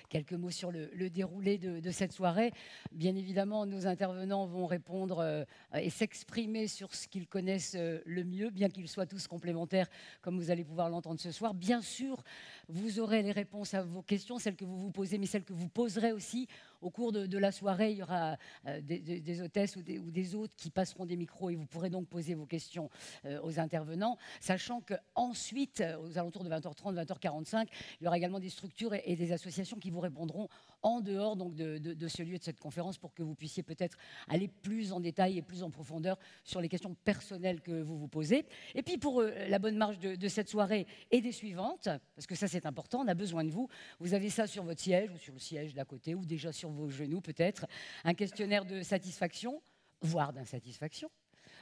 quelques mots sur le déroulé de cette soirée. Bien évidemment, nos intervenants vont répondre et s'exprimer sur ce qu'ils connaissent le mieux, bien qu'ils soient tous complémentaires, comme vous allez pouvoir l'entendre ce soir. Bien sûr, vous aurez les réponses à vos questions, celles que vous vous posez, mais celles que vous poserez aussi au cours de la soirée. Il y aura des hôtesses ou des hôtes qui passeront des micros et vous pourrez donc poser vos questions aux intervenants, sachant qu'ensuite, aux alentours de 20h30, 20h45, il y aura également des structures et des associations qui vous répondront en dehors donc, de ce lieu et de cette conférence pour que vous puissiez peut-être aller plus en détail et plus en profondeur sur les questions personnelles que vous vous posez. Et puis pour la bonne marche de cette soirée et des suivantes, parce que ça c'est important, on a besoin de vous. Vous avez ça sur votre siège ou sur le siège d'à côté ou déjà sur vos genoux peut-être, un questionnaire de satisfaction, voire d'insatisfaction.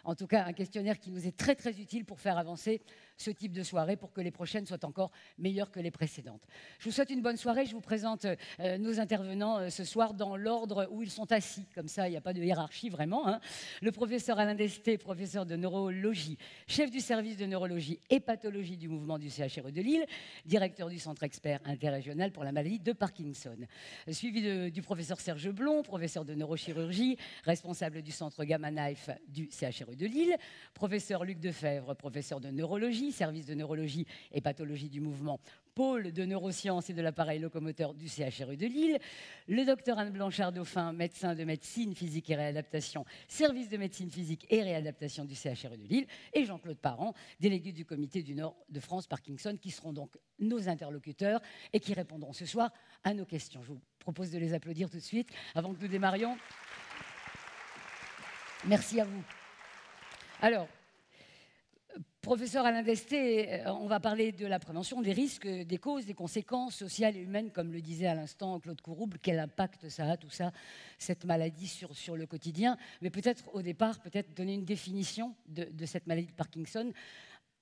En tout cas, un questionnaire qui nous est très très utile pour faire avancer ce type de soirée pour que les prochaines soient encore meilleures que les précédentes. Je vous souhaite une bonne soirée. Je vous présente nos intervenants ce soir dans l'ordre où ils sont assis. Comme ça, il n'y a pas de hiérarchie vraiment. Hein. Le professeur Alain Desté, professeur de neurologie, chef du service de neurologie et pathologie du mouvement du CHRE de Lille, directeur du centre expert interrégional pour la maladie de Parkinson. Suivi du professeur Serge Blond, professeur de neurochirurgie, responsable du centre Gamma Knife du CHRE de Lille, professeur Luc Defebvre, professeur de neurologie, service de neurologie et pathologie du mouvement, pôle de neurosciences et de l'appareil locomoteur du CHRU de Lille, le docteur Anne Blanchard-Dauphin, médecin de médecine physique et réadaptation, service de médecine physique et réadaptation du CHRU de Lille, et Jean-Claude Parent, délégué du comité du Nord de France Parkinson, qui seront donc nos interlocuteurs et qui répondront ce soir à nos questions. Je vous propose de les applaudir tout de suite avant que nous démarrions. Merci à vous. Alors, professeur Alain Desté, on va parler de la prévention, des risques, des causes, des conséquences sociales et humaines, comme le disait à l'instant Claude Courouble, quel impact ça a, tout ça, cette maladie sur le quotidien. Mais peut-être au départ, donner une définition de cette maladie de Parkinson,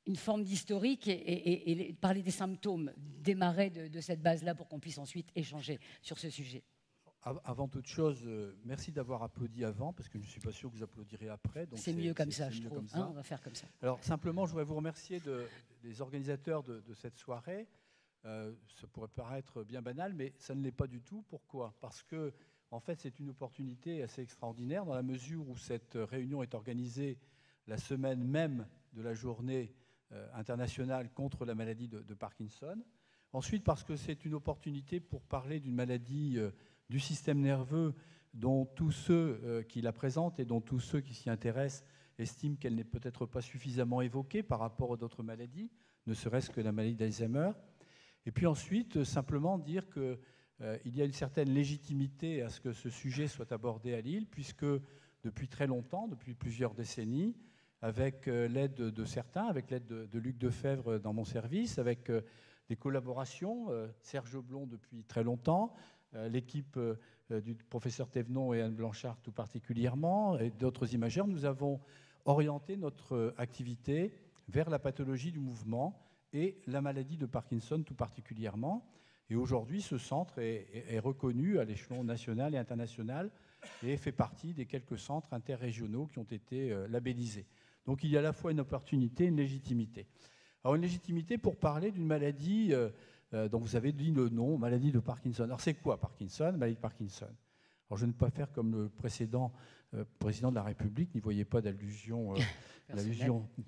une forme d'historique et parler des symptômes, démarrer de cette base-là pour qu'on puisse ensuite échanger sur ce sujet. Avant toute chose, merci d'avoir applaudi avant, parce que je ne suis pas sûr que vous applaudirez après. C'est mieux comme ça, je trouve. Hein, on va faire comme ça. Alors, simplement, je voudrais vous remercier des organisateurs de cette soirée. Ça pourrait paraître bien banal, mais ça ne l'est pas du tout. Pourquoi ? Parce que, en fait, c'est une opportunité assez extraordinaire, dans la mesure où cette réunion est organisée la semaine même de la journée internationale contre la maladie de Parkinson. Ensuite, parce que c'est une opportunité pour parler d'une maladie du système nerveux dont tous ceux qui la présentent et dont tous ceux qui s'y intéressent estiment qu'elle n'est peut-être pas suffisamment évoquée par rapport aux autres maladies, ne serait-ce que la maladie d'Alzheimer. Et puis ensuite, simplement dire qu'il y a une certaine légitimité à ce que ce sujet soit abordé à Lille, puisque depuis très longtemps, depuis plusieurs décennies, avec l'aide de certains, avec l'aide de Luc Defebvre dans mon service, avec des collaborations, Serge Blond depuis très longtemps, l'équipe du professeur Thévenon et Anne Blanchard tout particulièrement, et d'autres imageurs, nous avons orienté notre activité vers la pathologie du mouvement et la maladie de Parkinson tout particulièrement. Et aujourd'hui, ce centre est reconnu à l'échelon national et international et fait partie des quelques centres interrégionaux qui ont été labellisés. Donc il y a à la fois une opportunité et une légitimité. Alors une légitimité pour parler d'une maladie dont vous avez dit le nom, maladie de Parkinson. Alors c'est quoi Parkinson, maladie de Parkinson? Alors je ne vais pas faire comme le précédent président de la République, n'y voyez pas d'allusion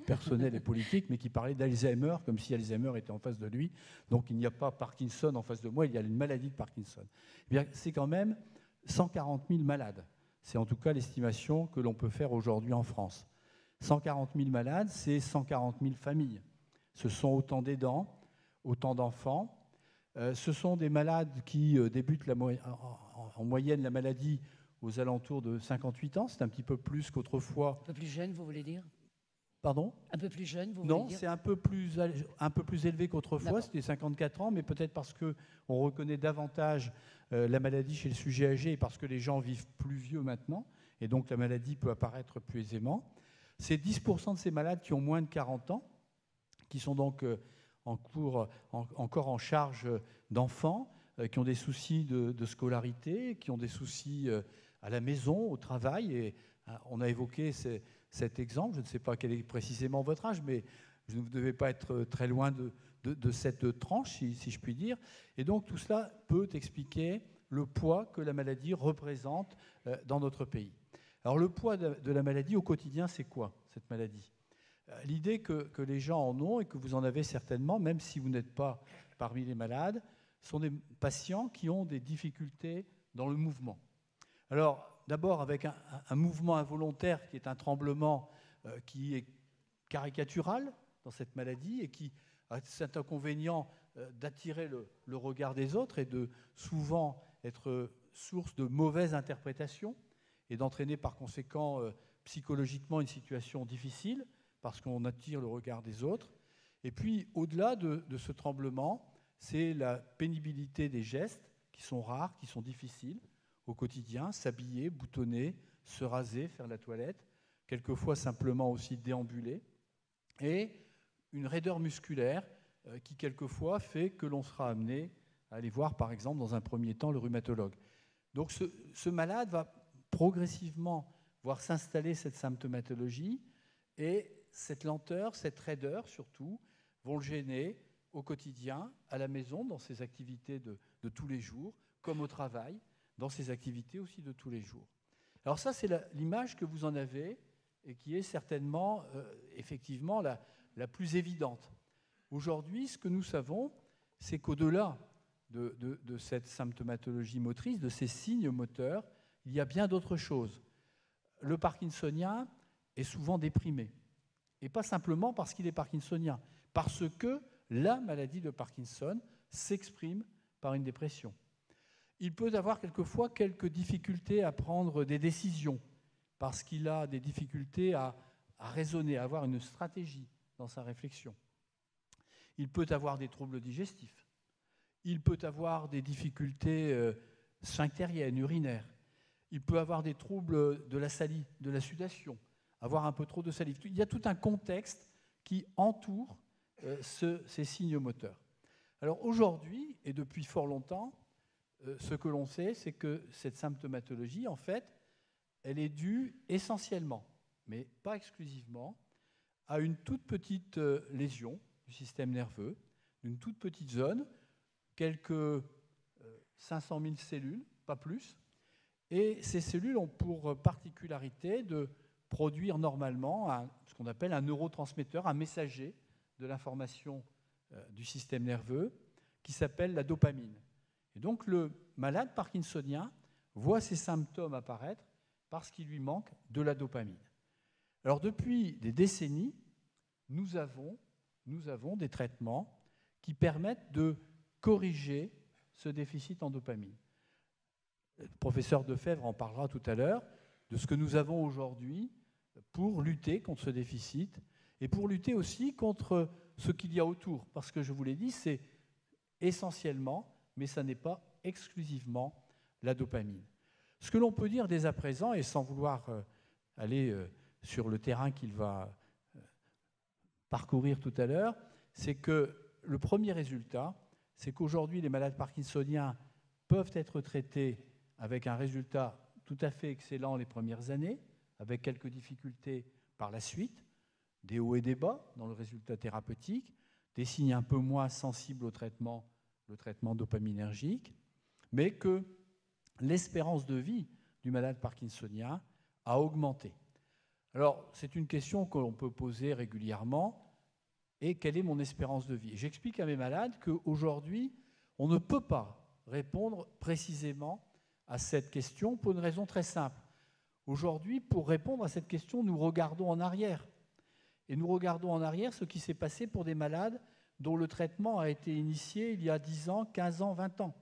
personnelle et politique, mais qui parlait d'Alzheimer, comme si Alzheimer était en face de lui. Donc il n'y a pas Parkinson en face de moi, il y a une maladie de Parkinson. Eh bien, c'est quand même 140 000 malades. C'est en tout cas l'estimation que l'on peut faire aujourd'hui en France. 140 000 malades, c'est 140 000 familles. Ce sont autant d'aidants, autant d'enfants. Ce sont des malades qui débutent en moyenne la maladie aux alentours de 58 ans. C'est un petit peu plus qu'autrefois. Un peu plus jeune, vous voulez dire? Pardon? Un peu plus jeune, vous voulez dire? Non, c'est un peu plus élevé qu'autrefois. C'était 54 ans, mais peut-être parce qu'on reconnaît davantage la maladie chez le sujet âgé et parce que les gens vivent plus vieux maintenant. Et donc la maladie peut apparaître plus aisément. C'est 10% de ces malades qui ont moins de 40 ans, qui sont donc encore en charge d'enfants, qui ont des soucis de scolarité, qui ont des soucis à la maison, au travail. Et on a évoqué cet exemple. Je ne sais pas quel est précisément votre âge, mais vous ne devez pas être très loin de de cette tranche, si je puis dire. Et donc tout cela peut expliquer le poids que la maladie représente dans notre pays. Alors le poids de la maladie au quotidien, c'est quoi, cette maladie ? L'idée que les gens en ont, et que vous en avez certainement, même si vous n'êtes pas parmi les malades, sont des patients qui ont des difficultés dans le mouvement. Alors d'abord avec un mouvement involontaire qui est un tremblement qui est caricatural dans cette maladie et qui a cet inconvénient d'attirer le regard des autres et de souvent être source de mauvaises interprétations et d'entraîner par conséquent psychologiquement une situation difficile parce qu'on attire le regard des autres. Et puis au-delà de ce tremblement, c'est la pénibilité des gestes qui sont rares, qui sont difficiles au quotidien, s'habiller, boutonner, se raser, faire la toilette, quelquefois simplement aussi déambuler, et une raideur musculaire qui quelquefois fait que l'on sera amené à aller voir par exemple dans un premier temps le rhumatologue. Donc ce malade va progressivement voir s'installer cette symptomatologie et cette lenteur, cette raideur surtout, vont le gêner au quotidien, à la maison, dans ses activités de tous les jours, comme au travail, dans ses activités aussi de tous les jours. Alors ça, c'est l'image que vous en avez et qui est certainement, effectivement, la plus évidente. Aujourd'hui, ce que nous savons, c'est qu'au-delà de cette symptomatologie motrice, de ces signes moteurs, il y a bien d'autres choses. Le parkinsonien est souvent déprimé. Et pas simplement parce qu'il est parkinsonien, parce que la maladie de Parkinson s'exprime par une dépression. Il peut avoir quelquefois quelques difficultés à prendre des décisions, parce qu'il a des difficultés à raisonner, à avoir une stratégie dans sa réflexion. Il peut avoir des troubles digestifs. Il peut avoir des difficultés sphinctériennes, urinaires. Il peut avoir des troubles de la salive, de la sudation, avoir un peu trop de salive. Il y a tout un contexte qui entoure ces signes moteurs. Alors aujourd'hui, et depuis fort longtemps, ce que l'on sait, c'est que cette symptomatologie, en fait, elle est due essentiellement, mais pas exclusivement, à une toute petite lésion du système nerveux, d'une toute petite zone, quelques 500 000 cellules, pas plus. Et ces cellules ont pour particularité de produire normalement ce qu'on appelle un neurotransmetteur, un messager de l'information du système nerveux, qui s'appelle la dopamine. Et donc le malade parkinsonien voit ces symptômes apparaître parce qu'il lui manque de la dopamine. Alors depuis des décennies, nous avons des traitements qui permettent de corriger ce déficit en dopamine. Le professeur Defebvre en parlera tout à l'heure de ce que nous avons aujourd'hui pour lutter contre ce déficit et pour lutter aussi contre ce qu'il y a autour. Parce que je vous l'ai dit, c'est essentiellement, mais ça n'est pas exclusivement, la dopamine. Ce que l'on peut dire dès à présent, et sans vouloir aller sur le terrain qu'il va parcourir tout à l'heure, c'est que le premier résultat, c'est qu'aujourd'hui, les malades parkinsoniens peuvent être traités avec un résultat tout à fait excellent les premières années, avec quelques difficultés par la suite, des hauts et des bas dans le résultat thérapeutique, des signes un peu moins sensibles au traitement, le traitement dopaminergique, mais que l'espérance de vie du malade parkinsonien a augmenté. Alors, c'est une question que l'on peut poser régulièrement. Et quelle est mon espérance de vie ? J'explique à mes malades qu'aujourd'hui, on ne peut pas répondre précisément à cette question pour une raison très simple. Aujourd'hui, pour répondre à cette question, nous regardons en arrière. Et nous regardons en arrière ce qui s'est passé pour des malades dont le traitement a été initié il y a 10 ans, 15 ans, 20 ans.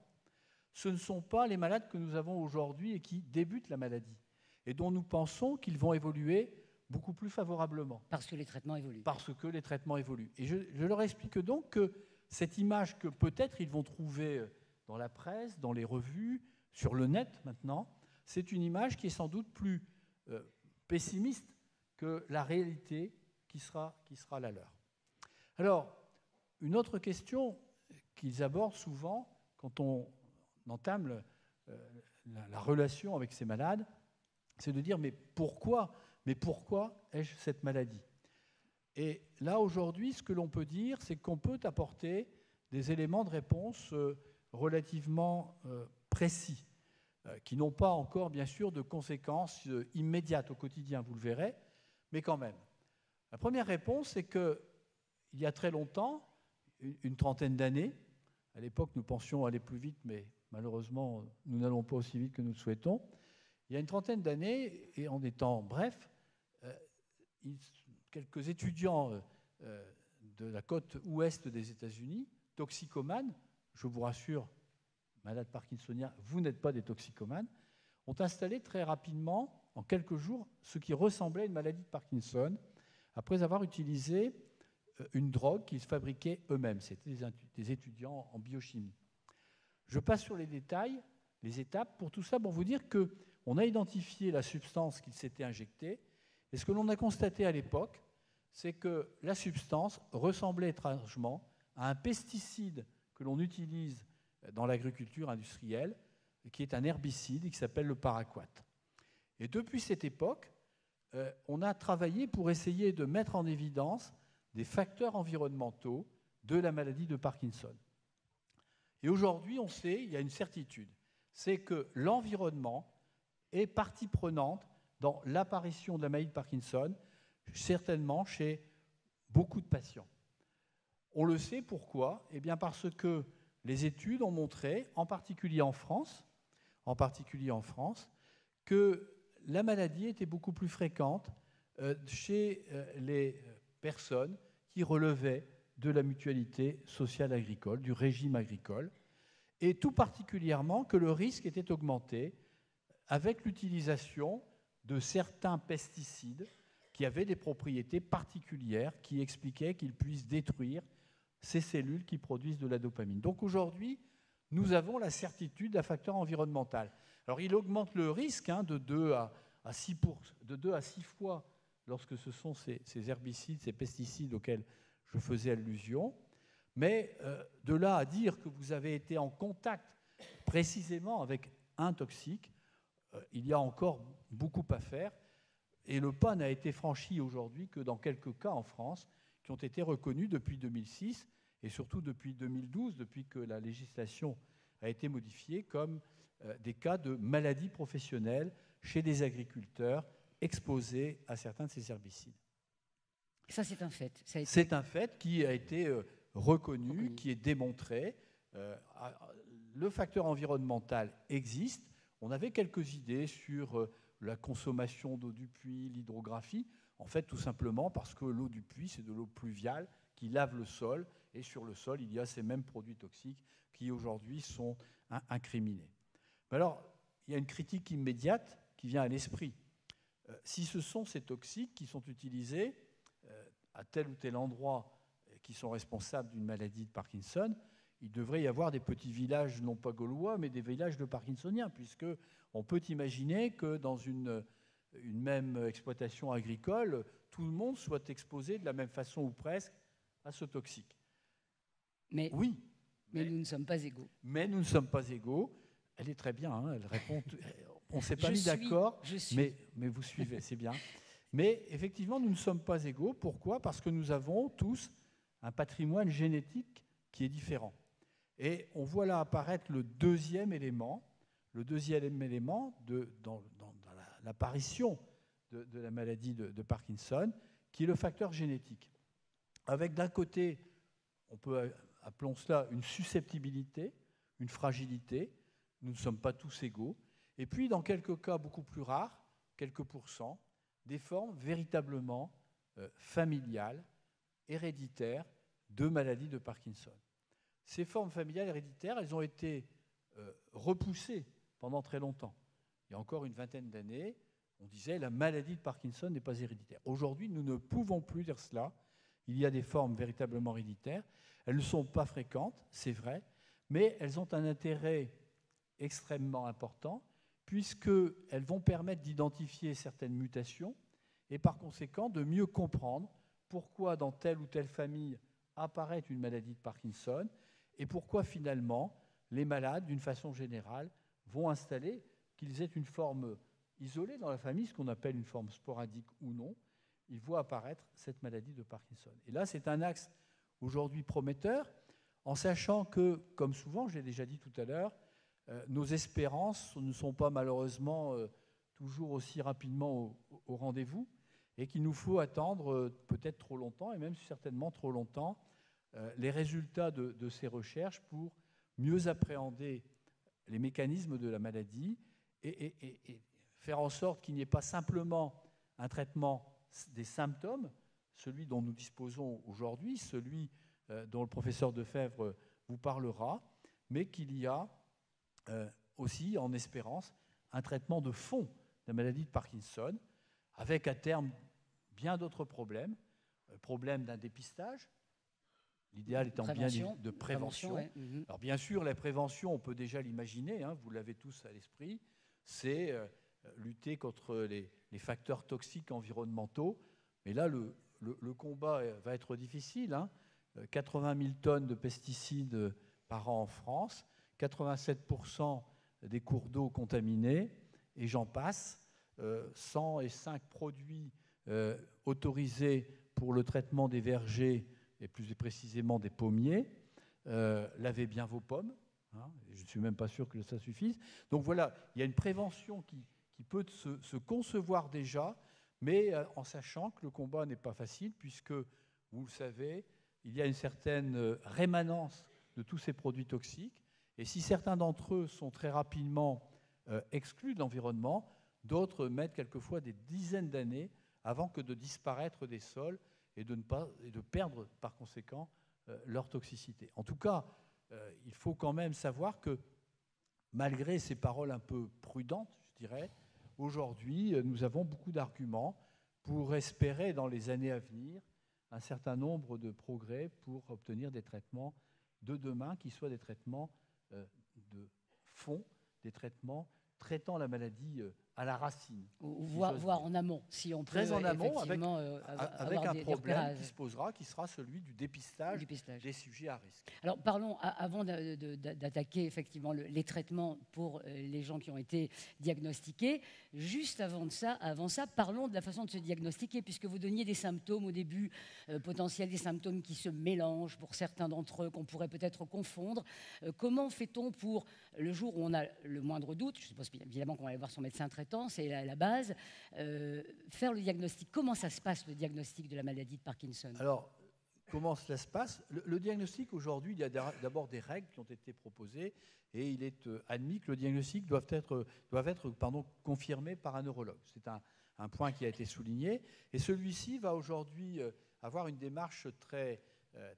Ce ne sont pas les malades que nous avons aujourd'hui et qui débutent la maladie, et dont nous pensons qu'ils vont évoluer beaucoup plus favorablement. Parce que les traitements évoluent. Parce que les traitements évoluent. Et je leur explique donc que cette image que peut-être ils vont trouver dans la presse, dans les revues, sur le net maintenant, c'est une image qui est sans doute plus pessimiste que la réalité qui sera la leur. Alors, une autre question qu'ils abordent souvent quand on entame la relation avec ces malades, c'est de dire mais pourquoi ai-je cette maladie ? Et là, aujourd'hui, ce que l'on peut dire, c'est qu'on peut apporter des éléments de réponse relativement précis, qui n'ont pas encore, bien sûr, de conséquences immédiates au quotidien, vous le verrez, mais quand même. La première réponse, c'est qu'il y a très longtemps, une trentaine d'années, à l'époque, nous pensions aller plus vite, mais malheureusement, nous n'allons pas aussi vite que nous le souhaitons. Il y a une trentaine d'années, et en étant bref, quelques étudiants de la côte ouest des États-Unis, toxicomanes, je vous rassure, malades parkinsoniens, vous n'êtes pas des toxicomanes, ont installé très rapidement, en quelques jours, ce qui ressemblait à une maladie de Parkinson, après avoir utilisé une drogue qu'ils fabriquaient eux-mêmes. C'était des étudiants en biochimie. Je passe sur les détails, les étapes. Pour tout ça, pour vous dire qu'on a identifié la substance qu'ils s'étaient injectée. Et ce que l'on a constaté à l'époque, c'est que la substance ressemblait étrangement à un pesticide que l'on utilise dans l'agriculture industrielle, qui est un herbicide qui s'appelle le paraquat. Et depuis cette époque, on a travaillé pour essayer de mettre en évidence des facteurs environnementaux de la maladie de Parkinson. Et aujourd'hui, on sait, il y a une certitude, c'est que l'environnement est partie prenante dans l'apparition de la maladie de Parkinson, certainement chez beaucoup de patients. On le sait pourquoi ? Eh bien parce que les études ont montré, en particulier en France, que la maladie était beaucoup plus fréquente chez les personnes qui relevaient de la mutualité sociale agricole, du régime agricole, et tout particulièrement que le risque était augmenté avec l'utilisation de certains pesticides qui avaient des propriétés particulières qui expliquaient qu'ils puissent détruire ces cellules qui produisent de la dopamine. Donc aujourd'hui, nous avons la certitude d'un facteur environnemental. Alors il augmente le risque de 2 à 6 fois lorsque ce sont ces herbicides, ces pesticides auxquels je faisais allusion. Mais de là à dire que vous avez été en contact précisément avec un toxique, il y a encore beaucoup à faire. Et le pas n'a été franchi aujourd'hui que dans quelques cas en France qui ont été reconnus depuis 2006 et surtout depuis 2012, depuis que la législation a été modifiée, comme des cas de maladies professionnelles chez des agriculteurs exposés à certains de ces herbicides. Ça, c'est un fait. C'est un fait qui a été reconnu, qui est démontré. Le facteur environnemental existe. On avait quelques idées sur la consommation d'eau du puits, l'hydrographie. En fait, tout simplement parce que l'eau du puits, c'est de l'eau pluviale qui lave le sol. Et sur le sol, il y a ces mêmes produits toxiques qui, aujourd'hui, sont incriminés. Mais alors, il y a une critique immédiate qui vient à l'esprit. Si ce sont ces toxiques qui sont utilisés à tel ou tel endroit qui sont responsables d'une maladie de Parkinson, il devrait y avoir des petits villages, non pas gaulois, mais des villages de Parkinsoniens, puisqu'on peut imaginer que dans une même exploitation agricole, tout le monde soit exposé de la même façon ou presque à ce toxique. Mais, oui. Mais nous ne sommes pas égaux. Mais nous ne sommes pas égaux. Elle est très bien, elle répond. On ne s'est pas mis d'accord, mais vous suivez, c'est bien. Mais effectivement, nous ne sommes pas égaux. Pourquoi ? Parce que nous avons tous un patrimoine génétique qui est différent. Et on voit là apparaître le deuxième élément dans l'apparition de la maladie de Parkinson, qui est le facteur génétique. Avec d'un côté, on peut appelons cela une susceptibilité, une fragilité. Nous ne sommes pas tous égaux. Et puis, dans quelques cas beaucoup plus rares, quelques pourcents, des formes véritablement familiales, héréditaires, de maladies de Parkinson. Ces formes familiales héréditaires, elles ont été repoussées pendant très longtemps. Il y a encore une vingtaine d'années, on disait la maladie de Parkinson n'est pas héréditaire. Aujourd'hui, nous ne pouvons plus dire cela. Il y a des formes véritablement héréditaires. Elles ne sont pas fréquentes, c'est vrai, mais elles ont un intérêt extrêmement important puisqu'elles vont permettre d'identifier certaines mutations et par conséquent de mieux comprendre pourquoi dans telle ou telle famille apparaît une maladie de Parkinson et pourquoi finalement les malades, d'une façon générale, vont installer, qu'ils aient une forme isolée dans la famille, ce qu'on appelle une forme sporadique ou non, il voit apparaître cette maladie de Parkinson. Et là, c'est un axe aujourd'hui prometteur, en sachant que, comme souvent, je l'ai déjà dit tout à l'heure, nos espérances ne sont pas malheureusement toujours aussi rapidement au rendez-vous, et qu'il nous faut attendre peut-être trop longtemps, et même certainement trop longtemps, les résultats de ces recherches pour mieux appréhender les mécanismes de la maladie et faire en sorte qu'il n'y ait pas simplement un traitement des symptômes, celui dont nous disposons aujourd'hui, celui dont le professeur Defebvre vous parlera, mais qu'il y a aussi, en espérance, un traitement de fond de la maladie de Parkinson, avec à terme bien d'autres problèmes, problème d'un dépistage, l'idéal étant bien de prévention. Ouais. Alors bien sûr, la prévention, on peut déjà l'imaginer, hein, vous l'avez tous à l'esprit, c'est lutter contre les facteurs toxiques environnementaux. Mais là, le combat va être difficile. Hein. 80 000 tonnes de pesticides par an en France, 87% des cours d'eau contaminés, et j'en passe. 105 produits autorisés pour le traitement des vergers, et plus précisément des pommiers. Lavez bien vos pommes. Hein, je ne suis même pas sûr que ça suffise. Donc voilà, il y a une prévention qui peut se concevoir déjà, mais en sachant que le combat n'est pas facile, puisque, vous le savez, il y a une certaine rémanence de tous ces produits toxiques. Et si certains d'entre eux sont très rapidement exclus de l'environnement, d'autres mettent quelquefois des dizaines d'années avant que de disparaître des sols et de perdre par conséquent leur toxicité. En tout cas, il faut quand même savoir que, malgré ces paroles un peu prudentes, je dirais, aujourd'hui, nous avons beaucoup d'arguments pour espérer, dans les années à venir, un certain nombre de progrès pour obtenir des traitements de demain qui soient des traitements de fond, des traitements traitant la maladie à la racine. Voire en amont, si on peut. Très en amont, avec un problème repérages. qui se posera, qui sera celui du dépistage des sujets à risque. Alors parlons, avant d'attaquer effectivement les traitements pour les gens qui ont été diagnostiqués, juste avant ça, parlons de la façon de se diagnostiquer, puisque vous donniez des symptômes au début potentiels, des symptômes qui se mélangent pour certains d'entre eux, qu'on pourrait peut-être confondre. Comment fait-on pour, le jour où on a le moindre doute, je suppose évidemment qu'on va aller voir son médecin traitant, c'est la base, faire le diagnostic. Comment ça se passe, le diagnostic de la maladie de Parkinson? Alors, comment cela se passe? Le diagnostic, aujourd'hui, il y a d'abord des règles qui ont été proposées et il est admis que le diagnostic doit être confirmé par un neurologue. C'est un point qui a été souligné. Et celui-ci va aujourd'hui avoir une démarche très,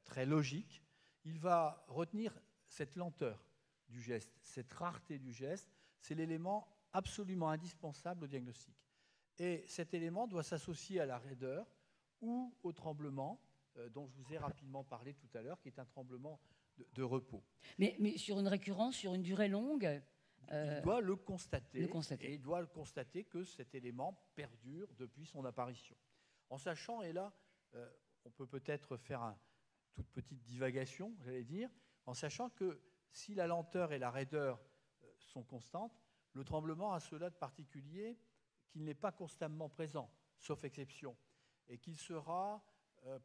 très logique. Il va retenir cette lenteur du geste, cette rareté du geste. C'est l'élément absolument indispensable au diagnostic. Et cet élément doit s'associer à la raideur ou au tremblement dont je vous ai rapidement parlé tout à l'heure, qui est un tremblement de repos. Mais sur une récurrence, sur une durée longue, il doit le constater. Et il doit constater que cet élément perdure depuis son apparition. En sachant, et là, on peut peut-être faire une toute petite divagation, j'allais dire, en sachant que si la lenteur et la raideur sont constantes, le tremblement a cela de particulier qu'il n'est pas constamment présent, sauf exception, et qu'il sera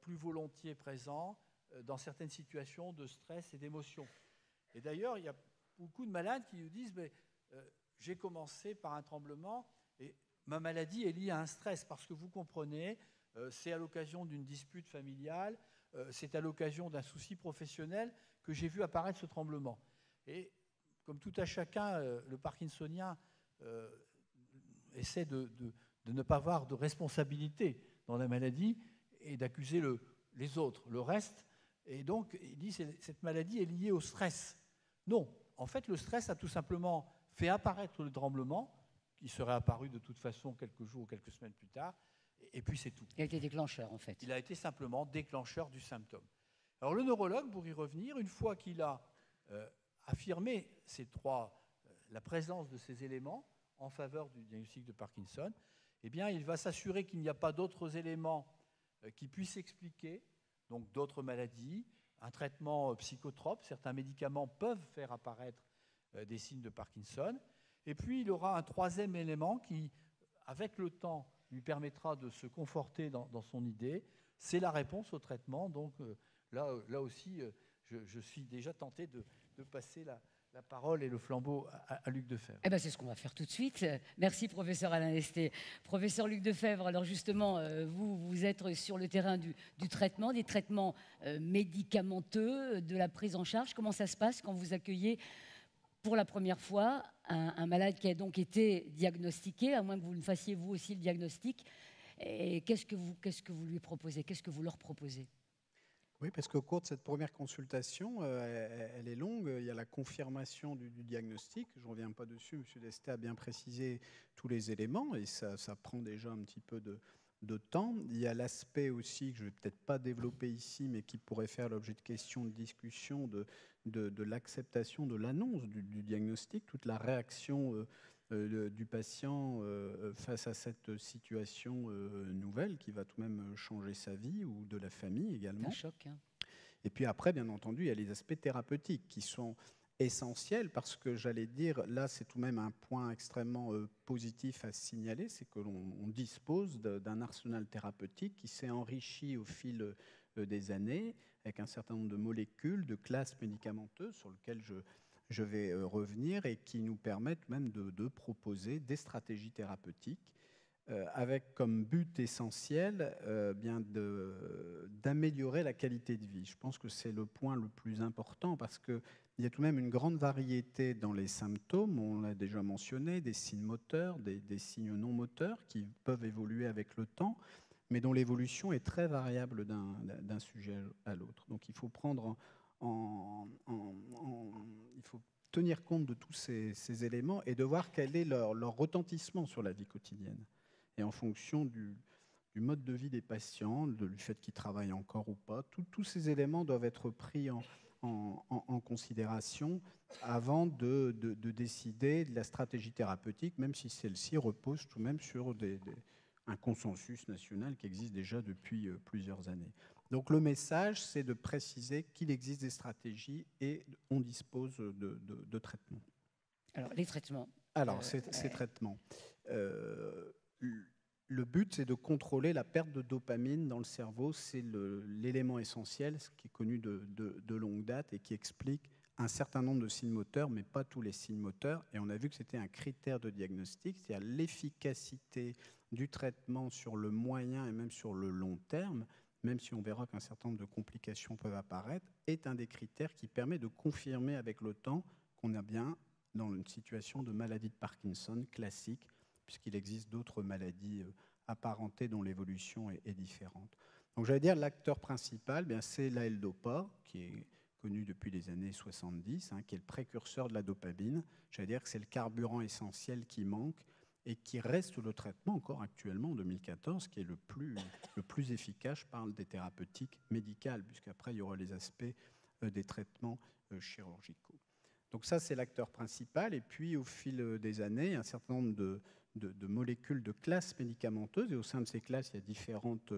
plus volontiers présent dans certaines situations de stress et d'émotion. Et d'ailleurs, il y a beaucoup de malades qui nous disent j'ai commencé par un tremblement et ma maladie est liée à un stress, parce que vous comprenez, c'est à l'occasion d'une dispute familiale, c'est à l'occasion d'un souci professionnel que j'ai vu apparaître ce tremblement. Et comme tout à chacun, le parkinsonien essaie de ne pas avoir de responsabilité dans la maladie et d'accuser les autres, le reste. Et donc, il dit que cette maladie est liée au stress. Non, en fait, le stress a tout simplement fait apparaître le tremblement, qui serait apparu de toute façon quelques jours ou quelques semaines plus tard, et puis c'est tout. Il a été déclencheur, en fait. Il a été simplement déclencheur du symptôme. Alors, le neurologue, pour y revenir, une fois qu'il a affirmé la présence de ces éléments en faveur du diagnostic de Parkinson, eh bien, il va s'assurer qu'il n'y a pas d'autres éléments qui puissent expliquer donc d'autres maladies, un traitement psychotrope. Certains médicaments peuvent faire apparaître des signes de Parkinson. Et puis, il aura un troisième élément qui, avec le temps, lui permettra de se conforter dans son idée. C'est la réponse au traitement. Donc là aussi, je suis déjà tenté de passer la parole et le flambeau à Luc Defebvre. Eh ben, c'est ce qu'on va faire tout de suite. Merci, professeur Alain Lesté. Professeur Luc Defebvre, alors justement, vous êtes sur le terrain du traitement, des traitements médicamenteux, de la prise en charge. Comment ça se passe quand vous accueillez pour la première fois un malade qui a donc été diagnostiqué, à moins que vous ne fassiez vous aussi le diagnostic? Et qu'est-ce que vous lui proposez? Qu'est-ce que vous leur proposez? Oui, parce qu'au cours de cette première consultation, elle est longue. Il y a la confirmation du diagnostic. Je ne reviens pas dessus. M. Desté a bien précisé tous les éléments et ça prend déjà un petit peu de temps. Il y a l'aspect aussi que je ne vais peut-être pas développer ici, mais qui pourrait faire l'objet de questions, de discussions, de l'acceptation de l'annonce du diagnostic, toute la réaction du patient face à cette situation nouvelle qui va tout de même changer sa vie, ou de la famille également. C'est un choc, hein. Et puis après, bien entendu, il y a les aspects thérapeutiques qui sont essentiels, parce que j'allais dire, là c'est tout de même un point extrêmement positif à signaler, c'est que l'on dispose d'un arsenal thérapeutique qui s'est enrichi au fil des années, avec un certain nombre de molécules, de classes médicamenteuses sur lesquelles je vais revenir, et qui nous permettent même de proposer des stratégies thérapeutiques avec comme but essentiel d'améliorer la qualité de vie. Je pense que c'est le point le plus important, parce qu'il y a tout de même une grande variété dans les symptômes. On l'a déjà mentionné, des signes moteurs, des signes non moteurs qui peuvent évoluer avec le temps, mais dont l'évolution est très variable d'un sujet à l'autre. Donc il faut prendre il faut tenir compte de tous ces éléments et de voir quel est leur retentissement sur la vie quotidienne. Et en fonction du mode de vie des patients, du fait qu'ils travaillent encore ou pas, tous ces éléments doivent être pris en considération avant de décider de la stratégie thérapeutique, même si celle-ci repose tout de même sur un consensus national qui existe déjà depuis plusieurs années. Donc le message, c'est de préciser qu'il existe des stratégies et on dispose de traitements. Alors, les traitements. Alors, ces traitements. Le but, c'est de contrôler la perte de dopamine dans le cerveau. C'est l'élément essentiel, ce qui est connu de longue date et qui explique un certain nombre de signes moteurs, mais pas tous les signes moteurs. Et on a vu que c'était un critère de diagnostic, c'est-à-dire l'efficacité du traitement sur le moyen et même sur le long terme, même si on verra qu'un certain nombre de complications peuvent apparaître, est un des critères qui permet de confirmer avec le temps qu'on est bien dans une situation de maladie de Parkinson classique, puisqu'il existe d'autres maladies apparentées dont l'évolution est différente. Donc j'allais dire l'acteur principal, c'est la L-Dopa, qui est connu depuis les années 70, qui est le précurseur de la dopamine. J'allais dire que c'est le carburant essentiel qui manque et qui reste le traitement encore actuellement en 2014, qui est le plus efficace. Je parle des thérapeutiques médicales, puisqu'après il y aura les aspects des traitements chirurgicaux. Donc ça, c'est l'acteur principal. Et puis, au fil des années, un certain nombre de molécules de classes médicamenteuses. Et au sein de ces classes, il y a différentes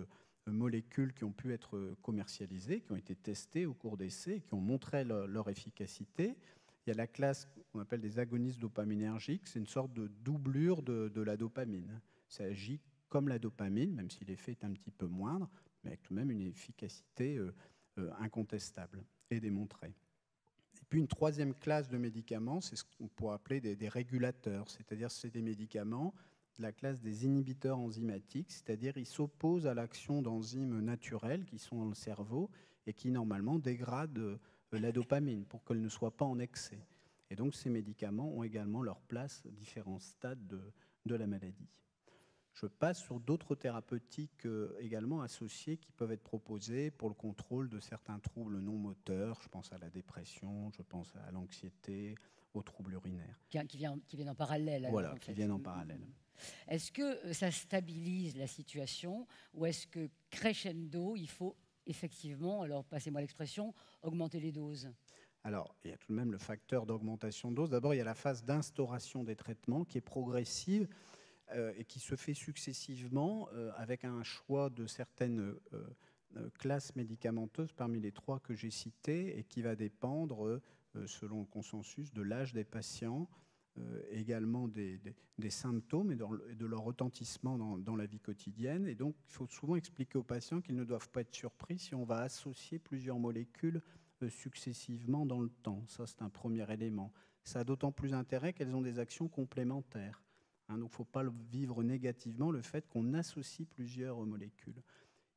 molécules qui ont pu être commercialisées, qui ont été testées au cours d'essais, qui ont montré leur efficacité. Il y a la classe qu'on appelle des agonistes dopaminergiques. C'est une sorte de doublure de la dopamine. Ça agit comme la dopamine, même si l'effet est un petit peu moindre, mais avec tout de même une efficacité incontestable et démontrée. Et puis une troisième classe de médicaments, c'est ce qu'on pourrait appeler des régulateurs, c'est-à-dire c'est des médicaments de la classe des inhibiteurs enzymatiques, c'est-à-dire ils s'opposent à l'action d'enzymes naturelles qui sont dans le cerveau et qui normalement dégradent la dopamine pour qu'elle ne soit pas en excès. Et donc ces médicaments ont également leur place à différents stades de la maladie. Je passe sur d'autres thérapeutiques également associées qui peuvent être proposées pour le contrôle de certains troubles non moteurs. Je pense à la dépression, je pense à l'anxiété, aux troubles urinaires. Qui viennent en parallèle. Voilà, alors, en qui fait. viennent en parallèle. Est-ce que ça stabilise la situation, ou est-ce que crescendo, il faut effectivement, alors passez-moi l'expression, augmenter les doses? Alors, il y a tout de même le facteur d'augmentation de dose. D'abord, il y a la phase d'instauration des traitements qui est progressive et qui se fait successivement avec un choix de certaines classes médicamenteuses parmi les trois que j'ai citées et qui va dépendre, selon le consensus, de l'âge des patients, également des symptômes et de leur retentissement dans la vie quotidienne. Et donc, il faut souvent expliquer aux patients qu'ils ne doivent pas être surpris si on va associer plusieurs molécules successivement dans le temps. Ça, c'est un premier élément. Ça a d'autant plus intérêt qu'elles ont des actions complémentaires. Donc, il ne faut pas vivre négativement le fait qu'on associe plusieurs molécules.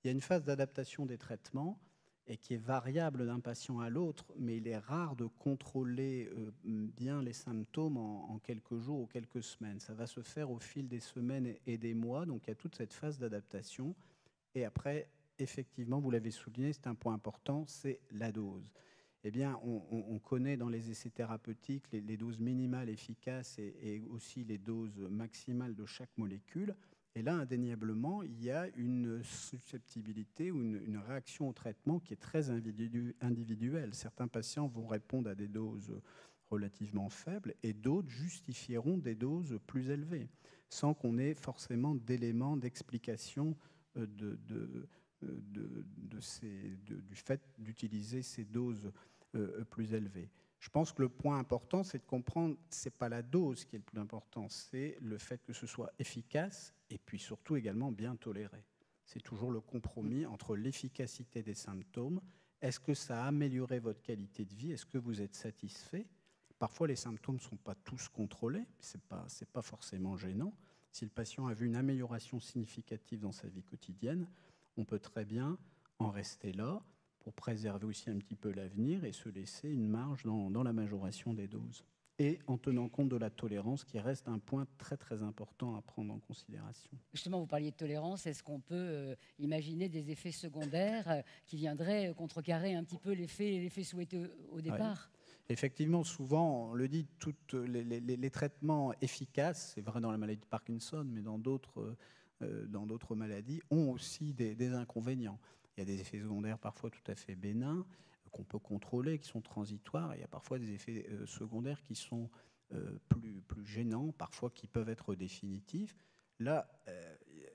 Il y a une phase d'adaptation des traitements et qui est variable d'un patient à l'autre, mais il est rare de contrôler bien les symptômes en quelques jours ou quelques semaines. Ça va se faire au fil des semaines et des mois, donc il y a toute cette phase d'adaptation. Et après, effectivement, vous l'avez souligné, c'est un point important, c'est la dose. Eh bien, on connaît dans les essais thérapeutiques les doses minimales efficaces et aussi les doses maximales de chaque molécule. Et là, indéniablement, il y a une susceptibilité ou une réaction au traitement qui est très individuelle. Certains patients vont répondre à des doses relativement faibles et d'autres justifieront des doses plus élevées, sans qu'on ait forcément d'éléments d'explication du fait d'utiliser ces doses plus élevées. Je pense que le point important, c'est de comprendre que ce n'est pas la dose qui est le plus important, c'est le fait que ce soit efficace et puis surtout également bien toléré. C'est toujours le compromis entre l'efficacité des symptômes. Est-ce que ça a amélioré votre qualité de vie? Est-ce que vous êtes satisfait? Parfois, les symptômes ne sont pas tous contrôlés. Ce n'est pas forcément gênant. Si le patient a vu une amélioration significative dans sa vie quotidienne, on peut très bien en rester là, pour préserver aussi un petit peu l'avenir et se laisser une marge dans la majoration des doses. Et en tenant compte de la tolérance, qui reste un point très très important à prendre en considération. Justement, vous parliez de tolérance. Est-ce qu'on peut imaginer des effets secondaires qui viendraient contrecarrer un petit peu l'effet souhaité au départ? Ouais. Effectivement, souvent, on le dit, tous les traitements efficaces, c'est vrai dans la maladie de Parkinson, mais dans d'autres maladies, ont aussi des inconvénients. Il y a des effets secondaires parfois tout à fait bénins, qu'on peut contrôler, qui sont transitoires. Et il y a parfois des effets secondaires qui sont plus gênants, parfois qui peuvent être définitifs. Là,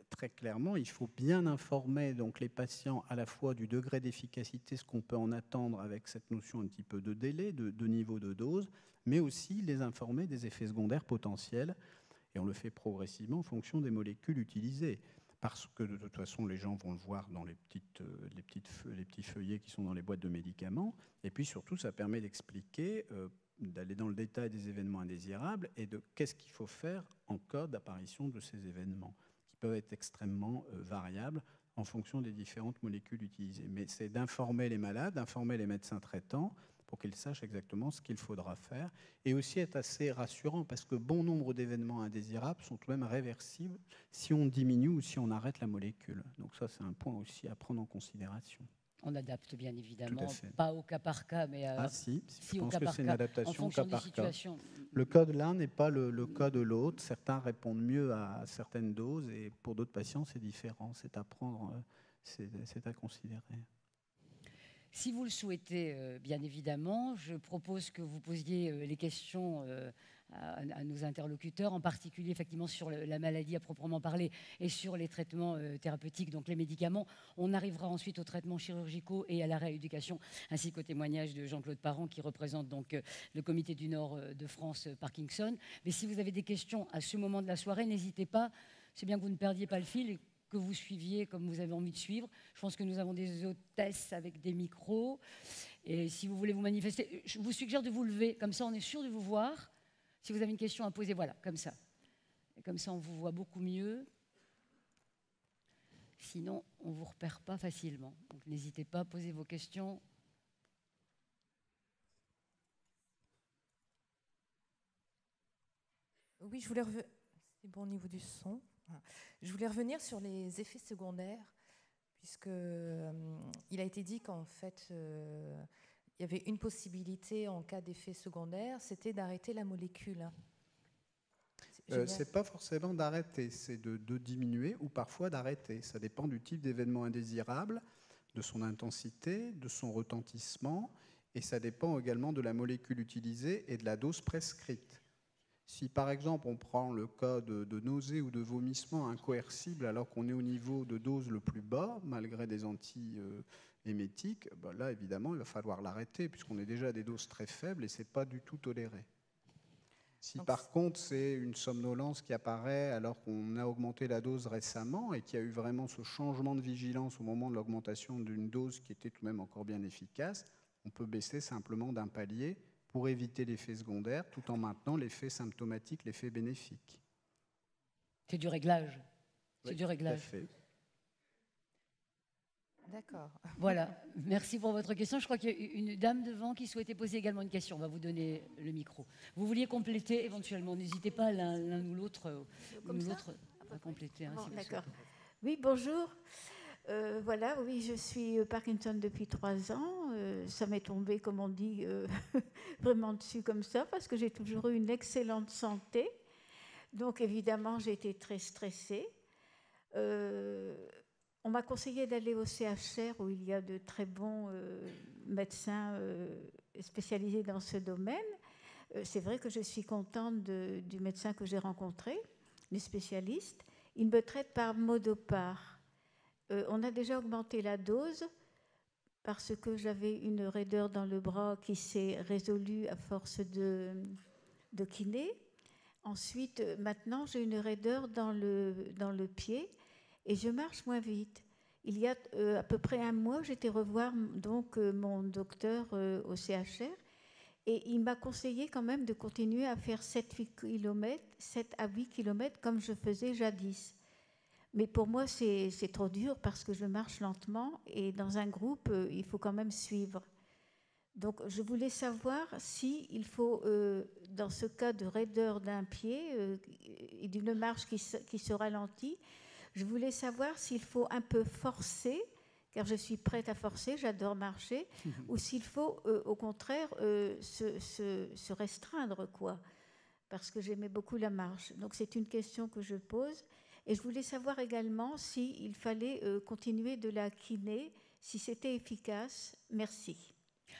très clairement, il faut bien informer donc, les patients à la fois du degré d'efficacité, ce qu'on peut en attendre avec cette notion un petit peu de délai, de niveau de dose, mais aussi les informer des effets secondaires potentiels. Et on le fait progressivement en fonction des molécules utilisées. Parce que de toute façon, les gens vont le voir dans les petits feuillets qui sont dans les boîtes de médicaments. Et puis surtout, ça permet d'expliquer, d'aller dans le détail des événements indésirables et de qu'est-ce qu'il faut faire en cas d'apparition de ces événements, qui peuvent être extrêmement variables en fonction des différentes molécules utilisées. Mais c'est d'informer les malades, d'informer les médecins traitants, pour qu'ils sachent exactement ce qu'il faudra faire, et aussi être assez rassurant, parce que bon nombre d'événements indésirables sont tout de même réversibles si on diminue ou si on arrête la molécule. Donc ça, c'est un point aussi à prendre en considération. On adapte bien évidemment, pas au cas par cas, mais si si je au pense cas que par c'est une cas, adaptation en fonction au cas des par cas. situations. Le cas de l'un n'est pas le cas de l'autre. Certains répondent mieux à certaines doses, et pour d'autres patients, c'est différent. C'est à prendre, c'est à considérer. Si vous le souhaitez, bien évidemment, je propose que vous posiez les questions à nos interlocuteurs, en particulier effectivement sur la maladie à proprement parler et sur les traitements thérapeutiques, donc les médicaments. On arrivera ensuite aux traitements chirurgicaux et à la rééducation, ainsi qu'au témoignage de Jean-Claude Parent, qui représente donc le Comité du Nord de France Parkinson. Mais si vous avez des questions à ce moment de la soirée, n'hésitez pas. C'est bien que vous ne perdiez pas le fil et que vous suiviez comme vous avez envie de suivre. Je pense que nous avons des hôtesses avec des micros. Et si vous voulez vous manifester, je vous suggère de vous lever. Comme ça, on est sûr de vous voir. Si vous avez une question à poser, voilà, comme ça. Et comme ça, on vous voit beaucoup mieux. Sinon, on ne vous repère pas facilement. Donc, n'hésitez pas à poser vos questions. Oui, je voulais c'est bon au niveau du son. Je voulais revenir sur les effets secondaires, puisque il a été dit qu'en fait, il y avait une possibilité en cas d'effet secondaire, c'était d'arrêter la molécule. C'est pas forcément d'arrêter, c'est de diminuer ou parfois d'arrêter. Ça dépend du type d'événement indésirable, de son intensité, de son retentissement, et ça dépend également de la molécule utilisée et de la dose prescrite. Si par exemple on prend le cas de nausées ou de vomissements incoercibles alors qu'on est au niveau de dose le plus bas, malgré des anti-émétiques, ben là évidemment il va falloir l'arrêter puisqu'on est déjà à des doses très faibles et ce n'est pas du tout toléré. Si Donc, par contre c'est une somnolence qui apparaît alors qu'on a augmenté la dose récemment et qu'il y a eu vraiment ce changement de vigilance au moment de l'augmentation d'une dose qui était tout de même encore bien efficace, on peut baisser simplement d'un palier pour éviter l'effet secondaire tout en maintenant l'effet symptomatique, l'effet bénéfique. C'est du réglage. C'est Oui, du réglage. tout à fait. d'accord. Voilà, merci pour votre question. Je crois qu'il y a une dame devant qui souhaitait poser également une question. On va vous donner le micro. Vous vouliez compléter éventuellement. N'hésitez pas l'un ou l'autre à compléter. Bon, si vous d'accord. souhaitez. Oui, bonjour. Voilà, oui, je suis Parkinson depuis 3 ans. Ça m'est tombé, comme on dit, vraiment dessus comme ça, parce que j'ai toujours eu une excellente santé. Donc, évidemment, j'ai été très stressée. On m'a conseillé d'aller au CHR, où il y a de très bons médecins spécialisés dans ce domaine. C'est vrai que je suis contente du médecin que j'ai rencontré, les spécialistes. Il me traite par Modopar. On a déjà augmenté la dose parce que j'avais une raideur dans le bras qui s'est résolue à force de kiné. Ensuite, maintenant, j'ai une raideur dans le pied et je marche moins vite. Il y a à peu près un mois, j'étais revoir donc mon docteur au CHR et il m'a conseillé quand même de continuer à faire 7 à 8 km comme je faisais jadis. Mais pour moi, c'est trop dur parce que je marche lentement et dans un groupe, il faut quand même suivre. Donc, je voulais savoir s'il faut, dans ce cas de raideur d'un pied et d'une marche qui se ralentit, je voulais savoir s'il faut un peu forcer, car je suis prête à forcer, j'adore marcher, ou s'il faut, au contraire, se restreindre, quoi, parce que j'aimais beaucoup la marche. Donc, c'est une question que je pose. Et je voulais savoir également s'il fallait continuer de la kiné, si c'était efficace. Merci.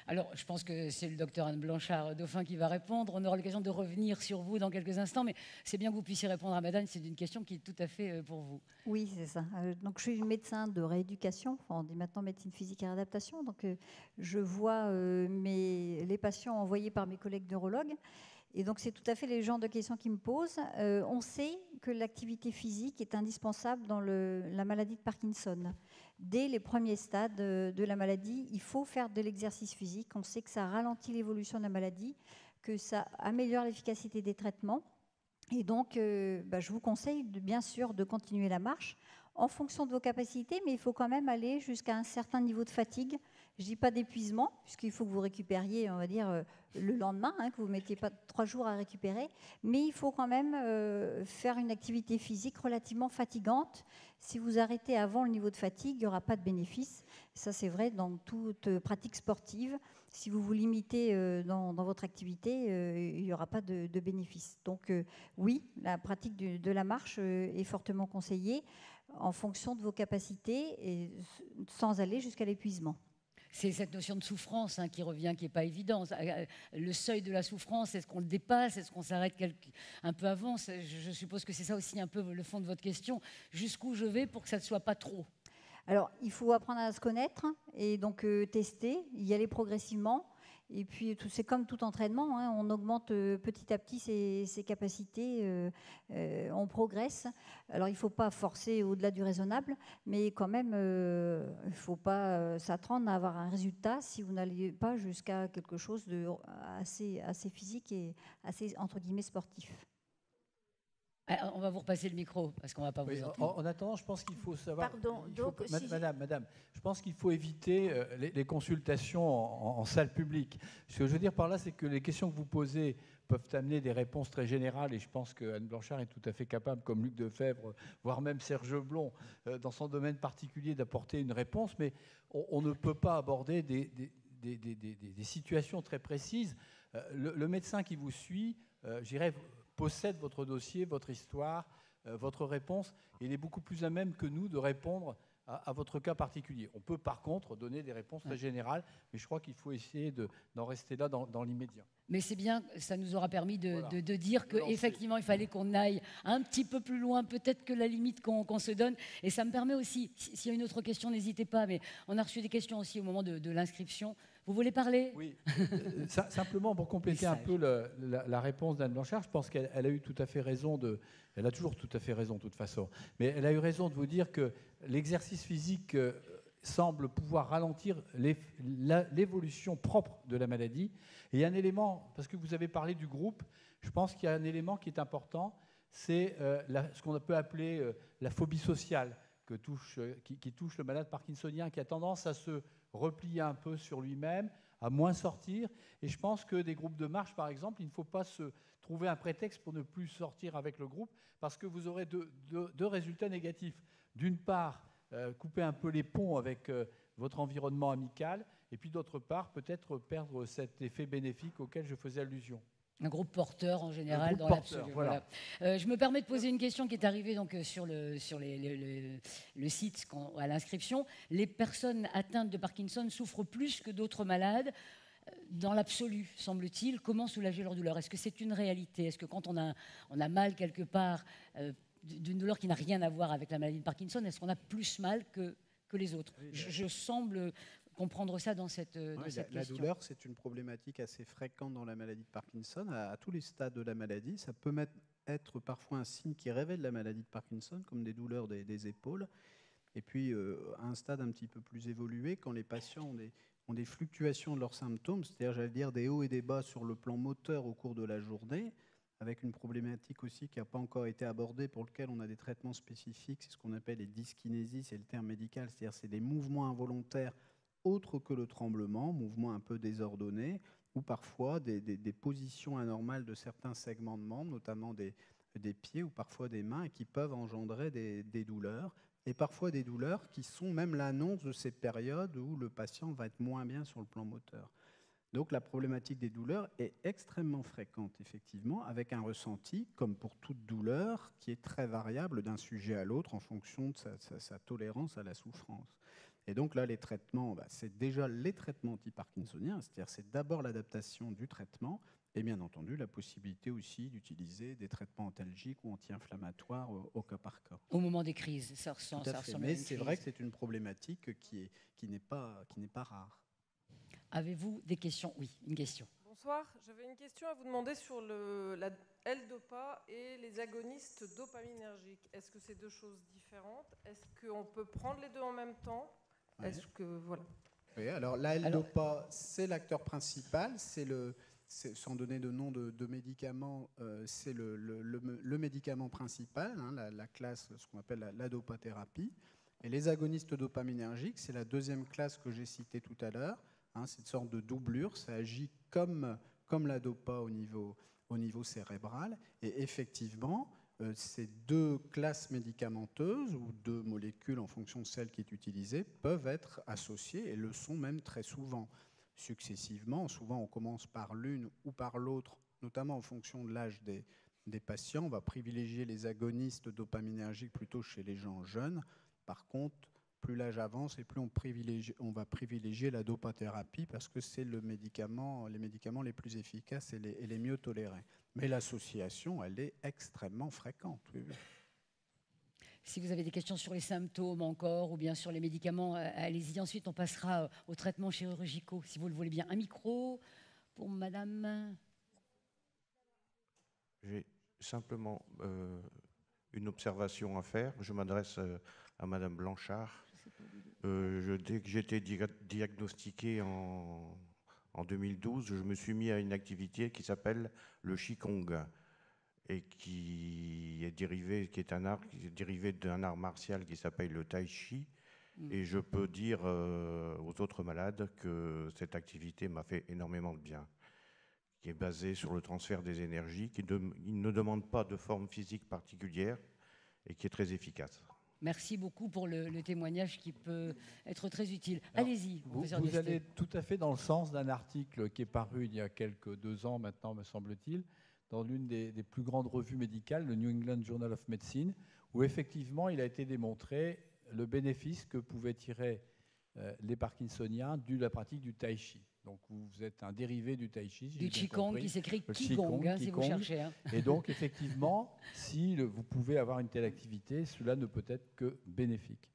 Alors, je pense que c'est le docteur Anne Blanchard-Dauphin qui va répondre. On aura l'occasion de revenir sur vous dans quelques instants, mais c'est bien que vous puissiez répondre à madame. C'est une question qui est tout à fait pour vous. Oui, c'est ça. Donc, je suis médecin de rééducation. Enfin, on dit maintenant médecine physique et réadaptation. Donc, je vois les patients envoyés par mes collègues neurologues. Et donc, c'est tout à fait les genres de questions qui me posent. On sait que l'activité physique est indispensable dans la maladie de Parkinson. Dès les premiers stades de la maladie, il faut faire de l'exercice physique. On sait que ça ralentit l'évolution de la maladie, que ça améliore l'efficacité des traitements. Et donc, je vous conseille bien sûr de continuer la marche en fonction de vos capacités, mais il faut quand même aller jusqu'à un certain niveau de fatigue. Je ne dis pas d'épuisement, puisqu'il faut que vous récupériez, on va dire, le lendemain, que vous ne mettiez pas 3 jours à récupérer, mais il faut quand même faire une activité physique relativement fatigante. Si vous arrêtez avant le niveau de fatigue, il n'y aura pas de bénéfice. Ça, c'est vrai dans toute pratique sportive. Si vous vous limitez dans votre activité, il n'y aura pas de bénéfice. Donc oui, la pratique de la marche est fortement conseillée en fonction de vos capacités et sans aller jusqu'à l'épuisement. C'est cette notion de souffrance qui revient, qui n'est pas évidente. Le seuil de la souffrance, est-ce qu'on le dépasse? Est-ce qu'on s'arrête un peu avant? Je suppose que c'est ça aussi un peu le fond de votre question. Jusqu'où je vais pour que ça ne soit pas trop? Alors, il faut apprendre à se connaître et donc tester, y aller progressivement. Et puis, c'est comme tout entraînement, on augmente petit à petit ses capacités, on progresse. Alors, il ne faut pas forcer au-delà du raisonnable, mais quand même, il ne faut pas s'attendre à avoir un résultat si vous n'allez pas jusqu'à quelque chose de assez physique et assez, entre guillemets, sportif. On va vous repasser le micro, parce qu'on ne va pas vous entendre. En attendant, je pense qu'il faut savoir... Pardon, donc... Madame, je pense qu'il faut éviter les consultations en salle publique. Ce que je veux dire par là, c'est que les questions que vous posez peuvent amener des réponses très générales, et je pense qu'Anne Blanchard est tout à fait capable, comme Luc Defebvre, voire même Serge Blond, dans son domaine particulier, d'apporter une réponse, mais on ne peut pas aborder des situations très précises. Le médecin qui vous suit, j'irais... possède votre dossier, votre histoire, votre réponse. Et il est beaucoup plus à même que nous de répondre à votre cas particulier. On peut par contre donner des réponses très générales, mais je crois qu'il faut essayer d'en rester là dans l'immédiat. Mais c'est bien, ça nous aura permis de dire qu'effectivement, il fallait qu'on aille un petit peu plus loin, peut-être que la limite qu'on se donne. Et ça me permet aussi, s'il y a une autre question, n'hésitez pas, mais on a reçu des questions aussi au moment de l'inscription. Vous voulez parler? Oui, simplement pour compléter un peu la réponse d'Anne Blanchard, je pense qu'elle a eu tout à fait raison elle a toujours tout à fait raison de toute façon, mais elle a eu raison de vous dire que l'exercice physique semble pouvoir ralentir l'évolution propre de la maladie. Et il y a un élément, parce que vous avez parlé du groupe, je pense qu'il y a un élément qui est important, c'est ce qu'on peut appeler la phobie sociale qui touche le malade parkinsonien, qui a tendance à se replier un peu sur lui-même, à moins sortir. Et je pense que des groupes de marche, par exemple, il ne faut pas se trouver un prétexte pour ne plus sortir avec le groupe, parce que vous aurez deux résultats négatifs. D'une part, couper un peu les ponts avec votre environnement amical, et puis d'autre part, peut-être perdre cet effet bénéfique auquel je faisais allusion. Un groupe porteur en général, dans l'absolu. Voilà. Je me permets de poser une question qui est arrivée donc, sur le site à l'inscription. Les personnes atteintes de Parkinson souffrent plus que d'autres malades. Dans l'absolu, semble-t-il, comment soulager leur douleur? Est-ce que c'est une réalité? Est-ce que quand on a mal quelque part, d'une douleur qui n'a rien à voir avec la maladie de Parkinson, est-ce qu'on a plus mal que les autres? Je semble comprendre ça dans cette question. La douleur, c'est une problématique assez fréquente dans la maladie de Parkinson. À tous les stades de la maladie, ça peut être parfois un signe qui révèle la maladie de Parkinson, comme des douleurs des épaules. Et puis, à un stade un petit peu plus évolué, quand les patients ont des fluctuations de leurs symptômes, c'est-à-dire, j'allais dire, des hauts et des bas sur le plan moteur au cours de la journée, avec une problématique aussi qui n'a pas encore été abordée, pour laquelle on a des traitements spécifiques, c'est ce qu'on appelle les dyskinésies, c'est le terme médical, c'est-à-dire c'est des mouvements involontaires autres que le tremblement, mouvements un peu désordonnés, ou parfois des positions anormales de certains segments de membres, notamment des pieds ou parfois des mains, et qui peuvent engendrer des douleurs, et parfois des douleurs qui sont même l'annonce de ces périodes où le patient va être moins bien sur le plan moteur. Donc la problématique des douleurs est extrêmement fréquente, effectivement, avec un ressenti, comme pour toute douleur, qui est très variable d'un sujet à l'autre en fonction de sa tolérance à la souffrance. Et donc là, les traitements, c'est déjà les traitements anti-parkinsoniens, c'est-à-dire c'est d'abord l'adaptation du traitement et bien entendu la possibilité aussi d'utiliser des traitements antalgiques ou anti-inflammatoires au cas par cas. Au moment des crises, ça ressemble à Mais c'est vrai que c'est une problématique qui n'est pas rare. Avez-vous des questions? Oui, une question. Bonsoir, j'avais une question à vous demander sur la L-Dopa et les agonistes dopaminergiques. Est-ce que c'est deux choses différentes? Est-ce qu'on peut prendre les deux en même temps? Ouais. Est-ce que, voilà. Oui, alors la L-Dopa, c'est l'acteur principal, sans donner de nom de médicament, c'est le médicament principal, hein, la classe, ce qu'on appelle la dopathérapie. Et les agonistes dopaminergiques, c'est la deuxième classe que j'ai citée tout à l'heure. Hein, c'est une sorte de doublure, ça agit comme la dopa au niveau cérébral. Et effectivement, ces deux classes médicamenteuses, ou deux molécules en fonction de celle qui est utilisée, peuvent être associées, et le sont même très souvent, successivement. Souvent, on commence par l'une ou par l'autre, notamment en fonction de l'âge des patients. On va privilégier les agonistes dopaminergiques plutôt chez les gens jeunes. Par contre, plus l'âge avance et plus on va privilégier la dopathérapie parce que c'est les médicaments les plus efficaces et les mieux tolérés. Mais l'association, elle est extrêmement fréquente. Oui. Si vous avez des questions sur les symptômes encore ou bien sur les médicaments, allez-y. Ensuite, on passera aux traitements chirurgicaux, si vous le voulez bien. Un micro pour madame. J'ai simplement une observation à faire. Je m'adresse à madame Blanchard. Dès que j'ai été diagnostiqué en 2012, je me suis mis à une activité qui s'appelle le Qigong et qui est dérivé d'un art martial qui s'appelle le Tai Chi. Et je peux dire aux autres malades que cette activité m'a fait énormément de bien, qui est basée sur le transfert des énergies, qui ne demande pas de forme physique particulière et qui est très efficace. Merci beaucoup pour le témoignage qui peut être très utile. Alors, allez-y. Vous allez tout à fait dans le sens d'un article qui est paru il y a 2 ans maintenant, me semble-t-il, dans l'une des plus grandes revues médicales, le New England Journal of Medicine, où effectivement il a été démontré le bénéfice que pouvaient tirer les Parkinsoniens de la pratique du Tai Chi. Donc vous êtes un dérivé du Tai Chi. Du Qigong qui s'écrit Qigong, si vous cherchez. Hein. Et donc effectivement, si vous pouvez avoir une telle activité, cela ne peut être que bénéfique.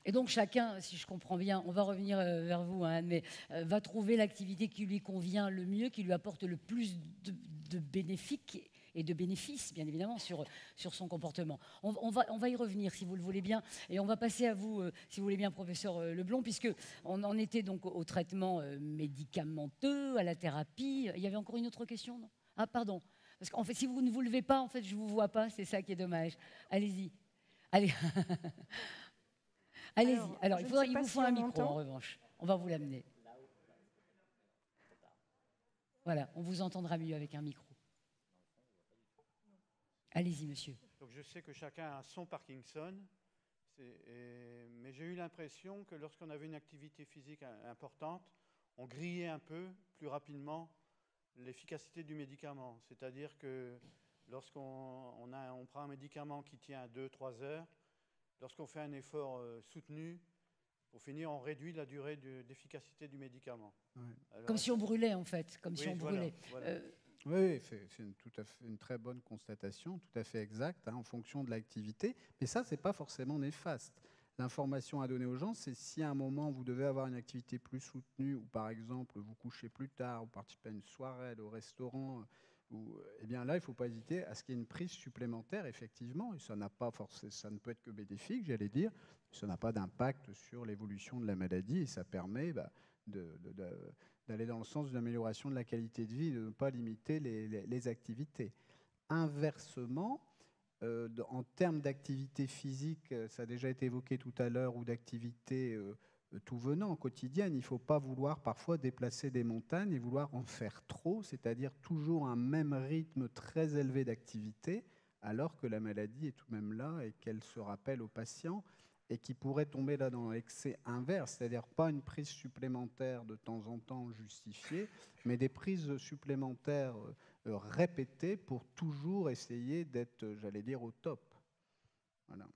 Et donc chacun, si je comprends bien, on va revenir vers vous, hein, Anne, mais va trouver l'activité qui lui convient le mieux, qui lui apporte le plus de bénéfices et de bénéfices, bien évidemment, sur son comportement. On va y revenir, si vous le voulez bien. Et on va passer à vous, si vous voulez bien, professeur Leblond, puisqu'on en était donc au traitement médicamenteux, à la thérapie. Il y avait encore une autre question, non? Ah, pardon. Parce qu'en fait, si vous ne vous levez pas, en fait, je ne vous vois pas. C'est ça qui est dommage. Allez-y. Allez. Allez-y. Alors, il vous faut un micro, en revanche. On va vous l'amener. Voilà, on vous entendra mieux avec un micro. Allez-y, monsieur. Donc, je sais que chacun a son Parkinson, mais j'ai eu l'impression que lorsqu'on avait une activité physique importante, on grillait un peu plus rapidement l'efficacité du médicament. C'est-à-dire que lorsqu'on prend un médicament qui tient 2-3 heures, lorsqu'on fait un effort soutenu, pour finir, on réduit la durée d'efficacité du médicament. Ouais. Alors, comme si on brûlait, en fait. Comme si on brûlait. Voilà. Oui, c'est une très bonne constatation, tout à fait exacte, hein, en fonction de l'activité. Mais ça, ce n'est pas forcément néfaste. L'information à donner aux gens, c'est si à un moment, vous devez avoir une activité plus soutenue, ou par exemple, vous couchez plus tard, ou participez à une soirée, au restaurant, eh bien là, il ne faut pas hésiter à ce qu'il y ait une prise supplémentaire, effectivement. Et ça ne peut être que bénéfique, j'allais dire. Ça n'a pas d'impact sur l'évolution de la maladie, et ça permet d'aller dans le sens d'une amélioration de la qualité de vie, de ne pas limiter les activités. Inversement, en termes d'activité physique, ça a déjà été évoqué tout à l'heure, ou d'activité tout venant quotidienne, il ne faut pas vouloir parfois déplacer des montagnes et vouloir en faire trop, c'est-à-dire toujours un même rythme très élevé d'activité, alors que la maladie est tout de même là et qu'elle se rappelle aux patients, et qui pourrait tomber là dans l'excès inverse, c'est-à-dire pas une prise supplémentaire de temps en temps justifiée, mais des prises supplémentaires répétées pour toujours essayer d'être, j'allais dire, au top. Voilà.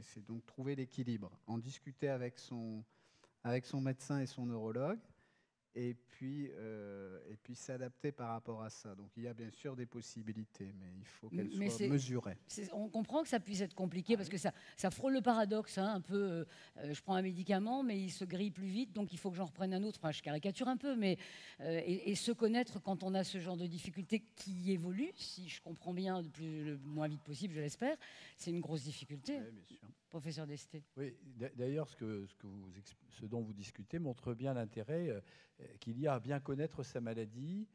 C'est donc trouver l'équilibre, en discuter avec son médecin et son neurologue, et puis s'adapter par rapport à ça. Donc il y a bien sûr des possibilités, mais il faut qu'elles soient mesurées. On comprend que ça puisse être compliqué, parce que ça frôle le paradoxe, hein, un peu. Je prends un médicament, mais il se grille plus vite, donc il faut que j'en reprenne un autre. Enfin, je caricature un peu, mais et se connaître quand on a ce genre de difficultés qui évoluent, si je comprends bien, le moins vite possible, je l'espère, c'est une grosse difficulté. Oui, bien sûr. Professeur Desté. Oui, d'ailleurs, ce dont vous discutez montre bien l'intérêt qu'il y a à bien connaître sa maladie,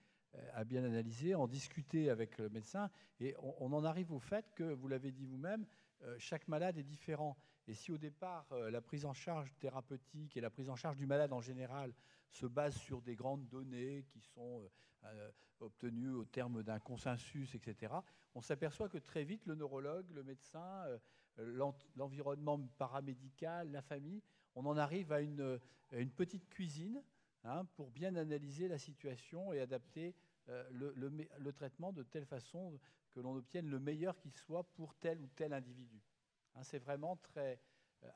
à bien analyser, en discuter avec le médecin. Et on en arrive au fait que, vous l'avez dit vous-même, chaque malade est différent. Et si au départ, la prise en charge thérapeutique et la prise en charge du malade en général se base sur des grandes données qui sont obtenues au terme d'un consensus, etc., on s'aperçoit que très vite, le neurologue, le médecin, l'environnement paramédical, la famille, on en arrive à une petite cuisine, hein, pour bien analyser la situation et adapter le traitement de telle façon que l'on obtienne le meilleur qui soit pour tel ou tel individu. Hein, c'est vraiment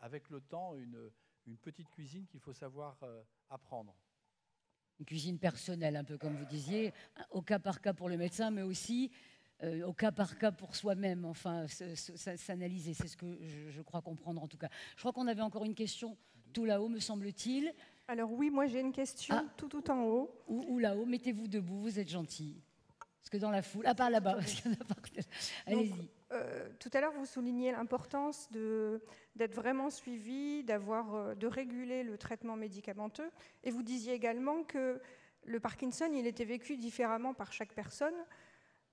avec le temps, une petite cuisine qu'il faut savoir apprendre. Une cuisine personnelle, un peu comme vous disiez, au cas par cas pour le médecin, mais aussi au cas par cas pour soi-même, enfin, s'analyser. C'est ce que je crois comprendre en tout cas. Je crois qu'on avait encore une question tout là-haut, me semble-t-il. Alors oui, moi j'ai une question tout en haut. Ou là-haut, mettez-vous debout, vous êtes gentil. Parce que dans la foule... Ah, pas là-bas, parce qu'il y en a par terre. Allez-y. Tout à l'heure, vous souligniez l'importance d'être vraiment suivi, de réguler le traitement médicamenteux. Et vous disiez également que le Parkinson, il était vécu différemment par chaque personne.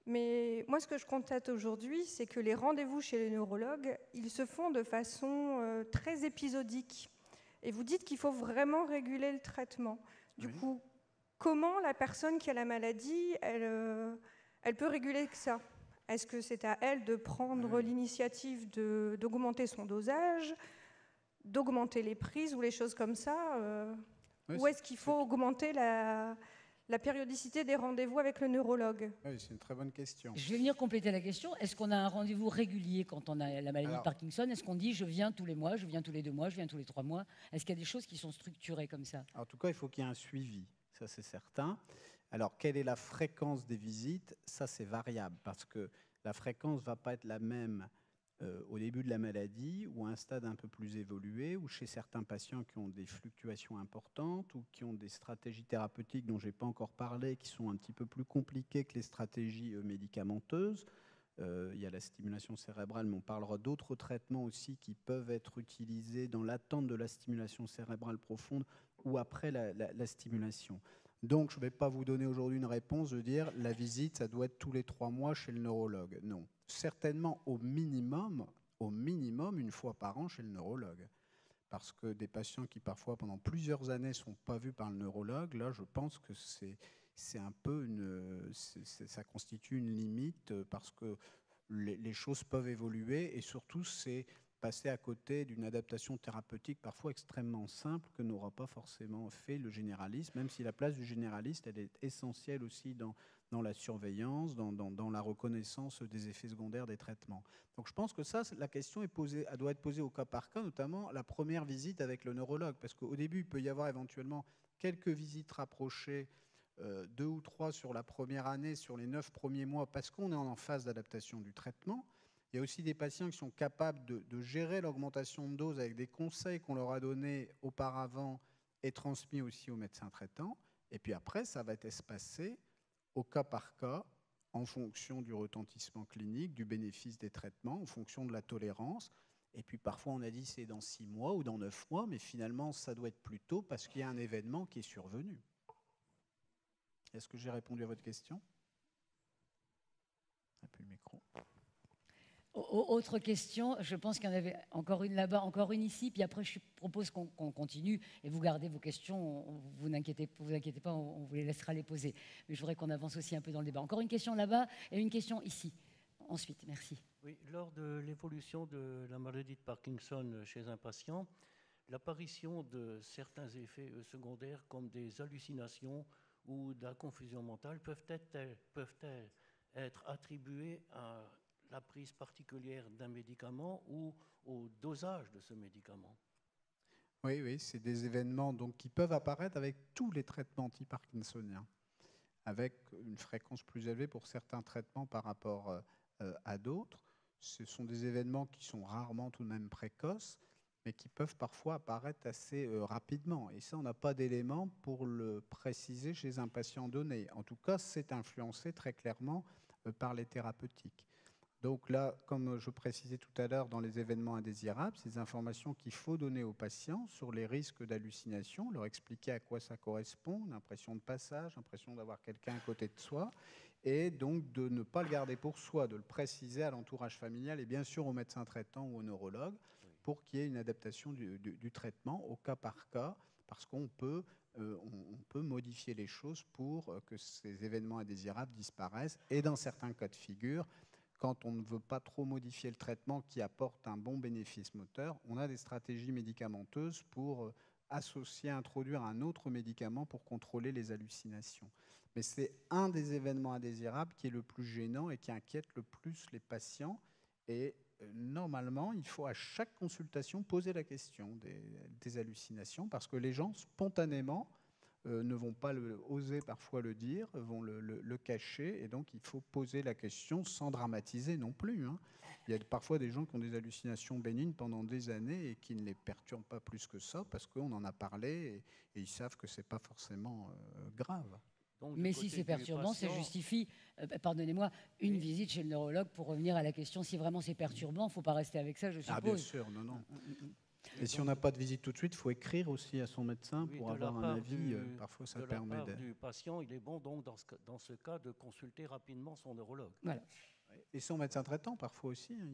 Mais moi, ce que je constate aujourd'hui, c'est que les rendez-vous chez les neurologues, ils se font de façon très épisodique. Et vous dites qu'il faut vraiment réguler le traitement. Du coup, comment la personne qui a la maladie, elle peut réguler que ça ? Est-ce que c'est à elle de prendre l'initiative d'augmenter son dosage, d'augmenter les prises ou les choses comme ça ou est-ce qu'il faut augmenter la périodicité des rendez-vous avec le neurologue? Oui, c'est une très bonne question. Je vais venir compléter la question. Est-ce qu'on a un rendez-vous régulier quand on a la maladie de Parkinson? Est-ce qu'on dit je viens tous les mois, je viens tous les 2 mois, je viens tous les 3 mois? Est-ce qu'il y a des choses qui sont structurées comme ça? En tout cas, il faut qu'il y ait un suivi, ça c'est certain. Alors, quelle est la fréquence des visites? Ça, c'est variable, parce que la fréquence ne va pas être la même au début de la maladie ou à un stade un peu plus évolué, ou chez certains patients qui ont des fluctuations importantes ou qui ont des stratégies thérapeutiques dont je n'ai pas encore parlé, qui sont un petit peu plus compliquées que les stratégies médicamenteuses. Il y a la stimulation cérébrale, mais on parlera d'autres traitements aussi qui peuvent être utilisés dans l'attente de la stimulation cérébrale profonde ou après la stimulation. Donc, je ne vais pas vous donner aujourd'hui une réponse de dire la visite, ça doit être tous les 3 mois chez le neurologue. Non. Certainement au minimum, une fois par an chez le neurologue. Parce que des patients qui parfois pendant plusieurs années ne sont pas vus par le neurologue, là je pense que c'est un peu ça constitue une limite parce que les choses peuvent évoluer et surtout c'est passer à côté d'une adaptation thérapeutique parfois extrêmement simple que n'aura pas forcément fait le généraliste, même si la place du généraliste elle est essentielle aussi dans la surveillance, dans la reconnaissance des effets secondaires des traitements. Donc je pense que ça, la question elle doit être posée au cas par cas, notamment la première visite avec le neurologue, parce qu'au début, il peut y avoir éventuellement quelques visites rapprochées, 2 ou 3 sur la première année, sur les 9 premiers mois, parce qu'on est en phase d'adaptation du traitement. Il y a aussi des patients qui sont capables de gérer l'augmentation de dose avec des conseils qu'on leur a donnés auparavant et transmis aussi aux médecins traitants. Et puis après, ça va être espacé au cas par cas, en fonction du retentissement clinique, du bénéfice des traitements, en fonction de la tolérance. Et puis parfois, on a dit c'est dans 6 mois ou dans 9 mois, mais finalement, ça doit être plus tôt parce qu'il y a un événement qui est survenu. Est-ce que j'ai répondu à votre question? On n'a plus le micro. Autre question, je pense qu'il y en avait encore une là-bas, encore une ici, puis après je propose qu'on continue et vous gardez vos questions, vous inquiétez pas, on vous les laissera les poser. Mais je voudrais qu'on avance aussi un peu dans le débat. Encore une question là-bas et une question ici. Ensuite, merci. Oui, lors de l'évolution de la maladie de Parkinson chez un patient, l'apparition de certains effets secondaires comme des hallucinations ou de la confusion mentale peuvent être attribués à la prise particulière d'un médicament ou au dosage de ce médicament. Oui, c'est des événements donc, qui peuvent apparaître avec tous les traitements anti-parkinsoniens, avec une fréquence plus élevée pour certains traitements par rapport à d'autres. Ce sont des événements qui sont rarement tout de même précoces, mais qui peuvent parfois apparaître assez rapidement. Et ça, on n'a pas d'éléments pour le préciser chez un patient donné. En tout cas, c'est influencé très clairement par les thérapeutiques. Donc là, comme je précisais tout à l'heure dans les événements indésirables, c'est des informations qu'il faut donner aux patients sur les risques d'hallucination, leur expliquer à quoi ça correspond, l'impression de passage, l'impression d'avoir quelqu'un à côté de soi, et donc de ne pas le garder pour soi, de le préciser à l'entourage familial et bien sûr au médecin traitant ou au neurologue pour qu'il y ait une adaptation du traitement au cas par cas, parce qu'on peut modifier les choses pour que ces événements indésirables disparaissent, et dans certains cas de figure, quand on ne veut pas trop modifier le traitement qui apporte un bon bénéfice moteur, on a des stratégies médicamenteuses pour associer, introduire un autre médicament pour contrôler les hallucinations. Mais c'est un des événements indésirables qui est le plus gênant et qui inquiète le plus les patients. Et normalement, il faut à chaque consultation poser la question des hallucinations parce que les gens, spontanément, ne vont pas oser parfois le dire, vont le cacher, et donc il faut poser la question sans dramatiser non plus. Hein. Il y a parfois des gens qui ont des hallucinations bénignes pendant des années et qui ne les perturbent pas plus que ça parce qu'on en a parlé et ils savent que ce n'est pas forcément grave. Donc, mais si c'est perturbant, ça justifie, pardonnez-moi, une visite chez le neurologue pour revenir à la question. Si vraiment c'est perturbant, il ne faut pas rester avec ça, je suppose. Ah bien sûr, non. Et si on n'a pas de visite tout de suite, il faut écrire aussi à son médecin pour avoir un avis. Parfois, ça permet de la part du patient, il est bon donc dans ce cas de consulter rapidement son neurologue. Voilà. Et son médecin traitant, parfois aussi, hein,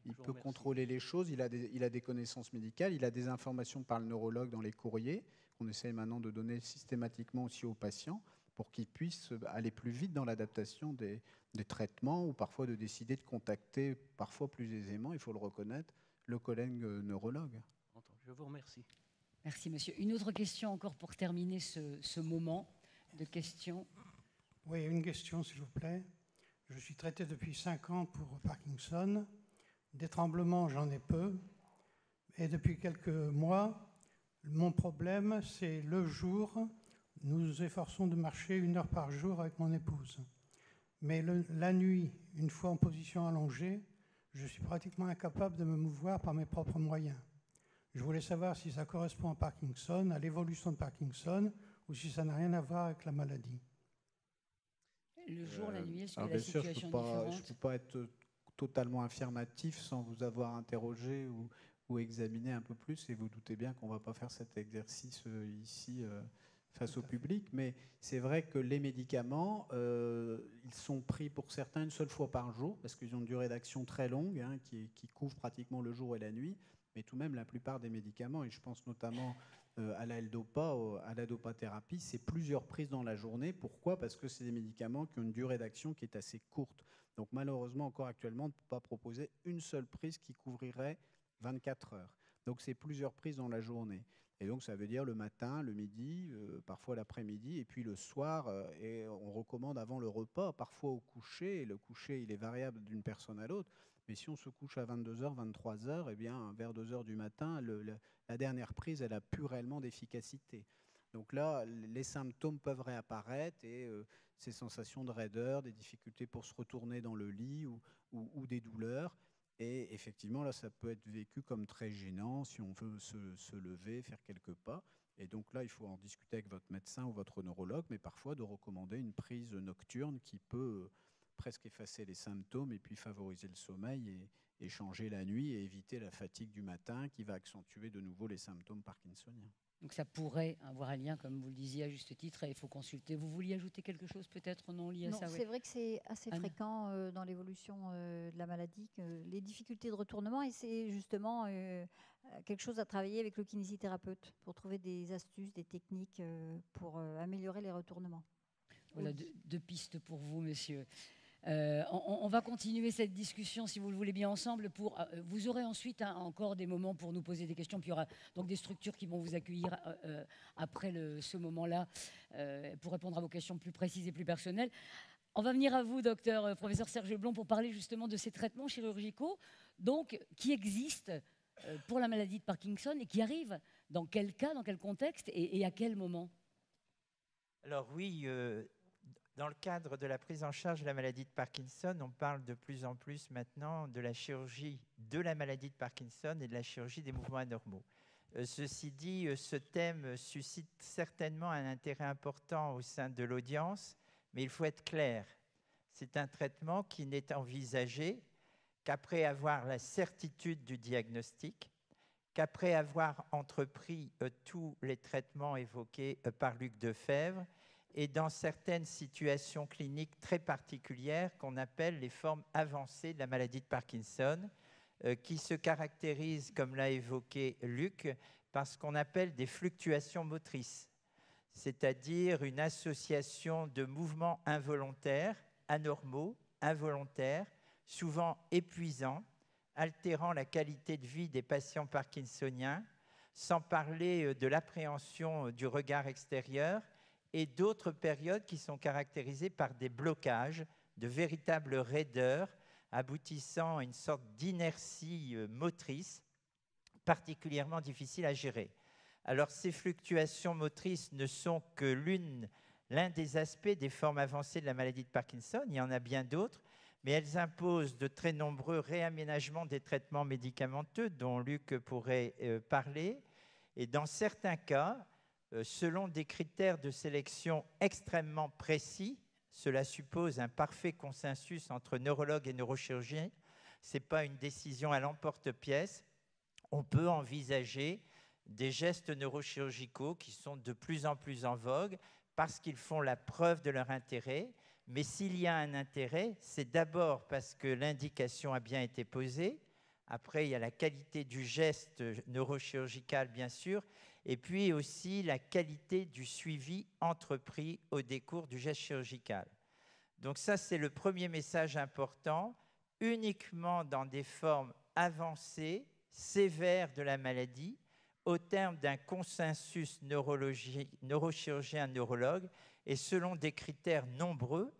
il peut contrôler les choses. Il a des connaissances médicales, il a des informations par le neurologue dans les courriers qu'on essaie maintenant de donner systématiquement aussi aux patients pour qu'ils puissent aller plus vite dans l'adaptation des traitements ou parfois de décider de contacter, parfois plus aisément, il faut le reconnaître, le collègue neurologue. Je vous remercie. Merci, monsieur. Une autre question encore pour terminer ce moment de questions. Oui, une question, s'il vous plaît. Je suis traité depuis 5 ans pour Parkinson. Des tremblements, j'en ai peu. Et depuis quelques mois, mon problème, c'est le jour, nous nous efforçons de marcher 1 heure par jour avec mon épouse. Mais la nuit, une fois en position allongée, je suis pratiquement incapable de me mouvoir par mes propres moyens. Je voulais savoir si ça correspond à Parkinson, à l'évolution de Parkinson, ou si ça n'a rien à voir avec la maladie. Le jour, la nuit, est-ce que la bien sûr, situation est je ne différente? peux pas être totalement affirmatif sans vous avoir interrogé ou examiné un peu plus, et vous doutez bien qu'on ne va pas faire cet exercice ici face au public, mais c'est vrai que les médicaments, ils sont pris pour certains une seule fois par jour, parce qu'ils ont une durée d'action très longue, hein, qui couvre pratiquement le jour et la nuit, mais tout de même la plupart des médicaments, et je pense notamment à la L-Dopa, à la dopathérapie, c'est plusieurs prises dans la journée. Pourquoi? Parce que c'est des médicaments qui ont une durée d'action qui est assez courte. Donc malheureusement, encore actuellement, on ne peut pas proposer une seule prise qui couvrirait 24 heures. Donc c'est plusieurs prises dans la journée. Et donc ça veut dire le matin, le midi, parfois l'après-midi, et puis le soir, et on recommande avant le repas, parfois au coucher. Et le coucher, il est variable d'une personne à l'autre. Mais si on se couche à 22h, 23h, eh bien, vers 2h du matin, la dernière prise, elle n'a plus réellement d'efficacité. Donc là, les symptômes peuvent réapparaître et ces sensations de raideur, des difficultés pour se retourner dans le lit ou des douleurs. Et effectivement, là, ça peut être vécu comme très gênant si on veut se lever, faire quelques pas. Et donc là, il faut en discuter avec votre médecin ou votre neurologue, mais parfois de recommander une prise nocturne qui peut presque effacer les symptômes et puis favoriser le sommeil et changer la nuit et éviter la fatigue du matin qui va accentuer de nouveau les symptômes parkinsoniens. Donc ça pourrait avoir un lien, comme vous le disiez à juste titre, et il faut consulter. Vous vouliez ajouter quelque chose peut-être non lié à ça? C'est vrai que c'est assez fréquent dans l'évolution de la maladie, les difficultés de retournement, et c'est justement quelque chose à travailler avec le kinésithérapeute pour trouver des astuces, des techniques pour améliorer les retournements. Voilà deux pistes pour vous, messieurs. On va continuer cette discussion, si vous le voulez bien, ensemble. Vous aurez ensuite encore des moments pour nous poser des questions. Puis il y aura donc des structures qui vont vous accueillir après ce moment-là pour répondre à vos questions plus précises et plus personnelles. On va venir à vous, professeur Serge Blond, pour parler justement de ces traitements chirurgicaux donc, qui existent pour la maladie de Parkinson et qui arrivent dans quel cas, dans quel contexte et à quel moment? Alors oui, dans le cadre de la prise en charge de la maladie de Parkinson, on parle de plus en plus maintenant de la chirurgie de la maladie de Parkinson et de la chirurgie des mouvements anormaux. Ceci dit, ce thème suscite certainement un intérêt important au sein de l'audience, mais il faut être clair, c'est un traitement qui n'est envisagé qu'après avoir la certitude du diagnostic, qu'après avoir entrepris tous les traitements évoqués par Luc Defebvre, et dans certaines situations cliniques très particulières qu'on appelle les formes avancées de la maladie de Parkinson, qui se caractérisent, comme l'a évoqué Luc, par ce qu'on appelle des fluctuations motrices, c'est-à-dire une association de mouvements involontaires, anormaux, involontaires, souvent épuisants, altérant la qualité de vie des patients parkinsoniens, sans parler de l'appréhension du regard extérieur, et d'autres périodes qui sont caractérisées par des blocages, de véritables raideurs, aboutissant à une sorte d'inertie motrice particulièrement difficile à gérer. Alors, ces fluctuations motrices ne sont que l'un des aspects des formes avancées de la maladie de Parkinson. Il y en a bien d'autres, mais elles imposent de très nombreux réaménagements des traitements médicamenteux dont Luc pourrait parler. Et dans certains cas, selon des critères de sélection extrêmement précis, cela suppose un parfait consensus entre neurologues et neurochirurgiens, ce n'est pas une décision à l'emporte-pièce, on peut envisager des gestes neurochirurgicaux qui sont de plus en plus en vogue parce qu'ils font la preuve de leur intérêt, mais s'il y a un intérêt, c'est d'abord parce que l'indication a bien été posée, après il y a la qualité du geste neurochirurgical bien sûr, et puis aussi la qualité du suivi entrepris au décours du geste chirurgical. Donc ça, c'est le premier message important. Uniquement dans des formes avancées, sévères de la maladie, au terme d'un consensus neurochirurgien-neurologue et selon des critères nombreux,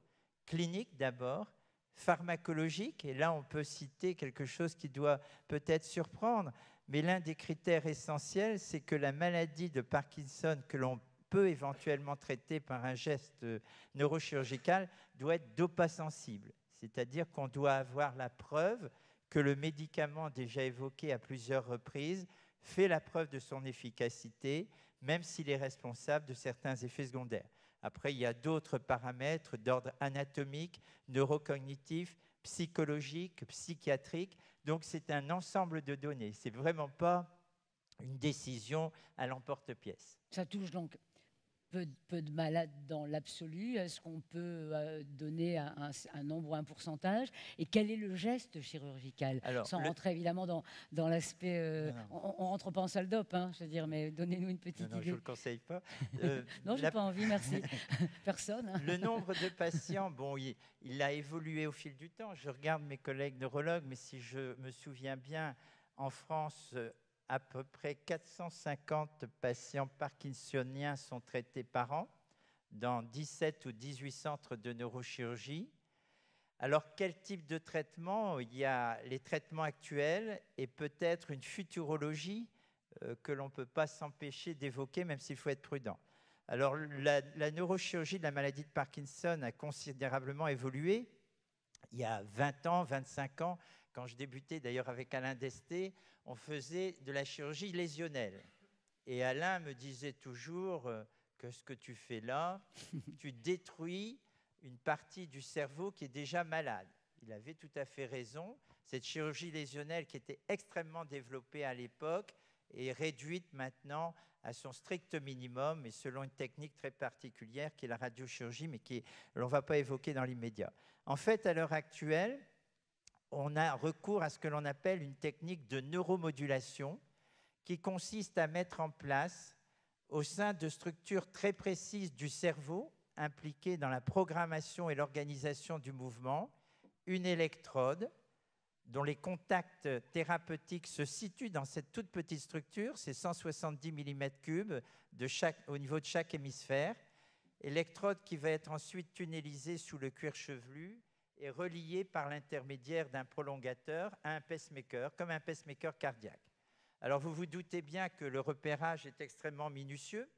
cliniques d'abord, pharmacologiques, et là on peut citer quelque chose qui doit peut-être surprendre, mais l'un des critères essentiels, c'est que la maladie de Parkinson que l'on peut éventuellement traiter par un geste neurochirurgical doit être dopasensible. C'est-à-dire qu'on doit avoir la preuve que le médicament déjà évoqué à plusieurs reprises fait la preuve de son efficacité, même s'il est responsable de certains effets secondaires. Après, il y a d'autres paramètres d'ordre anatomique, neurocognitif, psychologique, psychiatrique. Donc, c'est un ensemble de données. Ce n'est vraiment pas une décision à l'emporte-pièce. Ça touche donc peu de malades dans l'absolu. Est-ce qu'on peut donner un nombre ou un pourcentage? Et quel est le geste chirurgical? Sans rentrer évidemment dans l'aspect... on ne rentre pas en salle d'op, hein, je veux dire, mais donnez-nous une petite idée. Non, je ne vous le conseille pas. Non, je n'ai pas envie, merci. Personne. Hein. Le nombre de patients, bon, il a évolué au fil du temps. Je regarde mes collègues neurologues, mais si je me souviens bien, en France... à peu près 450 patients parkinsoniens sont traités par an dans 17 ou 18 centres de neurochirurgie. Alors, quel type de traitement? Il y a les traitements actuels et peut-être une futurologie que l'on ne peut pas s'empêcher d'évoquer, même s'il faut être prudent. Alors, la neurochirurgie de la maladie de Parkinson a considérablement évolué. Il y a 20 ans, 25 ans, quand je débutais d'ailleurs avec Alain Desté, on faisait de la chirurgie lésionnelle. Et Alain me disait toujours que ce que tu fais là, tu détruis une partie du cerveau qui est déjà malade. Il avait tout à fait raison. Cette chirurgie lésionnelle qui était extrêmement développée à l'époque est réduite maintenant à son strict minimum et selon une technique très particulière qui est la radiochirurgie, mais que l'on ne va pas évoquer dans l'immédiat. En fait, à l'heure actuelle, on a recours à ce que l'on appelle une technique de neuromodulation qui consiste à mettre en place, au sein de structures très précises du cerveau, impliquées dans la programmation et l'organisation du mouvement, une électrode dont les contacts thérapeutiques se situent dans cette toute petite structure, c'est 170 mm3 au niveau de chaque hémisphère, électrode qui va être ensuite tunnelisée sous le cuir chevelu et relié par l'intermédiaire d'un prolongateur à un pacemaker, comme un pacemaker cardiaque. Alors vous vous doutez bien que le repérage est extrêmement minutieux.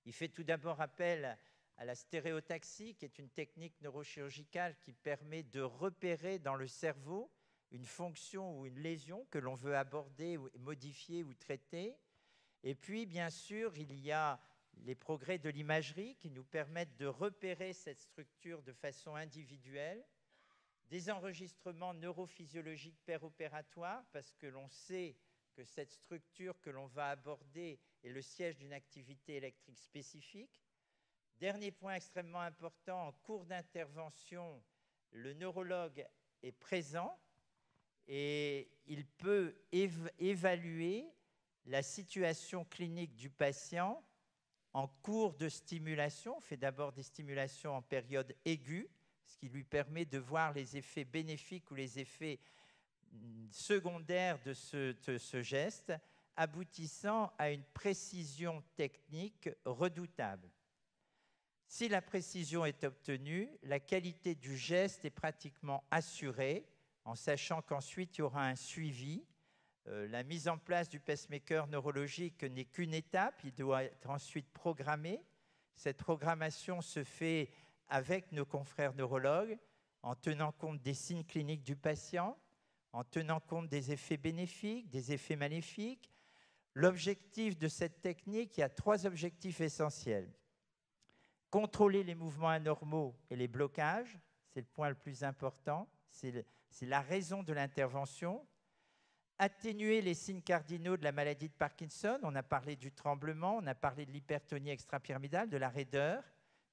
Il fait tout d'abord appel à la stéréotaxie, qui est une technique neurochirurgicale qui permet de repérer dans le cerveau une fonction ou une lésion que l'on veut aborder, ou modifier ou traiter. Et puis, bien sûr, il y a les progrès de l'imagerie qui nous permettent de repérer cette structure de façon individuelle, des enregistrements neurophysiologiques péropératoires, parce que l'on sait que cette structure que l'on va aborder est le siège d'une activité électrique spécifique. Dernier point extrêmement important, en cours d'intervention, le neurologue est présent et il peut évaluer la situation clinique du patient en cours de stimulation. On fait d'abord des stimulations en période aiguë, ce qui lui permet de voir les effets bénéfiques ou les effets secondaires de ce geste, aboutissant à une précision technique redoutable. Si la précision est obtenue, la qualité du geste est pratiquement assurée, en sachant qu'ensuite il y aura un suivi. La mise en place du pacemaker neurologique n'est qu'une étape, il doit être ensuite programmé. Cette programmation se fait avec nos confrères neurologues, en tenant compte des signes cliniques du patient, en tenant compte des effets bénéfiques, des effets maléfiques. L'objectif de cette technique, il y a 3 objectifs essentiels. Contrôler les mouvements anormaux et les blocages, c'est le point le plus important, c'est la raison de l'intervention. Atténuer les signes cardinaux de la maladie de Parkinson, on a parlé du tremblement, on a parlé de l'hypertonie extrapyramidale, de la raideur,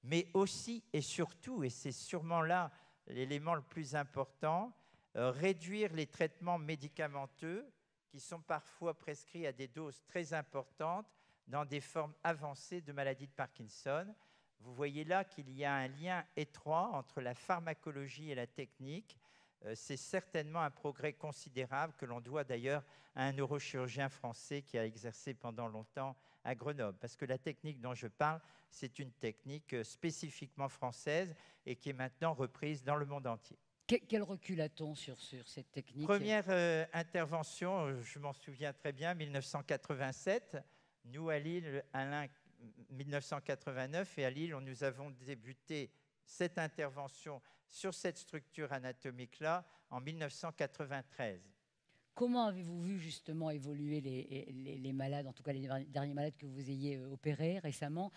mais aussi et surtout, et c'est sûrement là l'élément le plus important, réduire les traitements médicamenteux qui sont parfois prescrits à des doses très importantes dans des formes avancées de maladie de Parkinson. Vous voyez là qu'il y a un lien étroit entre la pharmacologie et la technique. C'est certainement un progrès considérable que l'on doit d'ailleurs à un neurochirurgien français qui a exercé pendant longtemps à Grenoble. Parce que la technique dont je parle, c'est une technique spécifiquement française et qui est maintenant reprise dans le monde entier. Quel recul a-t-on sur cette technique? Première intervention, je m'en souviens très bien, 1987. Nous, à Lille, Alain, 1989, et à Lille, nous avons débuté cette intervention sur cette structure anatomique-là en 1993. Comment avez-vous vu justement évoluer les malades, en tout cas les derniers malades que vous ayez opérés récemment?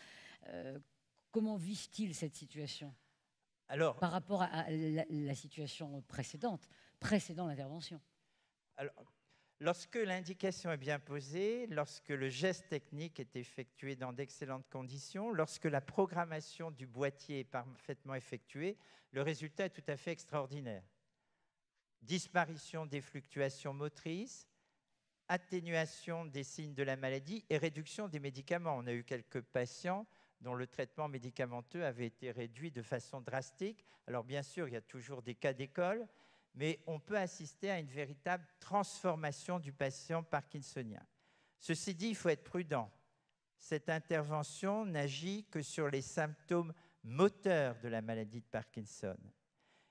Comment vivent-ils cette situation par rapport à la situation précédant l'intervention? Lorsque l'indication est bien posée, lorsque le geste technique est effectué dans d'excellentes conditions, lorsque la programmation du boîtier est parfaitement effectuée, le résultat est tout à fait extraordinaire. Disparition des fluctuations motrices, atténuation des signes de la maladie et réduction des médicaments. On a eu quelques patients dont le traitement médicamenteux avait été réduit de façon drastique. Alors bien sûr, il y a toujours des cas d'école, mais on peut assister à une véritable transformation du patient parkinsonien. Ceci dit, il faut être prudent. Cette intervention n'agit que sur les symptômes moteurs de la maladie de Parkinson.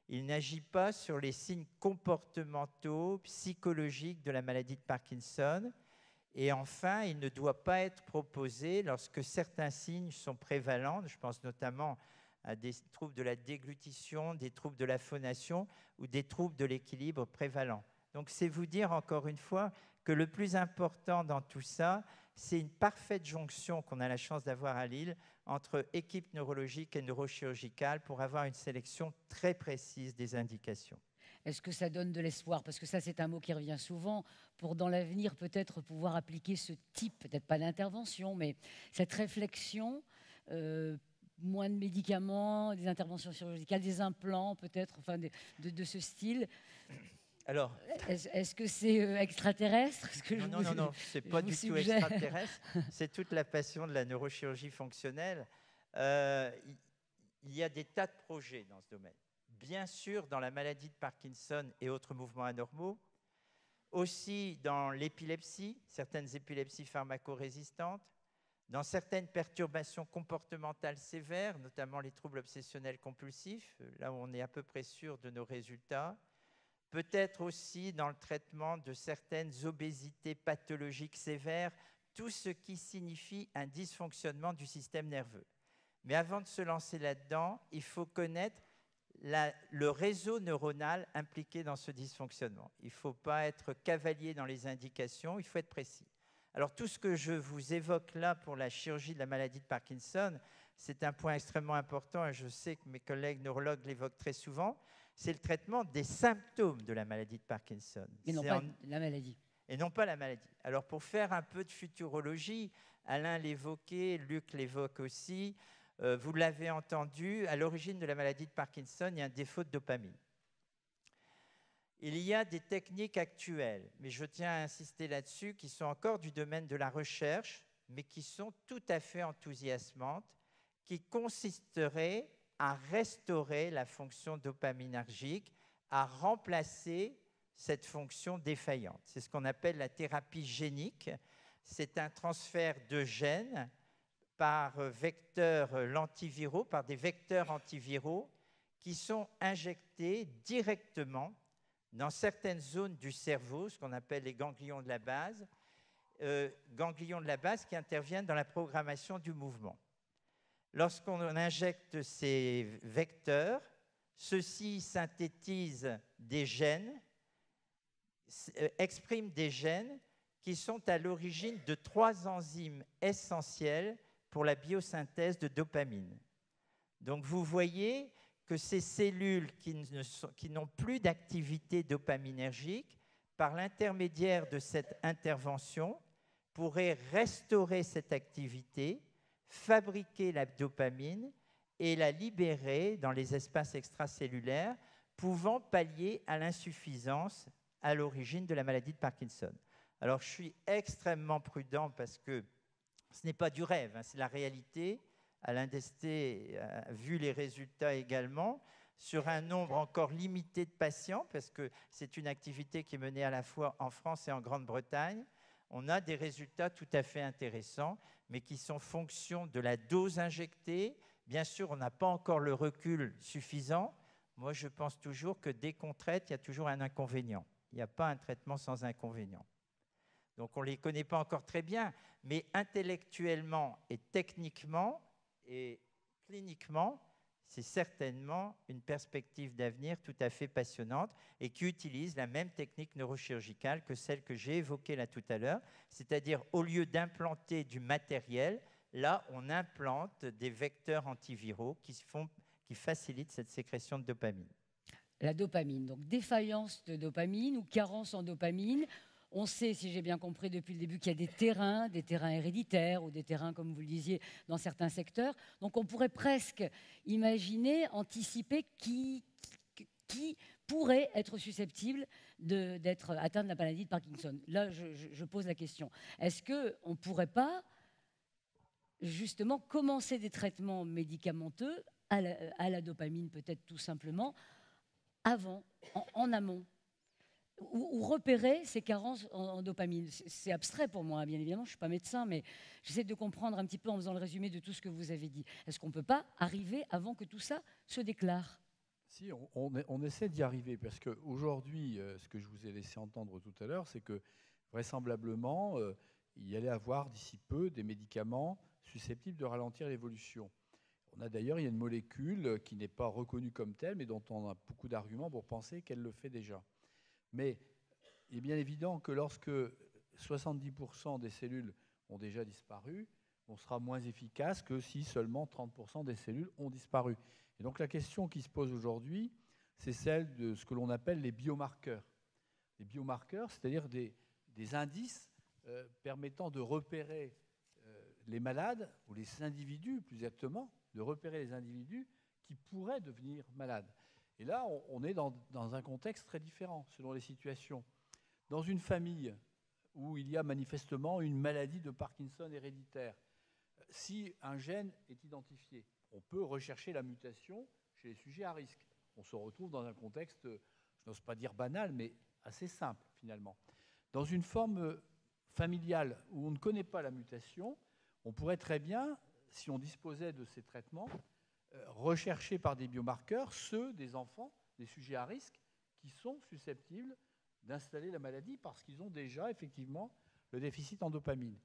Il n'agit pas sur les signes comportementaux, psychologiques de la maladie de Parkinson. Et enfin, il ne doit pas être proposé lorsque certains signes sont prévalents. Je pense notamment à des troubles de la déglutition, des troubles de la phonation ou des troubles de l'équilibre prévalents. Donc, c'est vous dire encore une fois que le plus important dans tout ça, c'est une parfaite jonction qu'on a la chance d'avoir à Lille entre équipe neurologique et neurochirurgicale pour avoir une sélection très précise des indications. Est-ce que ça donne de l'espoir? Parce que ça, c'est un mot qui revient souvent, pour dans l'avenir peut-être pouvoir appliquer ce type, peut-être pas d'intervention, mais cette réflexion, moins de médicaments, des interventions chirurgicales, des implants peut-être, enfin de ce style. Alors, est-ce que c'est extraterrestre? Non, ce n'est pas du tout extraterrestre. C'est toute la passion de la neurochirurgie fonctionnelle. Il y a des tas de projets dans ce domaine. Bien sûr, dans la maladie de Parkinson et autres mouvements anormaux, aussi dans l'épilepsie, certaines épilepsies pharmacorésistantes, dans certaines perturbations comportementales sévères, notamment les troubles obsessionnels compulsifs, là où on est à peu près sûr de nos résultats, peut-être aussi dans le traitement de certaines obésités pathologiques sévères, tout ce qui signifie un dysfonctionnement du système nerveux. Mais avant de se lancer là-dedans, il faut connaître le réseau neuronal impliqué dans ce dysfonctionnement. Il ne faut pas être cavalier dans les indications, il faut être précis. Alors tout ce que je vous évoque là pour la chirurgie de la maladie de Parkinson, c'est un point extrêmement important et je sais que mes collègues neurologues l'évoquent très souvent, c'est le traitement des symptômes de la maladie de Parkinson. Et non pas la maladie. Et non pas la maladie. Alors pour faire un peu de futurologie, Alain l'évoquait, Luc l'évoque aussi, vous l'avez entendu, à l'origine de la maladie de Parkinson, il y a un défaut de dopamine. Il y a des techniques actuelles, mais je tiens à insister là-dessus, qui sont encore du domaine de la recherche, mais qui sont tout à fait enthousiasmantes, qui consisteraient à restaurer la fonction dopaminergique, à remplacer cette fonction défaillante. C'est ce qu'on appelle la thérapie génique. C'est un transfert de gènes par des vecteurs antiviraux qui sont injectés directement dans certaines zones du cerveau, ce qu'on appelle les ganglions de la base qui interviennent dans la programmation du mouvement. Lorsqu'on injecte ces vecteurs, ceux-ci synthétisent des gènes, expriment des gènes qui sont à l'origine de 3 enzymes essentielles pour la biosynthèse de dopamine. Donc vous voyez que ces cellules qui n'ont plus d'activité dopaminergique, par l'intermédiaire de cette intervention, pourraient restaurer cette activité, fabriquer la dopamine et la libérer dans les espaces extracellulaires, pouvant pallier à l'insuffisance à l'origine de la maladie de Parkinson. Alors je suis extrêmement prudent parce que ce n'est pas du rêve, hein, c'est la réalité. Alain Desté a vu les résultats également sur un nombre encore limité de patients, parce que c'est une activité qui est menée à la fois en France et en Grande-Bretagne. On a des résultats tout à fait intéressants, mais qui sont fonction de la dose injectée. Bien sûr, on n'a pas encore le recul suffisant. Moi, je pense toujours que dès qu'on traite, il y a toujours un inconvénient. Il n'y a pas un traitement sans inconvénient. Donc, on ne les connaît pas encore très bien, mais intellectuellement et techniquement et cliniquement, c'est certainement une perspective d'avenir tout à fait passionnante et qui utilise la même technique neurochirurgicale que celle que j'ai évoquée là tout à l'heure, c'est-à-dire au lieu d'implanter du matériel, là on implante des vecteurs antiviraux qui facilitent cette sécrétion de dopamine. La dopamine, donc défaillance de dopamine ou carence en dopamine. On sait, si j'ai bien compris depuis le début, qu'il y a des terrains héréditaires ou des terrains, comme vous le disiez, dans certains secteurs. Donc on pourrait presque imaginer, anticiper qui pourrait être susceptible d'être atteint de la maladie de Parkinson. Là, je pose la question. Est-ce qu'on ne pourrait pas justement commencer des traitements médicamenteux à la dopamine, peut-être tout simplement, avant, en amont, ou repérer ces carences en dopamine? C'est abstrait pour moi, bien évidemment, je ne suis pas médecin, mais j'essaie de comprendre un petit peu en faisant le résumé de tout ce que vous avez dit. Est-ce qu'on ne peut pas arriver avant que tout ça se déclare? Si, on essaie d'y arriver, parce qu'aujourd'hui, ce que je vous ai laissé entendre tout à l'heure, c'est que vraisemblablement, il y allait avoir d'ici peu des médicaments susceptibles de ralentir l'évolution. Il y a une molécule qui n'est pas reconnue comme telle, mais dont on a beaucoup d'arguments pour penser qu'elle le fait déjà. Mais il est bien évident que lorsque 70% des cellules ont déjà disparu, on sera moins efficace que si seulement 30% des cellules ont disparu. Et donc la question qui se pose aujourd'hui, c'est celle de ce que l'on appelle les biomarqueurs. Les biomarqueurs, c'est-à-dire des indices permettant de repérer les malades, ou les individus plus exactement, de repérer les individus qui pourraient devenir malades. Et là, on est dans un contexte très différent selon les situations. Dans une famille où il y a manifestement une maladie de Parkinson héréditaire, si un gène est identifié, on peut rechercher la mutation chez les sujets à risque. On se retrouve dans un contexte, je n'ose pas dire banal, mais assez simple finalement. Dans une forme familiale où on ne connaît pas la mutation, on pourrait très bien, si on disposait de ces traitements, rechercher par des biomarqueurs ceux des enfants, des sujets à risque, qui sont susceptibles d'installer la maladie parce qu'ils ont déjà effectivement le déficit en dopamine.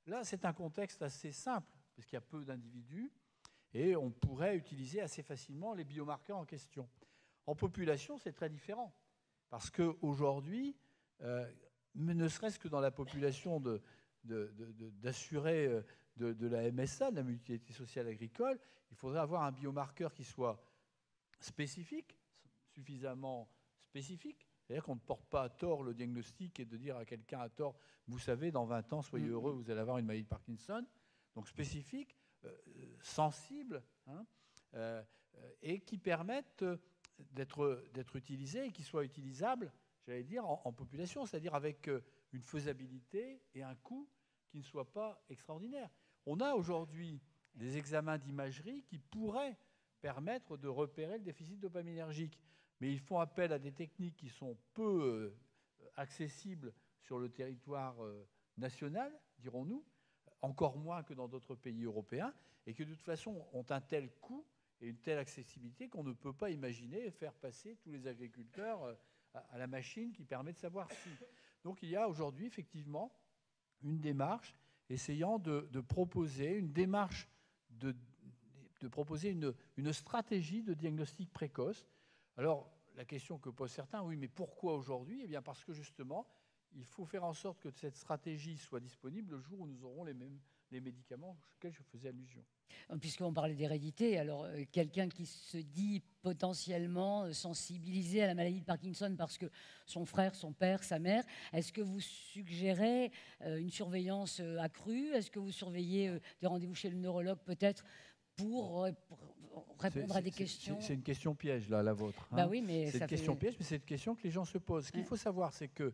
Là, c'est un contexte assez simple, parce qu'il y a peu d'individus, et on pourrait utiliser assez facilement les biomarqueurs en question. En population, c'est très différent, parce qu'aujourd'hui, ne serait-ce que dans la population d'assurés de la MSA, de la mutualité sociale agricole, il faudrait avoir un biomarqueur qui soit spécifique, suffisamment spécifique, c'est-à-dire qu'on ne porte pas à tort le diagnostic et de dire à quelqu'un à tort, vous savez, dans 20 ans, soyez heureux, vous allez avoir une maladie de Parkinson, donc spécifique, sensible, et qui permettent d'être utilisés et qui soient utilisables, j'allais dire, en population, c'est-à-dire avec une faisabilité et un coût qui ne soient pas extraordinaires. On a aujourd'hui des examens d'imagerie qui pourraient permettre de repérer le déficit dopaminergique, mais ils font appel à des techniques qui sont peu accessibles sur le territoire national, dirons-nous, encore moins que dans d'autres pays européens, et que de toute façon ont un tel coût et une telle accessibilité qu'on ne peut pas imaginer faire passer tous les agriculteurs à la machine qui permet de savoir si. Donc il y a aujourd'hui effectivement une démarche essayant de proposer une démarche de proposer une stratégie de diagnostic précoce. Alors, la question que posent certains, oui, mais pourquoi aujourd'hui? Eh bien, parce que justement, il faut faire en sorte que cette stratégie soit disponible le jour où nous aurons les médicaments auxquels je faisais allusion. Puisqu'on parlait d'hérédité, alors quelqu'un qui se dit potentiellement sensibilisé à la maladie de Parkinson parce que son frère, son père, sa mère, est-ce que vous suggérez une surveillance accrue? Est-ce que vous surveillez des rendez-vous chez le neurologue peut-être pour répondre à des questions? C'est une question piège, là, la vôtre. Bah oui, mais c'est une question piège, mais c'est une question que les gens se posent. Ce qu'il faut savoir, c'est que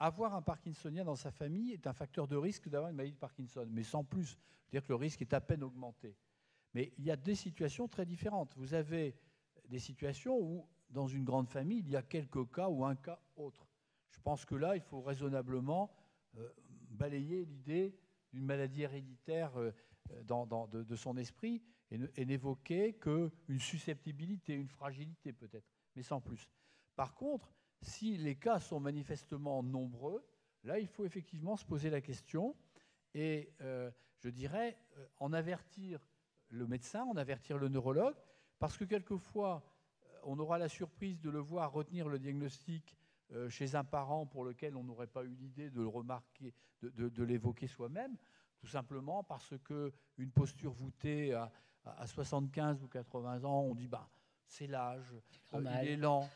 avoir un parkinsonien dans sa famille est un facteur de risque d'avoir une maladie de Parkinson, mais sans plus. C'est-à-dire que le risque est à peine augmenté. Mais il y a des situations très différentes. Vous avez des situations où, dans une grande famille, il y a quelques cas ou un cas autre. Je pense que là, il faut raisonnablement balayer l'idée d'une maladie héréditaire de son esprit et n'évoquer qu'une susceptibilité, une fragilité peut-être, mais sans plus. Par contre, si les cas sont manifestement nombreux, là, il faut effectivement se poser la question et, je dirais, en avertir le médecin, en avertir le neurologue, Parce que quelquefois, on aura la surprise de le voir retenir le diagnostic chez un parent pour lequel on n'aurait pas eu l'idée de le remarquer, de l'évoquer soi-même, tout simplement parce qu'une posture voûtée à 75 ou 80 ans, on dit c'est l'âge, il est lent,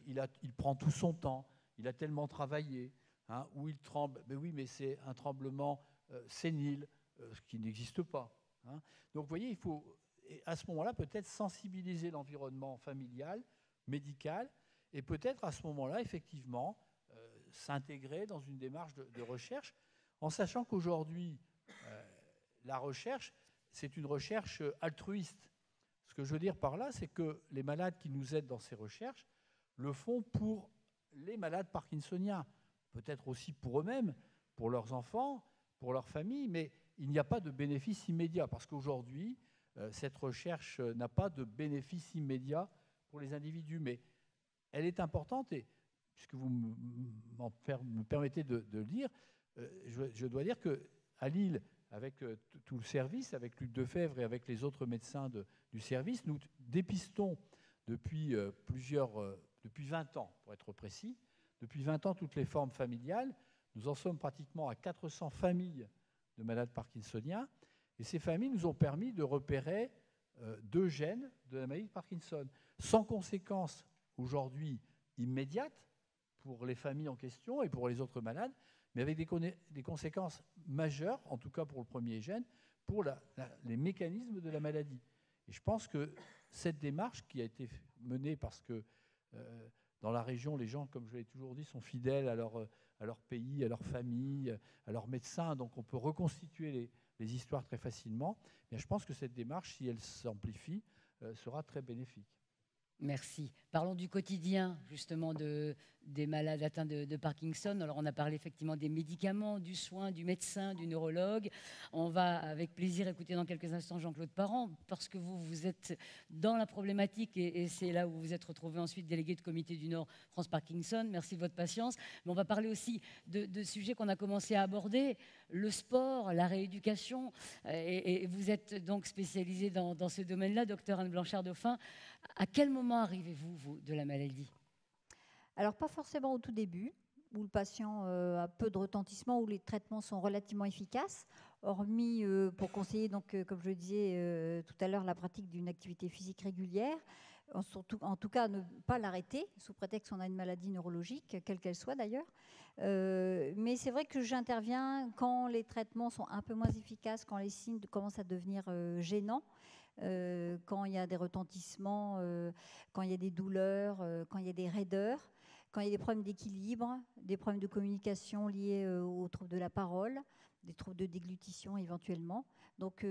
il prend tout son temps, il a tellement travaillé, hein, ou il tremble. Mais oui, mais c'est un tremblement sénile, ce qui n'existe pas. Hein. Donc vous voyez, il faut à ce moment-là peut-être sensibiliser l'environnement familial, médical, et peut-être à ce moment-là, effectivement, s'intégrer dans une démarche de recherche, en sachant qu'aujourd'hui, la recherche, c'est une recherche altruiste. Ce que je veux dire par là, c'est que les malades qui nous aident dans ces recherches le font pour les malades parkinsoniens, peut-être aussi pour eux-mêmes, pour leurs enfants, pour leur famille, mais il n'y a pas de bénéfice immédiat, parce qu'aujourd'hui, cette recherche n'a pas de bénéfice immédiat pour les individus, mais elle est importante, et puisque vous me permettez de le dire, je dois dire qu'à Lille, avec tout le service, avec Luc Defebvre et avec les autres médecins du service, nous dépistons depuis 20 ans, pour être précis, depuis 20 ans toutes les formes familiales. Nous en sommes pratiquement à 400 familles de malades parkinsoniens, et ces familles nous ont permis de repérer 2 gènes de la maladie de Parkinson, sans conséquence aujourd'hui immédiate pour les familles en question et pour les autres malades, mais avec des conséquences majeures, en tout cas pour le premier gène, pour les mécanismes de la maladie. Et je pense que cette démarche qui a été menée parce que dans la région, les gens, comme je l'ai toujours dit, sont fidèles à leur pays, à leur famille, à leurs médecins, donc on peut reconstituer les histoires très facilement. Et je pense que cette démarche, si elle s'amplifie, sera très bénéfique. Merci. Parlons du quotidien, justement, des malades atteints de Parkinson. Alors, on a parlé effectivement des médicaments, du soin, du médecin, du neurologue. On va avec plaisir écouter dans quelques instants Jean-Claude Parent, parce que vous êtes dans la problématique et c'est là où vous vous êtes retrouvé ensuite délégué de comité du Nord France Parkinson. Merci de votre patience. Mais on va parler aussi de sujets qu'on a commencé à aborder, le sport, la rééducation. Et vous êtes donc spécialisé dans ce domaine-là, docteur Anne Blanchard-Dauphin. À quel moment arrivez-vous, vous, de la maladie ? Alors, pas forcément au tout début, où le patient a peu de retentissement, où les traitements sont relativement efficaces, hormis pour conseiller, donc, comme je le disais tout à l'heure, la pratique d'une activité physique régulière. En tout cas, ne pas l'arrêter, sous prétexte qu'on a une maladie neurologique, quelle qu'elle soit d'ailleurs. Mais c'est vrai que j'interviens quand les traitements sont un peu moins efficaces, quand les signes commencent à devenir gênants. Quand il y a des retentissements, quand il y a des douleurs, quand il y a des raideurs, quand il y a des problèmes d'équilibre, des problèmes de communication liés aux troubles de la parole, des troubles de déglutition éventuellement. Donc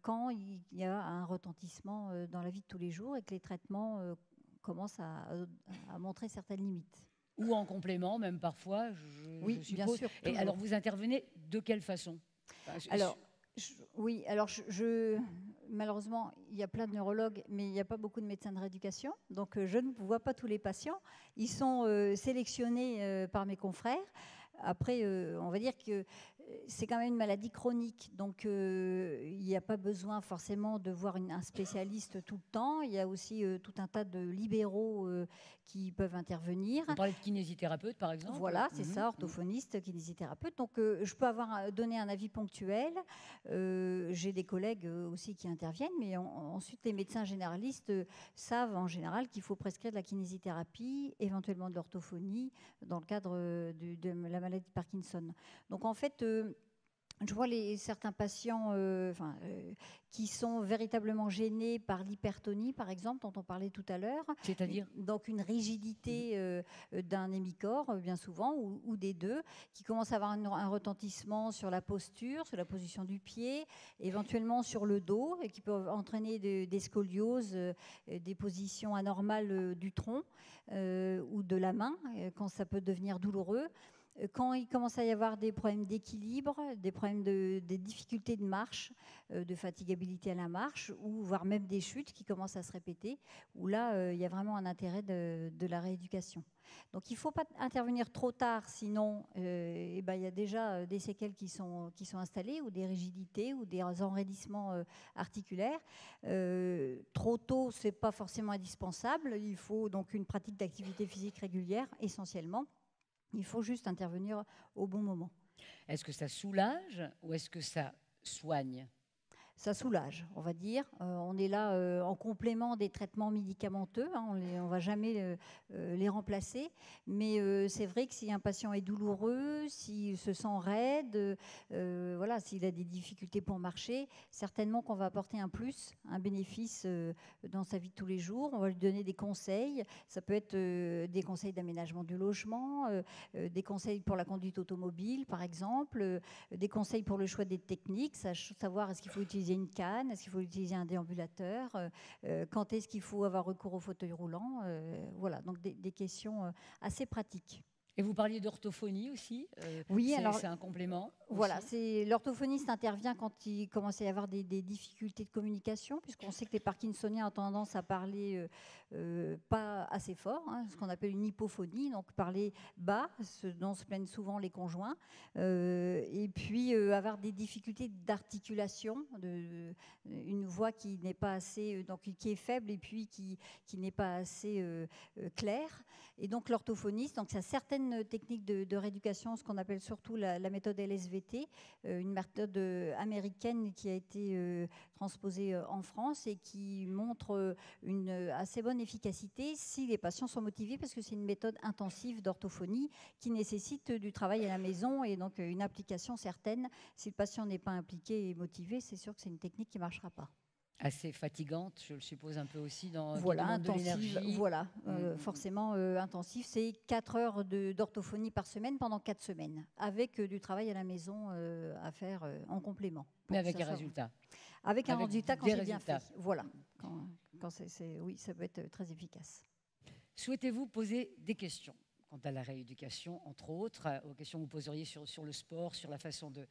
quand il y a un retentissement dans la vie de tous les jours et que les traitements commencent à montrer certaines limites. Ou en complément, même parfois, oui, je suppose. Bien sûr. Et alors, vous intervenez de quelle façon ? Malheureusement, il y a plein de neurologues, mais il n'y a pas beaucoup de médecins de rééducation. Donc, je ne vois pas tous les patients. Ils sont sélectionnés par mes confrères. Après, on va dire que c'est quand même une maladie chronique, donc il n'y a pas besoin forcément de voir un spécialiste tout le temps. Il y a aussi tout un tas de libéraux qui peuvent intervenir. Vous parlez de kinésithérapeute, par exemple ? Voilà, c'est ça, orthophoniste, kinésithérapeute. Donc je peux donner un avis ponctuel. J'ai des collègues aussi qui interviennent, mais ensuite les médecins généralistes savent en général qu'il faut prescrire de la kinésithérapie, éventuellement de l'orthophonie, dans le cadre de la maladie de Parkinson. Donc en fait, je vois certains patients qui sont véritablement gênés par l'hypertonie, par exemple, dont on parlait tout à l'heure. C'est-à-dire ? Donc une rigidité d'un hémicorps, bien souvent, ou des deux, qui commence à avoir un retentissement sur la posture, sur la position du pied, éventuellement sur le dos, et qui peuvent entraîner des scolioses, des positions anormales du tronc ou de la main, quand ça peut devenir douloureux. Quand il commence à y avoir des problèmes d'équilibre, des problèmes des difficultés de marche, de fatigabilité à la marche, ou voire même des chutes qui commencent à se répéter, où là, il y a vraiment un intérêt de la rééducation. Donc il ne faut pas intervenir trop tard, sinon il y a déjà des séquelles qui sont installées, ou des rigidités, ou des enraidissements articulaires. Trop tôt, ce n'est pas forcément indispensable. Il faut donc une pratique d'activité physique régulière, essentiellement. Il faut juste intervenir au bon moment. Est-ce que ça soulage ou est-ce que ça soigne ? Ça soulage, on va dire. On est là en complément des traitements médicamenteux. Hein, on ne va jamais les remplacer. Mais c'est vrai que si un patient est douloureux, s'il se sent raide, voilà, s'il a des difficultés pour marcher, certainement qu'on va apporter un plus, un bénéfice dans sa vie de tous les jours. On va lui donner des conseils. Ça peut être des conseils d'aménagement du logement, des conseils pour la conduite automobile, par exemple, des conseils pour le choix des techniques, savoir est-ce qu'il faut utiliser une canne, est-ce qu'il faut utiliser un déambulateur, quand est-ce qu'il faut avoir recours au fauteuil roulant, voilà, donc des questions assez pratiques. Et vous parliez d'orthophonie aussi. Oui, alors c'est un complément. Voilà, l'orthophoniste intervient quand il commence à y avoir des difficultés de communication, puisqu'on sait que les parkinsoniens ont tendance à parler pas assez fort, hein, ce qu'on appelle une hypophonie, donc parler bas, ce dont se plaignent souvent les conjoints, et puis avoir des difficultés d'articulation, une voix qui n'est pas assez, donc qui est faible et puis qui n'est pas assez claire. Et donc l'orthophoniste, donc ça certaines techniques de rééducation, ce qu'on appelle surtout la méthode LSVT, une méthode américaine qui a été transposée en France et qui montre une assez bonne efficacité si les patients sont motivés, parce que c'est une méthode intensive d'orthophonie qui nécessite du travail à la maison et donc une application certaine. Si le patient n'est pas impliqué et motivé, c'est sûr que c'est une technique qui ne marchera pas. Assez fatigante, je le suppose un peu aussi, dans voilà, intensive, de l'énergie. Voilà, forcément intensif. C'est 4 heures d'orthophonie par semaine pendant 4 semaines, avec du travail à la maison à faire en complément. Mais avec un résultat. Avec un résultat quand c'est bien fait. Voilà, oui, ça peut être très efficace. Souhaitez-vous poser des questions quant à la rééducation, entre autres, aux questions que vous poseriez sur le sport, sur la façon de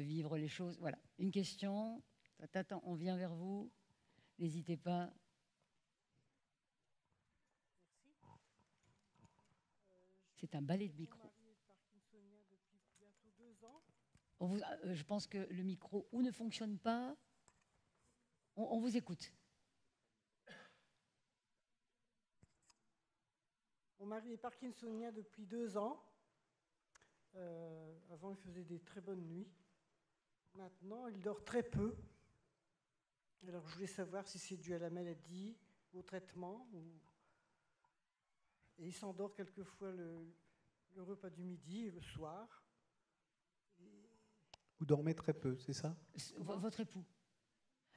vivre les choses? Voilà, une question. Attends, on vient vers vous. N'hésitez pas. C'est un balai de micro. Je pense que le micro ou ne fonctionne pas. On vous écoute. Mon mari est parkinsonien depuis 2 ans. Avant, il faisait des très bonnes nuits. Maintenant, il dort très peu. Alors, je voulais savoir si c'est dû à la maladie, au traitement. Et il s'endort quelquefois le repas du midi et le soir. Vous dormez très peu, c'est ça? Votre époux.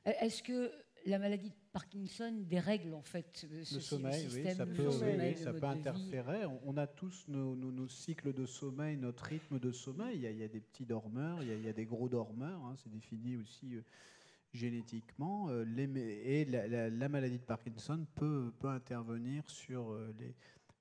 Est-ce que la maladie de Parkinson dérègle en fait le sommeil? système, oui, ça peut interférer. On a tous nos cycles de sommeil, notre rythme de sommeil. Il y a des petits dormeurs, il y a des gros dormeurs. Hein, c'est défini aussi génétiquement. Et la maladie de Parkinson peut intervenir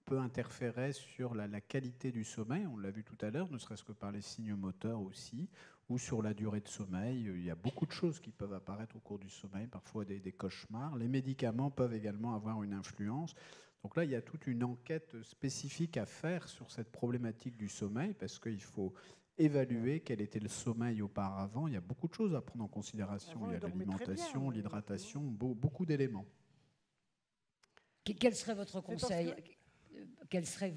peut interférer sur la qualité du sommeil, on l'a vu tout à l'heure, ne serait-ce que par les signes moteurs aussi, ou sur la durée de sommeil. Il y a beaucoup de choses qui peuvent apparaître au cours du sommeil, parfois des cauchemars. Les médicaments peuvent également avoir une influence. Donc là, il y a toute une enquête spécifique à faire sur cette problématique du sommeil, parce qu'il faut évaluer quel était le sommeil auparavant. Il y a beaucoup de choses à prendre en considération. Il y a l'alimentation, l'hydratation, beaucoup d'éléments. Quel serait votre conseil? Quel serait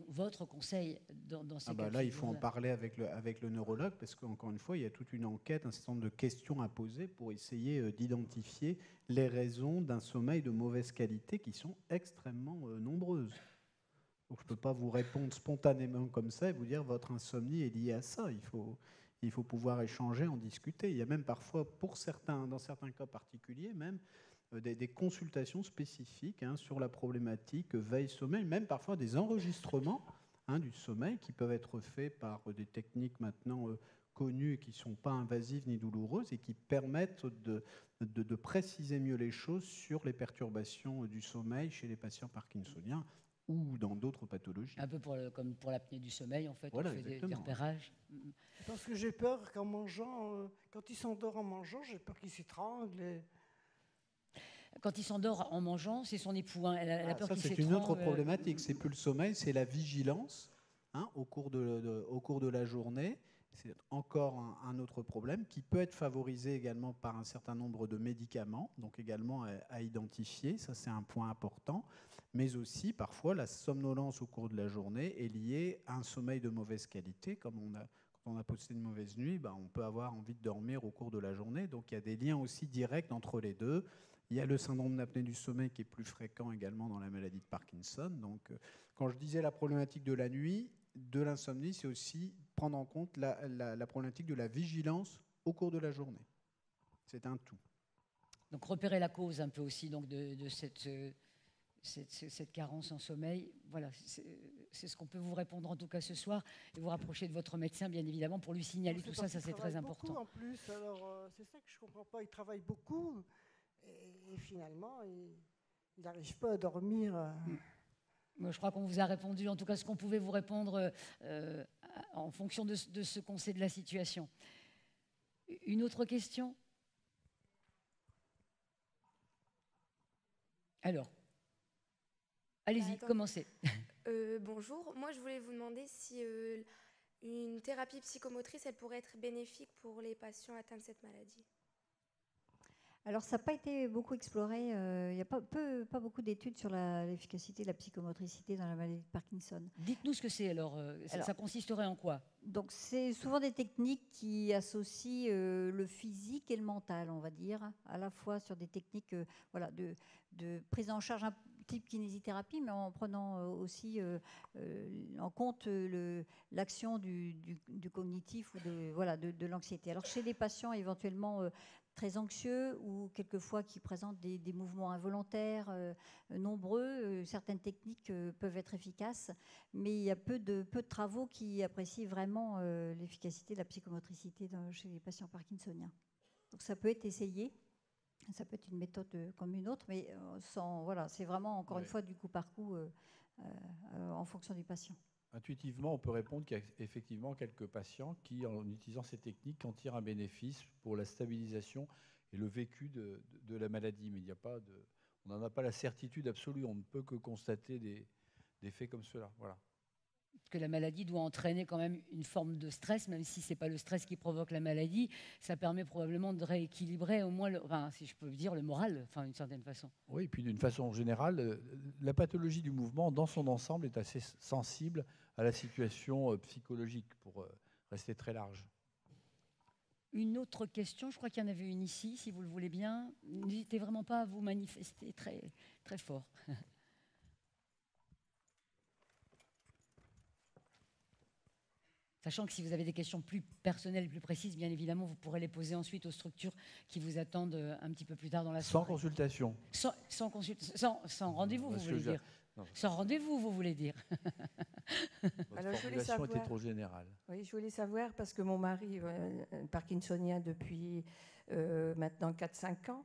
votre conseil dans ces cas? Là, il faut en parler avec le neurologue, parce qu'encore une fois, il y a toute une enquête, un certain nombre de questions à poser pour essayer d'identifier les raisons d'un sommeil de mauvaise qualité qui sont extrêmement nombreuses. Donc, je ne peux pas vous répondre spontanément comme ça et vous dire votre insomnie est liée à ça. Il faut pouvoir échanger, en discuter. Il y a même parfois, dans certains cas particuliers, même des consultations spécifiques sur la problématique veille-sommeil, même parfois des enregistrements du sommeil qui peuvent être faits par des techniques maintenant connues qui ne sont pas invasives ni douloureuses et qui permettent de préciser mieux les choses sur les perturbations du sommeil chez les patients parkinsoniens. ou dans d'autres pathologies. Un peu comme pour l'apnée du sommeil, en fait, voilà, on fait des repérages. Parce que j'ai peur qu'en mangeant, quand il s'endort en mangeant, j'ai peur qu'il s'étrangle. Quand il s'endort en mangeant, c'est son époux. Elle a peur qu'il s'étrangle. C'est une autre problématique. C'est plus le sommeil, c'est la vigilance au cours de la journée. C'est encore un autre problème qui peut être favorisé également par un certain nombre de médicaments, donc également à identifier, ça c'est un point important, mais aussi parfois la somnolence au cours de la journée est liée à un sommeil de mauvaise qualité. Quand on a passé une mauvaise nuit, on peut avoir envie de dormir au cours de la journée, donc il y a des liens aussi directs entre les deux. Il y a le syndrome d'apnée du sommeil qui est plus fréquent également dans la maladie de Parkinson. Donc quand je disais la problématique de la nuit, de l'insomnie, c'est aussi prendre en compte la problématique de la vigilance au cours de la journée. C'est un tout. Donc repérer la cause un peu aussi donc, de cette carence en sommeil. Voilà, c'est ce qu'on peut vous répondre en tout cas ce soir et vous rapprocher de votre médecin bien évidemment pour lui signaler tout ça, c'est très important. Beaucoup en plus, alors c'est ça que je ne comprends pas, il travaille beaucoup et finalement il n'arrive pas à dormir. Je crois qu'on vous a répondu, en tout cas ce qu'on pouvait vous répondre en fonction de ce qu'on sait de la situation. Une autre question ? Alors, allez-y, commencez. Bonjour, moi je voulais vous demander si une thérapie psychomotrice, elle pourrait être bénéfique pour les patients atteints de cette maladie. Alors, ça n'a pas été beaucoup exploré. Il n'y a pas beaucoup d'études sur l'efficacité de la psychomotricité dans la maladie de Parkinson. Dites-nous ce que c'est alors. Ça consisterait en quoi ? Donc, c'est souvent des techniques qui associent le physique et le mental, on va dire, à la fois sur des techniques de prise en charge type kinésithérapie, mais en prenant aussi en compte l'action du cognitif ou de l'anxiété. Alors, chez des patients éventuellement très anxieux ou quelquefois qui présentent des mouvements involontaires nombreux, certaines techniques peuvent être efficaces, mais il y a peu de travaux qui apprécient vraiment l'efficacité de la psychomotricité chez les patients parkinsoniens. Donc ça peut être essayé, ça peut être une méthode comme une autre, mais c'est vraiment encore une fois du coup par coup en fonction du patient. Intuitivement, on peut répondre qu'il y a effectivement quelques patients qui, en utilisant ces techniques, en tirent un bénéfice pour la stabilisation et le vécu de la maladie. Mais on n'en a pas la certitude absolue. On ne peut que constater des faits comme cela. Voilà. Que la maladie doit entraîner quand même une forme de stress, même si ce n'est pas le stress qui provoque la maladie. Ça permet probablement de rééquilibrer au moins, si je peux dire, le moral, d'une certaine façon. Oui, et puis d'une façon générale, la pathologie du mouvement, dans son ensemble, est assez sensible à la situation psychologique, pour rester très large. Une autre question, je crois qu'il y en avait une ici, si vous le voulez bien. N'hésitez vraiment pas à vous manifester très, très fort. Sachant que si vous avez des questions plus personnelles, plus précises, bien évidemment, vous pourrez les poser ensuite aux structures qui vous attendent un petit peu plus tard dans la soirée. Sans consultation. Sans rendez-vous, vous voulez dire. Sans rendez-vous, vous voulez dire. Votre formulation était trop générale. Oui, je voulais savoir, parce que mon mari est parkinsonien depuis maintenant 4-5 ans,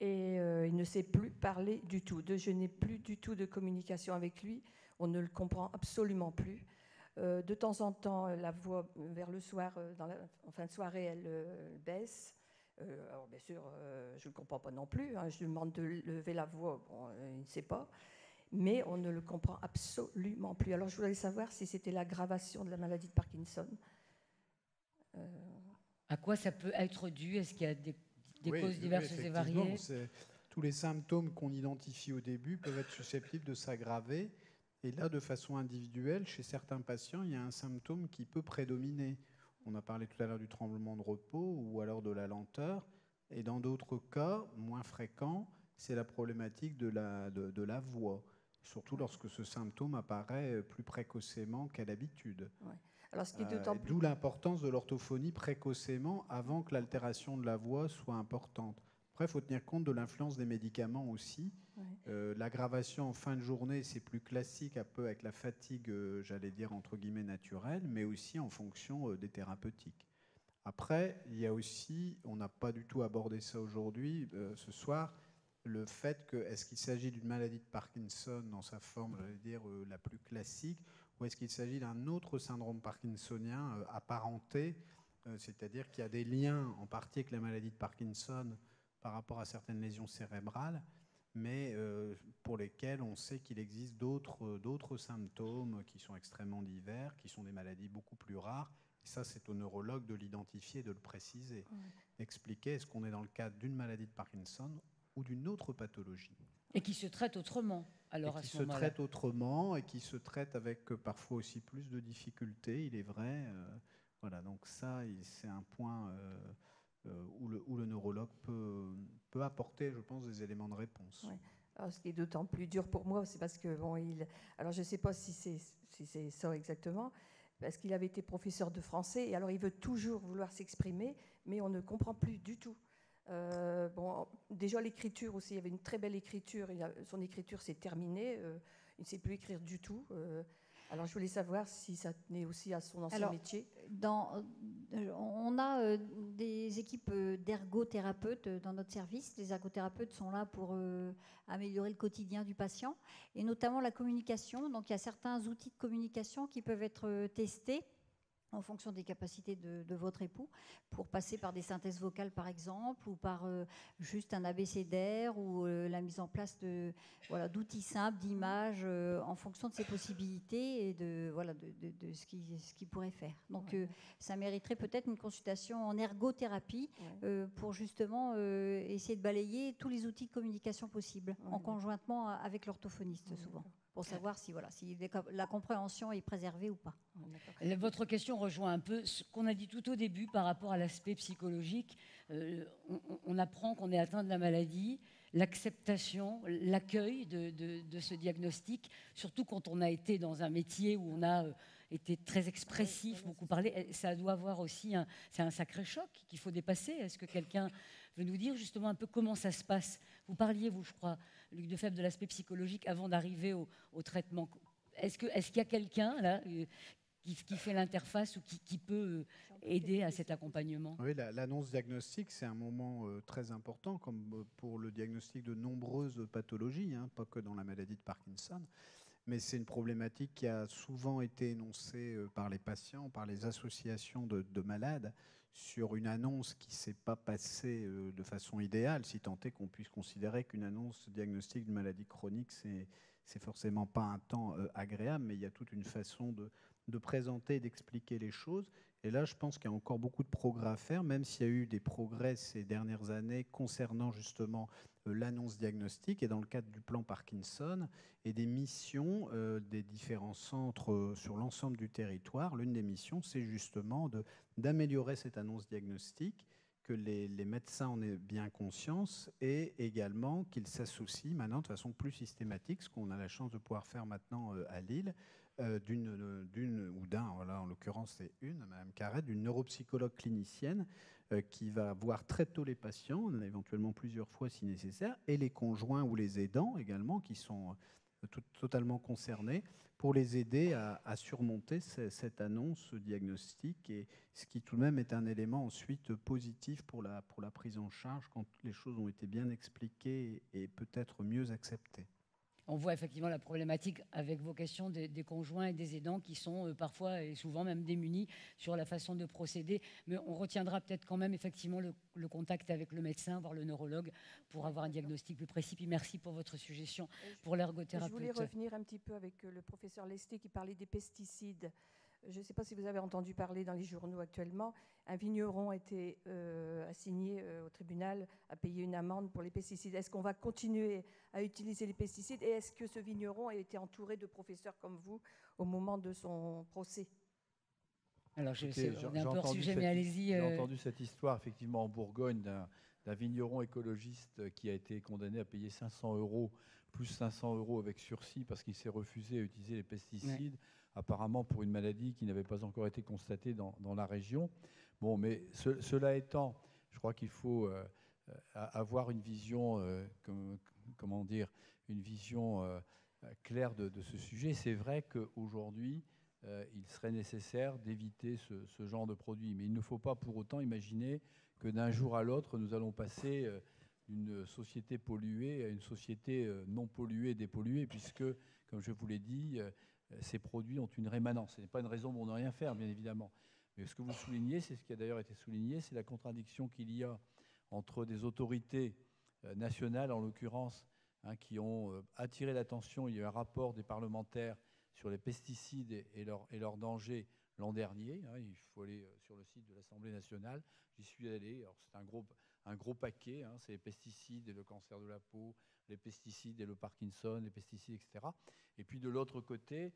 et il ne sait plus parler du tout. Je n'ai plus du tout de communication avec lui. On ne le comprend absolument plus. De temps en temps, la voix vers le soir, en fin de soirée, elle baisse. Alors bien sûr, je ne le comprends pas non plus. Je lui demande de lever la voix, il ne sait pas. Mais on ne le comprend absolument plus. Alors je voulais savoir si c'était l'aggravation de la maladie de Parkinson. À quoi ça peut être dû ? Est-ce qu'il y a des causes diverses et variées ? Tous les symptômes qu'on identifie au début peuvent être susceptibles de s'aggraver. Et là, de façon individuelle, chez certains patients, il y a un symptôme qui peut prédominer. On a parlé tout à l'heure du tremblement de repos ou alors de la lenteur. Et dans d'autres cas, moins fréquents, c'est la problématique de la voix, surtout lorsque ce symptôme apparaît plus précocement qu'à l'habitude. Ouais. D'où l'importance de l'orthophonie précocement avant que l'altération de la voix soit importante. Après, il faut tenir compte de l'influence des médicaments aussi. Ouais. L'aggravation en fin de journée, c'est plus classique un peu avec la fatigue, j'allais dire entre guillemets naturelle, mais aussi en fonction des thérapeutiques. Après, il y a aussi, on n'a pas du tout abordé ça aujourd'hui, ce soir, le fait que, est-ce qu'il s'agit d'une maladie de Parkinson dans sa forme, j'allais dire, la plus classique, ou est-ce qu'il s'agit d'un autre syndrome parkinsonien apparenté, c'est-à-dire qu'il y a des liens en partie avec la maladie de Parkinson par rapport à certaines lésions cérébrales, mais pour lesquels on sait qu'il existe d'autres symptômes qui sont extrêmement divers, qui sont des maladies beaucoup plus rares. Et ça, c'est au neurologue de l'identifier, de le préciser. Expliquer, est-ce qu'on est dans le cadre d'une maladie de Parkinson ou d'une autre pathologie. Et qui se traite autrement, alors, à ce moment-là. Qui se traite autrement et qui se traite avec parfois aussi plus de difficultés, il est vrai. Voilà, donc ça, c'est un point où le neurologue peut apporter, je pense, des éléments de réponse. Ouais. Alors, ce qui est d'autant plus dur pour moi, c'est parce que, alors je ne sais pas si c'est ça exactement, parce qu'il avait été professeur de français, et alors il veut toujours vouloir s'exprimer, mais on ne comprend plus du tout. Déjà l'écriture aussi, il y avait une très belle écriture, son écriture s'est terminée, il ne sait plus écrire du tout. Alors je voulais savoir si ça tenait aussi à son ancien métier. On a des équipes d'ergothérapeutes dans notre service. Les ergothérapeutes sont là pour améliorer le quotidien du patient, et notamment la communication. Donc il y a certains outils de communication qui peuvent être testés en fonction des capacités de votre époux, pour passer par des synthèses vocales par exemple, ou par juste un abécédaire, ou la mise en place d'outils simples, d'images, en fonction de ses possibilités et de ce qu'il pourrait faire. Donc ça mériterait peut-être une consultation en ergothérapie pour justement essayer de balayer tous les outils de communication possibles, en conjointement avec l'orthophoniste souvent, pour savoir si la compréhension est préservée ou pas. Votre question rejoint un peu ce qu'on a dit tout au début par rapport à l'aspect psychologique. On apprend qu'on est atteint de la maladie, l'acceptation, l'accueil de ce diagnostic, surtout quand on a été dans un métier où on a été très expressif, beaucoup parlé. Ça doit avoir aussi c'est un sacré choc qu'il faut dépasser. Est-ce que quelqu'un veut nous dire justement un peu comment ça se passe? Vous parliez, je crois, Luc Defebvre, de l'aspect psychologique avant d'arriver au traitement. Est-ce qu'il y a quelqu'un là qui fait l'interface ou qui peut aider à cet accompagnement? Oui, l'annonce diagnostique, c'est un moment très important, comme pour le diagnostic de nombreuses pathologies, pas que dans la maladie de Parkinson. Mais c'est une problématique qui a souvent été énoncée par les patients, par les associations de malades, sur une annonce qui ne s'est pas passée de façon idéale, si tant est qu'on puisse considérer qu'une annonce diagnostique d'une maladie chronique, c'est forcément pas un temps agréable, mais il y a toute une façon de présenter et d'expliquer les choses. Et là, je pense qu'il y a encore beaucoup de progrès à faire, même s'il y a eu des progrès ces dernières années concernant justement l'annonce diagnostique et dans le cadre du plan Parkinson et des missions des différents centres sur l'ensemble du territoire. L'une des missions, c'est justement d'améliorer cette annonce diagnostique, que les médecins en aient bien conscience et également qu'ils s'associent maintenant de façon plus systématique, ce qu'on a la chance de pouvoir faire maintenant à Lille, d'une ou d'un, voilà, en l'occurrence c'est Madame Carrette, d'une neuropsychologue clinicienne qui va voir très tôt les patients, éventuellement plusieurs fois si nécessaire, et les conjoints ou les aidants également qui sont totalement concernés, pour les aider à surmonter cette annonce diagnostique, et ce qui tout de même est un élément ensuite positif pour la prise en charge quand les choses ont été bien expliquées et peut-être mieux acceptées. On voit effectivement la problématique avec vos questions des conjoints et des aidants qui sont parfois et souvent même démunis sur la façon de procéder. Mais on retiendra peut-être quand même effectivement le contact avec le médecin, voire le neurologue, pour avoir un diagnostic plus précis. Puis merci pour votre suggestion pour l'ergothérapeute. Je voulais revenir un petit peu avec le professeur Lesté qui parlait des pesticides. Je ne sais pas si vous avez entendu parler dans les journaux actuellement, un vigneron a été assigné au tribunal à payer une amende pour les pesticides. Est-ce qu'on va continuer à utiliser les pesticides, et est-ce que ce vigneron a été entouré de professeurs comme vous au moment de son procès? Alors, on est un peu hors sujet, mais allez-y. J'ai entendu cette histoire, effectivement, en Bourgogne, d'un vigneron écologiste qui a été condamné à payer 500 €, plus 500 € avec sursis, parce qu'il s'est refusé à utiliser les pesticides, apparemment pour une maladie qui n'avait pas encore été constatée dans la région. Bon, mais cela étant, je crois qu'il faut avoir une vision, une vision claire de ce sujet. C'est vrai qu'aujourd'hui, il serait nécessaire d'éviter ce genre de produit. Mais il ne faut pas pour autant imaginer que d'un jour à l'autre, nous allons passer d'une société polluée à une société non polluée, dépolluée, puisque, comme je vous l'ai dit, ces produits ont une rémanence. Ce n'est pas une raison pour ne rien faire, bien évidemment. Mais ce que vous soulignez, c'est ce qui a d'ailleurs été souligné, c'est la contradiction qu'il y a entre des autorités nationales, en l'occurrence, qui ont attiré l'attention. Il y a eu un rapport des parlementaires sur les pesticides et leurs dangers l'an dernier. Il faut aller sur le site de l'Assemblée nationale. J'y suis allé. C'est un gros paquet. C'est les pesticides et le cancer de la peau, les pesticides et le Parkinson, les pesticides, etc. Et puis de l'autre côté,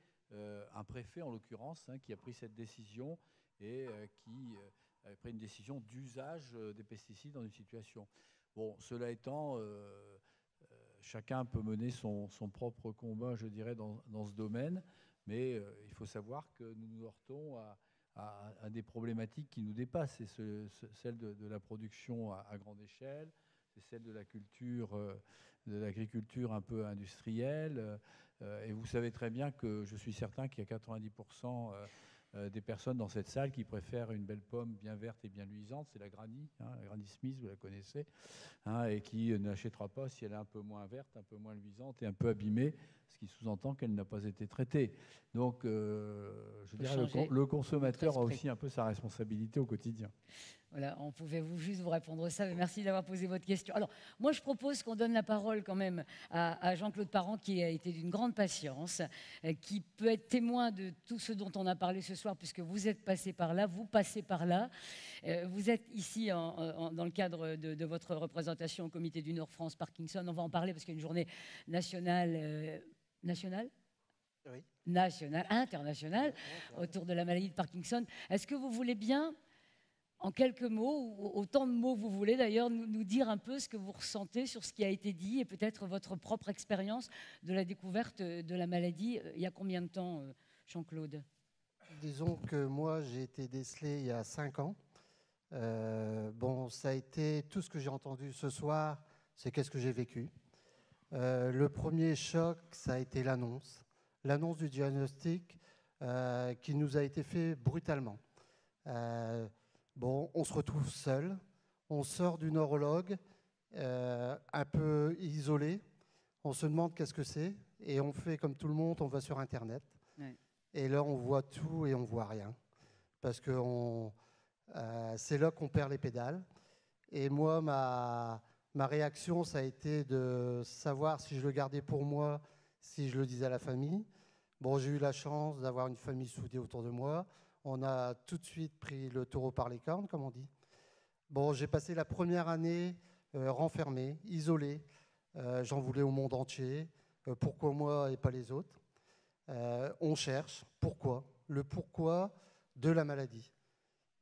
un préfet, en l'occurrence, qui a pris cette décision et qui a pris une décision d'usage des pesticides dans une situation. Bon, cela étant, chacun peut mener son propre combat, je dirais, dans ce domaine, mais il faut savoir que nous nous heurtons à des problématiques qui nous dépassent. C'est celle de la production à grande échelle, c'est celle de la culture, de l'agriculture un peu industrielle. Et vous savez très bien que je suis certain qu'il y a 90% des personnes dans cette salle qui préfèrent une belle pomme bien verte et bien luisante, c'est la Granny, la Granny Smith, vous la connaissez, et qui n'achètera pas si elle est un peu moins verte, un peu moins luisante et un peu abîmée, ce qui sous-entend qu'elle n'a pas été traitée. Donc, je dirais le consommateur a aussi un peu sa responsabilité au quotidien. Voilà, on pouvait juste vous répondre ça, mais merci d'avoir posé votre question. Alors, moi, je propose qu'on donne la parole quand même à Jean-Claude Parent, qui a été d'une grande patience, qui peut être témoin de tout ce dont on a parlé ce soir, puisque vous êtes passé par là, vous passez par là. Vous êtes ici dans le cadre de votre représentation au Comité du Nord France Parkinson. On va en parler parce qu'il y a une journée nationale... nationale ? Oui. Nationale, internationale, autour de la maladie de Parkinson. Est-ce que vous voulez bien, en quelques mots, ou autant de mots que vous voulez d'ailleurs, nous dire un peu ce que vous ressentez sur ce qui a été dit et peut-être votre propre expérience de la découverte de la maladie il y a combien de temps, Jean-Claude ? Disons que moi, j'ai été décelé il y a 5 ans. Bon, ça a été tout ce que j'ai entendu ce soir, c'est qu'est-ce que j'ai vécu. Le premier choc, ça a été l'annonce du diagnostic qui nous a été fait brutalement. Bon, on se retrouve seul, on sort du neurologue, un peu isolé, on se demande qu'est-ce que c'est, et on fait comme tout le monde, on va sur Internet. Ouais. Et là, on voit tout et on voit rien. Parce que c'est là qu'on perd les pédales. Et moi, ma réaction, ça a été de savoir si je le gardais pour moi, si je le disais à la famille. Bon, j'ai eu la chance d'avoir une famille soudée autour de moi. On a tout de suite pris le taureau par les cornes, comme on dit. Bon, j'ai passé la première année renfermé, isolé. J'en voulais au monde entier. Pourquoi moi et pas les autres ? On cherche pourquoi, le pourquoi de la maladie.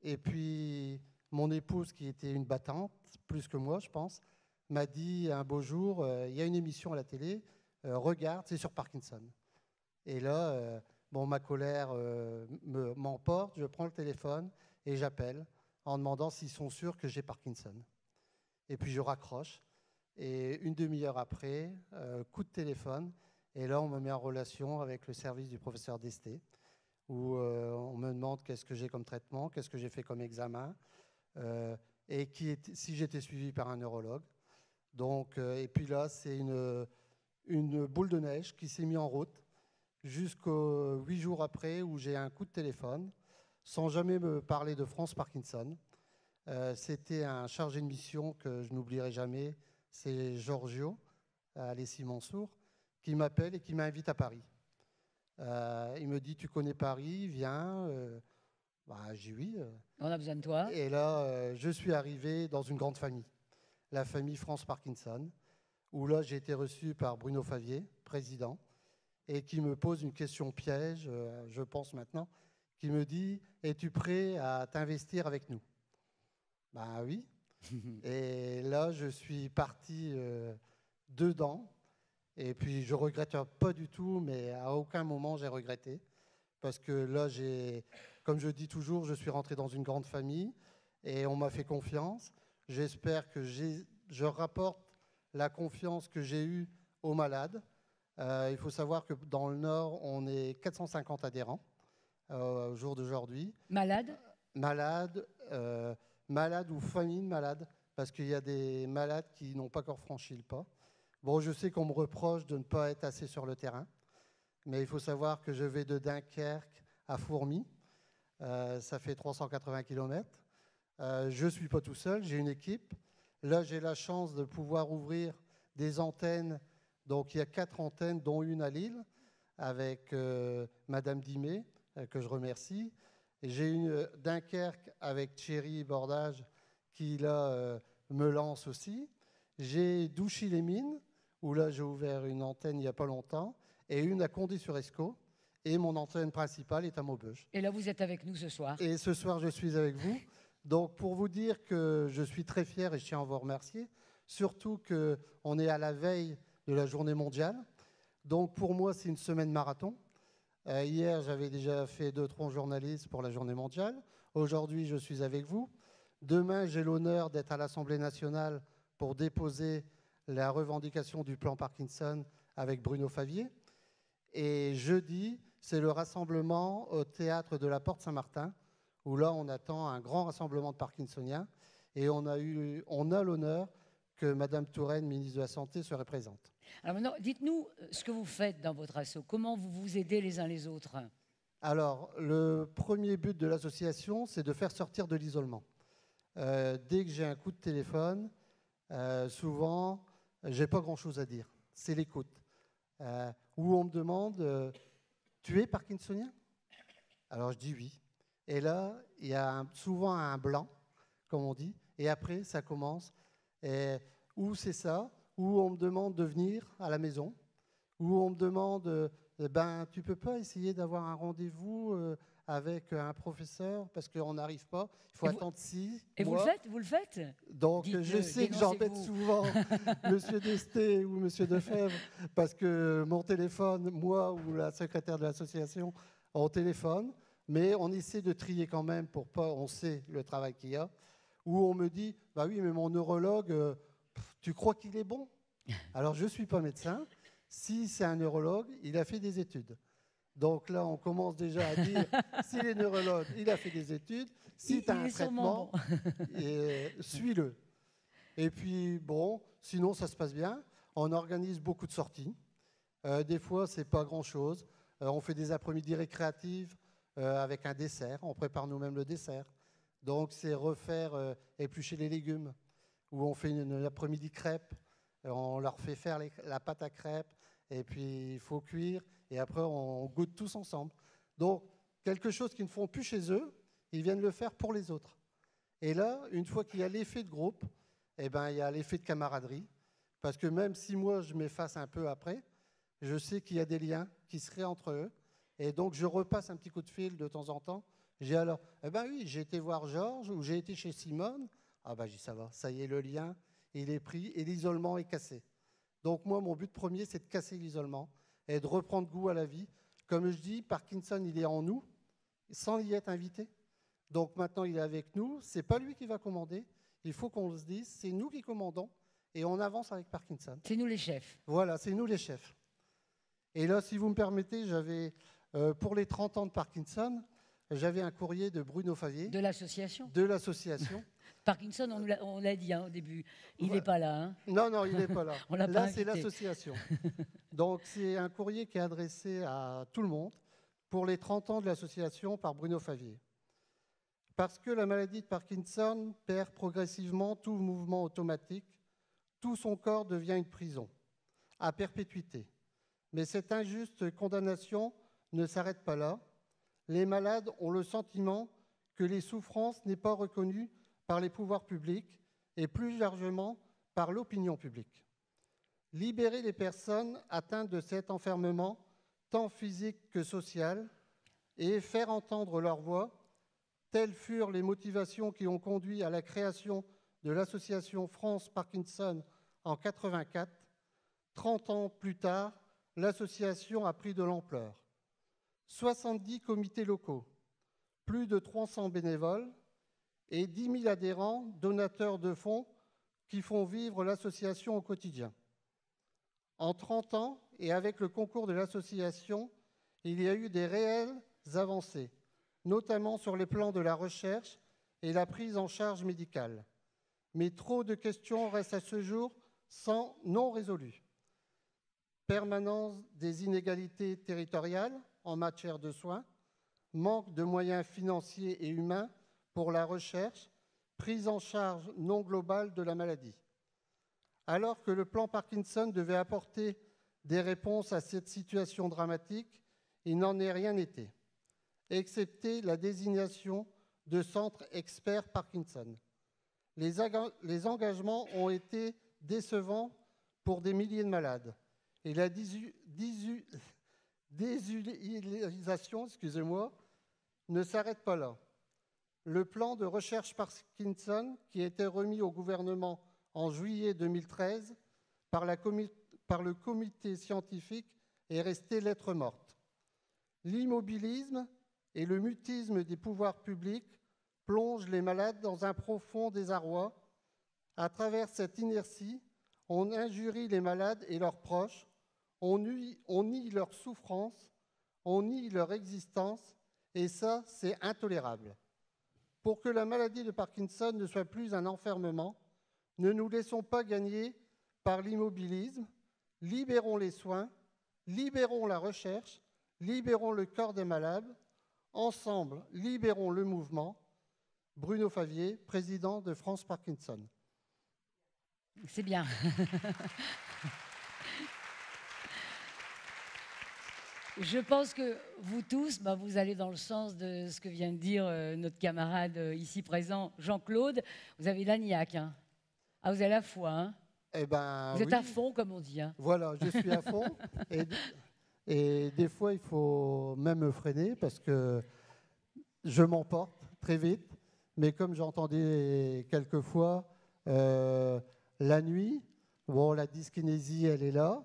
Et puis, mon épouse, qui était une battante, plus que moi, je pense, m'a dit un beau jour, il y a une émission à la télé, regarde, c'est sur Parkinson. Et là, bon, ma colère m'emporte, je prends le téléphone et j'appelle en demandant s'ils sont sûrs que j'ai Parkinson. Et puis je raccroche. Et une demi-heure après, coup de téléphone, et là on me met en relation avec le service du professeur Desté, où on me demande qu'est-ce que j'ai comme traitement, qu'est-ce que j'ai fait comme examen, et si j'étais suivi par un neurologue. Donc, et puis là, c'est une boule de neige qui s'est mise en route jusqu'aux 8 jours après, où j'ai un coup de téléphone, sans jamais me parler de France Parkinson. C'était un chargé de mission que je n'oublierai jamais, c'est Giorgio, à Alessi-Mansour, qui m'appelle et qui m'invite à Paris. Il me dit, tu connais Paris, viens. J'ai oui. On a besoin de toi. Et là, je suis arrivé dans une grande famille, la famille France Parkinson, où là, j'ai été reçu par Bruno Favier, président, et qui me pose une question piège, je pense maintenant, qui me dit, es-tu prêt à t'investir avec nous ? Ben oui. Et là, je suis parti dedans. Et puis, je ne regrette pas du tout, mais à aucun moment, j'ai regretté. Parce que là, comme je dis toujours, je suis rentré dans une grande famille et on m'a fait confiance. J'espère que je rapporte la confiance que j'ai eue aux malades. Il faut savoir que dans le Nord, on est 450 adhérents au jour d'aujourd'hui. Malades ? Malades ou familles de malades, parce qu'il y a des malades qui n'ont pas encore franchi le pas. Bon, je sais qu'on me reproche de ne pas être assez sur le terrain, mais il faut savoir que je vais de Dunkerque à Fourmies. Ça fait 380 km. Je ne suis pas tout seul, j'ai une équipe. Là, j'ai la chance de pouvoir ouvrir des antennes. Donc, il y a 4 antennes, dont une à Lille, avec Madame Dimé, que je remercie. J'ai une Dunkerque avec Thierry Bordage, qui, là, me lance aussi. J'ai Douchy-les-Mines, où là, j'ai ouvert une antenne il n'y a pas longtemps, et une à Condé-sur-Escaut. Et mon antenne principale est à Maubeuge. Et là, vous êtes avec nous ce soir. Et ce soir, je suis avec vous. Donc, pour vous dire que je suis très fier et je tiens à vous remercier, surtout qu'on est à la veille de la journée mondiale. Donc, pour moi, c'est une semaine marathon. Hier, j'avais déjà fait 2-3 journalistes pour la journée mondiale. Aujourd'hui, je suis avec vous. Demain, j'ai l'honneur d'être à l'Assemblée nationale pour déposer la revendication du plan Parkinson avec Bruno Favier. Et jeudi, c'est le rassemblement au théâtre de la Porte Saint-Martin, où là, on attend un grand rassemblement de Parkinsoniens. Et on a l'honneur que Mme Touraine, ministre de la Santé, serait présente. Alors maintenant, dites-nous ce que vous faites dans votre asso. Comment vous vous aidez les uns les autres? Alors, le premier but de l'association, c'est de faire sortir de l'isolement. Dès que j'ai un coup de téléphone, souvent, je n'ai pas grand-chose à dire. C'est l'écoute. Où on me demande tu es parkinsonien? Alors, je dis oui. Et là, il y a souvent un blanc, comme on dit, et après, ça commence. Où c'est ça? Où on me demande de venir à la maison, où on me demande, tu peux pas essayer d'avoir un rendez-vous avec un professeur parce qu'on n'arrive pas, il faut attendre 6 mois. Et vous le faites? Donc je sais que j'embête souvent Monsieur Desté ou Monsieur Defebvre parce que mon téléphone, moi ou la secrétaire de l'association, on téléphone, mais on essaie de trier quand même pour pas, on sait le travail qu'il y a, où on me dit, bah oui, mais mon neurologue, tu crois qu'il est bon? Alors, je ne suis pas médecin. Si c'est un neurologue, il a fait des études. Donc là, on commence déjà à dire, s'il est neurologue, il a fait des études. Si tu as un traitement, suis-le. Et puis, bon, sinon, ça se passe bien. On organise beaucoup de sorties. Des fois, ce n'est pas grand-chose. On fait des après-midi récréatives avec un dessert. On prépare nous-mêmes le dessert. Donc, c'est refaire éplucher les légumes. Où on fait une après-midi crêpe, on leur fait faire la pâte à crêpes, et puis il faut cuire, et après on goûte tous ensemble. Donc, quelque chose qu'ils ne font plus chez eux, ils viennent le faire pour les autres. Et là, une fois qu'il y a l'effet de groupe, eh ben, il y a l'effet de camaraderie, parce que même si moi je m'efface un peu après, je sais qu'il y a des liens qui se créent entre eux, et donc je repasse un petit coup de fil de temps en temps. J'ai alors, eh ben oui, j'ai été voir Georges, ou j'ai été chez Simone. Ah ben, ça va, ça y est, le lien, il est pris et l'isolement est cassé. Donc moi, mon but premier, c'est de casser l'isolement et de reprendre goût à la vie. Comme je dis, Parkinson, il est en nous, sans y être invité. Donc maintenant, il est avec nous. Ce n'est pas lui qui va commander. Il faut qu'on se dise, c'est nous qui commandons et on avance avec Parkinson. C'est nous les chefs. Voilà, c'est nous les chefs. Et là, si vous me permettez, j'avais, pour les 30 ans de Parkinson, j'avais un courrier de Bruno Favier. De l'association? De l'association. Parkinson, on l'a dit au début, il n'est pas là. Hein. Non, il n'est pas là. On l'a là, pas c'est l'association. Donc, c'est un courrier qui est adressé à tout le monde pour les 30 ans de l'association par Bruno Favier. Parce que la maladie de Parkinson perd progressivement tout mouvement automatique, tout son corps devient une prison, à perpétuité. Mais cette injuste condamnation ne s'arrête pas là. Les malades ont le sentiment que les souffrances n'est pas reconnues par les pouvoirs publics et plus largement par l'opinion publique. Libérer les personnes atteintes de cet enfermement, tant physique que social, et faire entendre leur voix, telles furent les motivations qui ont conduit à la création de l'association France Parkinson en 1984. 30 ans plus tard, l'association a pris de l'ampleur. 70 comités locaux, plus de 300 bénévoles et 10 000 adhérents, donateurs de fonds qui font vivre l'association au quotidien. En 30 ans, et avec le concours de l'association, il y a eu des réelles avancées, notamment sur les plans de la recherche et la prise en charge médicale. mais trop de questions restent à ce jour non résolues. Permanence des inégalités territoriales en matière de soins, manque de moyens financiers et humains pour la recherche, prise en charge non globale de la maladie. Alors que le plan Parkinson devait apporter des réponses à cette situation dramatique, il n'en est rien été, excepté la désignation de centres experts Parkinson. Les engagements ont été décevants pour des milliers de malades et la désutilisation, ne s'arrête pas là. Le plan de recherche Parkinson, qui a été remis au gouvernement en juillet 2013 par le comité scientifique, est resté lettre morte. L'immobilisme et le mutisme des pouvoirs publics plongent les malades dans un profond désarroi. À travers cette inertie, on injurie les malades et leurs proches, on nie leur souffrance, on nie leur existence, et ça, c'est intolérable. Pour que la maladie de Parkinson ne soit plus un enfermement, ne nous laissons pas gagner par l'immobilisme, libérons les soins, libérons la recherche, libérons le corps des malades, ensemble, libérons le mouvement. Bruno Favier, président de France Parkinson. C'est bien. Je pense que vous tous, vous allez dans le sens de ce que vient de dire notre camarade ici présent, Jean-Claude. Vous avez la niaque, hein. Ah, vous avez la foi, hein. Eh ben, vous êtes à fond, comme on dit. Hein. Voilà, je suis à fond. Et des fois, il faut même me freiner parce que je m'emporte très vite. Mais comme j'entendais quelquefois, la nuit, bon, la dyskinésie, elle est là.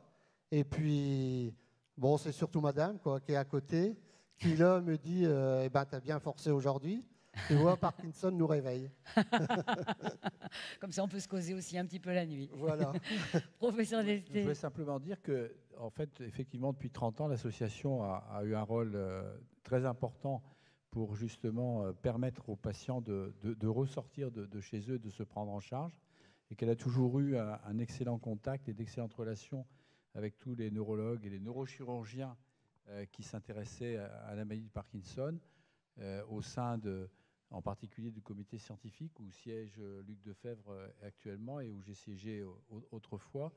Et puis, bon, c'est surtout madame qui est à côté, qui là me dit eh ben, t'as bien forcé aujourd'hui. Tu vois, Parkinson nous réveille. Comme ça, on peut se causer aussi un petit peu la nuit. Voilà. Professeur Desté. Je voulais simplement dire que, en fait, effectivement, depuis 30 ans, l'association a eu un rôle très important pour justement permettre aux patients de ressortir de chez eux, de se prendre en charge, et qu'elle a toujours eu un excellent contact et d'excellentes relations avec tous les neurologues et les neurochirurgiens qui s'intéressaient à la maladie de Parkinson, au sein en particulier du comité scientifique où siège Luc Defebvre actuellement et où j'ai siégé autrefois.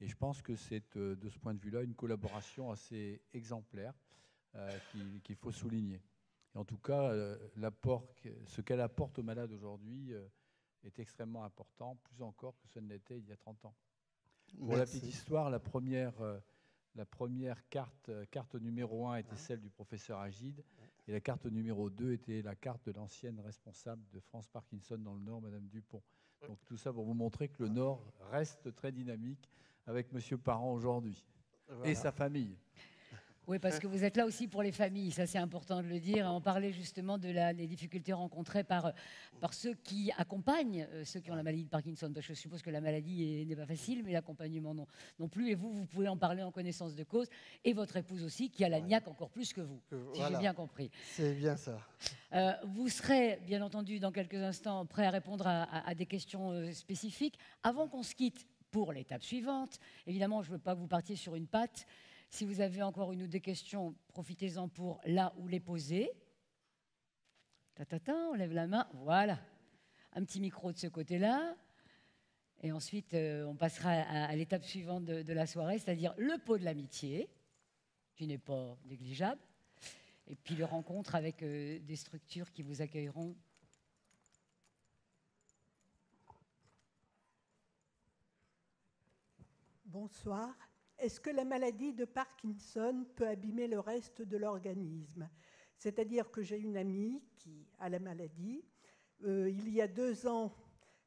Et je pense que c'est de ce point de vue-là une collaboration assez exemplaire qu'il faut souligner. Et en tout cas, ce qu'elle apporte aux malades aujourd'hui est extrêmement important, plus encore que ce ne l'était il y a 30 ans. Pour la petite histoire, la première carte numéro 1 était celle du professeur Agide, et la carte numéro 2 était la carte de l'ancienne responsable de France Parkinson dans le Nord, Madame Dupont. Donc tout ça pour vous montrer que le Nord reste très dynamique avec Monsieur Parent aujourd'hui, et sa famille. Oui, parce que vous êtes là aussi pour les familles, ça c'est important de le dire. On parlait justement des difficultés rencontrées par ceux qui accompagnent ceux qui ont la maladie de Parkinson. Parce que je suppose que la maladie n'est pas facile, mais l'accompagnement non plus. Et vous pouvez en parler en connaissance de cause. Et votre épouse aussi, qui a la niaque encore plus que vous, si j'ai bien compris. C'est bien ça. Vous serez, bien entendu, dans quelques instants, prêt à répondre à des questions spécifiques. Avant qu'on se quitte pour l'étape suivante, évidemment, je ne veux pas que vous partiez sur une patte. Si vous avez encore une ou deux questions, profitez-en pour là où les poser. On lève la main. Voilà. Un petit micro de ce côté-là. Et ensuite, on passera à l'étape suivante de la soirée, c'est-à-dire le pot de l'amitié, qui n'est pas négligeable. Et puis les rencontres avec des structures qui vous accueilleront. Bonsoir. Est-ce que la maladie de Parkinson peut abîmer le reste de l'organisme? C'est-à-dire que j'ai une amie qui a la maladie. Il y a 2 ans,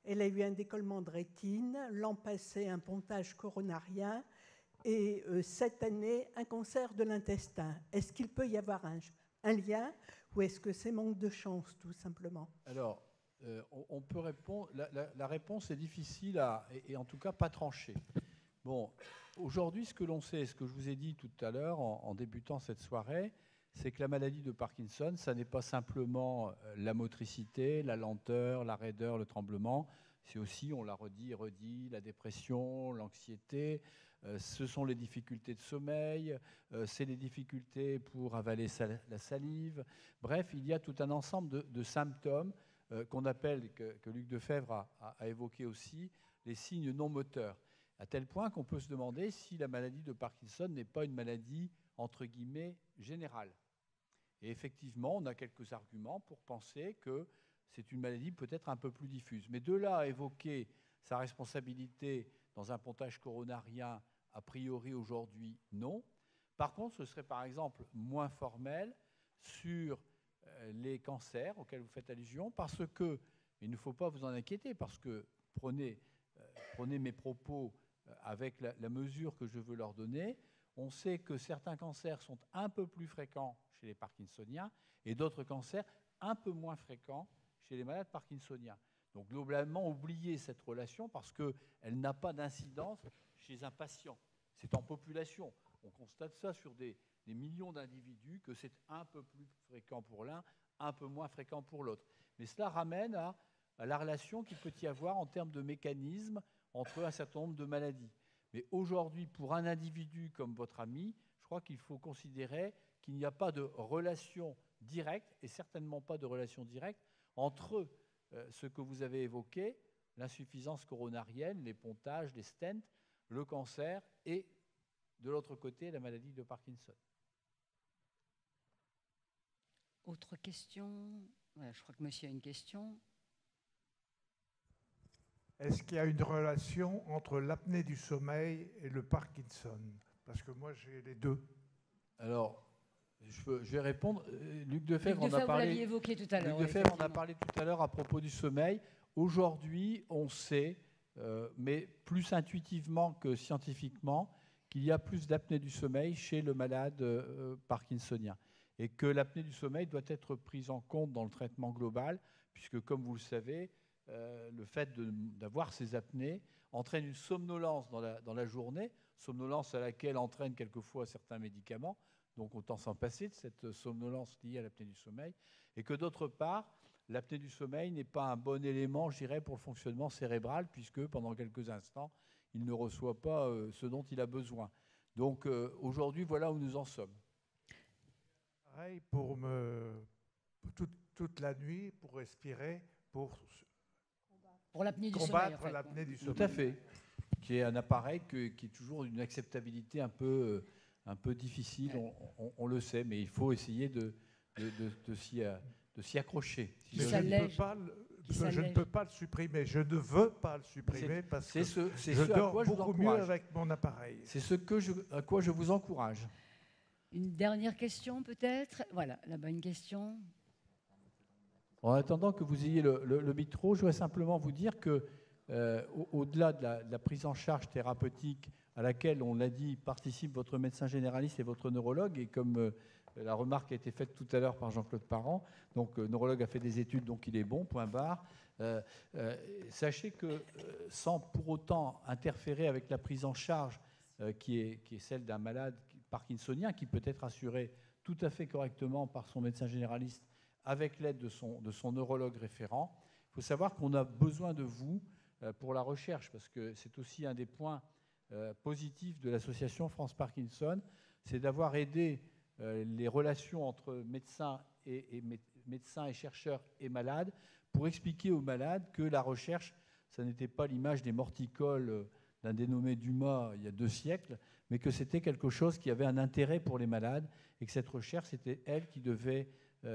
elle a eu un décollement de rétine. L'an passé, un pontage coronarien. Et cette année, un cancer de l'intestin. Est-ce qu'il peut y avoir un lien ou est-ce que c'est manque de chance, tout simplement? Alors, on peut répondre. La réponse est difficile et en tout cas pas tranchée. Bon, aujourd'hui, ce que l'on sait, ce que je vous ai dit tout à l'heure en débutant cette soirée, c'est que la maladie de Parkinson, ça n'est pas simplement la motricité, la lenteur, la raideur, le tremblement, c'est aussi, on l'a redit et redit, la dépression, l'anxiété, ce sont les difficultés de sommeil, c'est les difficultés pour avaler la salive. Bref, il y a tout un ensemble de symptômes qu'on appelle, que Luc Defebvre a évoqué aussi, les signes non moteurs, à tel point qu'on peut se demander si la maladie de Parkinson n'est pas une maladie, entre guillemets, générale. Et effectivement, on a quelques arguments pour penser que c'est une maladie peut-être un peu plus diffuse. Mais de là à évoquer sa responsabilité dans un pontage coronarien, a priori aujourd'hui, non. Par contre, ce serait par exemple moins formel sur les cancers auxquels vous faites allusion, parce que, il ne faut pas vous en inquiéter, parce que prenez mes propos avec la mesure que je veux leur donner, on sait que certains cancers sont un peu plus fréquents chez les parkinsoniens et d'autres cancers un peu moins fréquents chez les malades parkinsoniens. Donc globalement, oubliez cette relation parce qu'elle n'a pas d'incidence chez un patient. C'est en population. On constate ça sur des millions d'individus, que c'est un peu plus fréquent pour l'un, un peu moins fréquent pour l'autre. Mais cela ramène à la relation qu'il peut y avoir en termes de mécanismes entre un certain nombre de maladies. Mais aujourd'hui, pour un individu comme votre ami, je crois qu'il faut considérer qu'il n'y a pas de relation directe, et certainement pas de relation directe, entre ce que vous avez évoqué, l'insuffisance coronarienne, les pontages, les stents, le cancer et, de l'autre côté, la maladie de Parkinson. Autre question? Ouais, je crois que monsieur a une question. Est-ce qu'il y a une relation entre l'apnée du sommeil et le Parkinson? Parce que moi, j'ai les deux. Alors, je vais répondre. Luc Defebvre en a vous parlé. l'aviez évoqué tout à l'heure. Luc Defebvre en a parlé tout à l'heure à propos du sommeil. Aujourd'hui, on sait, mais plus intuitivement que scientifiquement, qu'il y a plus d'apnée du sommeil chez le malade parkinsonien. Et que l'apnée du sommeil doit être prise en compte dans le traitement global, puisque, comme vous le savez, le fait d'avoir ces apnées entraîne une somnolence dans la journée, somnolence à laquelle entraînent quelquefois certains médicaments, donc autant s'en passer de cette somnolence liée à l'apnée du sommeil, et que d'autre part, l'apnée du sommeil n'est pas un bon élément, je dirais, pour le fonctionnement cérébral, puisque pendant quelques instants, il ne reçoit pas ce dont il a besoin. Donc aujourd'hui, voilà où nous en sommes. Pareil pour toute la nuit, pour respirer, pour l'apnée du combattre sommeil, en fait. l'apnée du sommeil. Tout à fait. Qui est un appareil qui est toujours d'une acceptabilité un peu difficile, on le sait, mais il faut essayer de s'y accrocher. Mais je ne peux pas le supprimer. Je ne veux pas le supprimer parce que je dors beaucoup mieux avec mon appareil. C'est à quoi je vous encourage. Une dernière question peut-être? Voilà, là-bas une question. En attendant que vous ayez le micro, je voudrais simplement vous dire que au-delà de la prise en charge thérapeutique à laquelle, on l'a dit, participe votre médecin généraliste et votre neurologue, et comme la remarque a été faite tout à l'heure par Jean-Claude Parent, donc le neurologue a fait des études, donc il est bon, point barre. Sachez que sans pour autant interférer avec la prise en charge qui est celle d'un malade parkinsonien, qui peut être assuré tout à fait correctement par son médecin généraliste avec l'aide de son neurologue référent, il faut savoir qu'on a besoin de vous pour la recherche, parce que c'est aussi un des points positifs de l'association France Parkinson, c'est d'avoir aidé les relations entre médecins et chercheurs et malades pour expliquer aux malades que la recherche, ça n'était pas l'image des morticoles d'un dénommé Dumas il y a 2 siècles, mais que c'était quelque chose qui avait un intérêt pour les malades et que cette recherche, c'était elle qui devait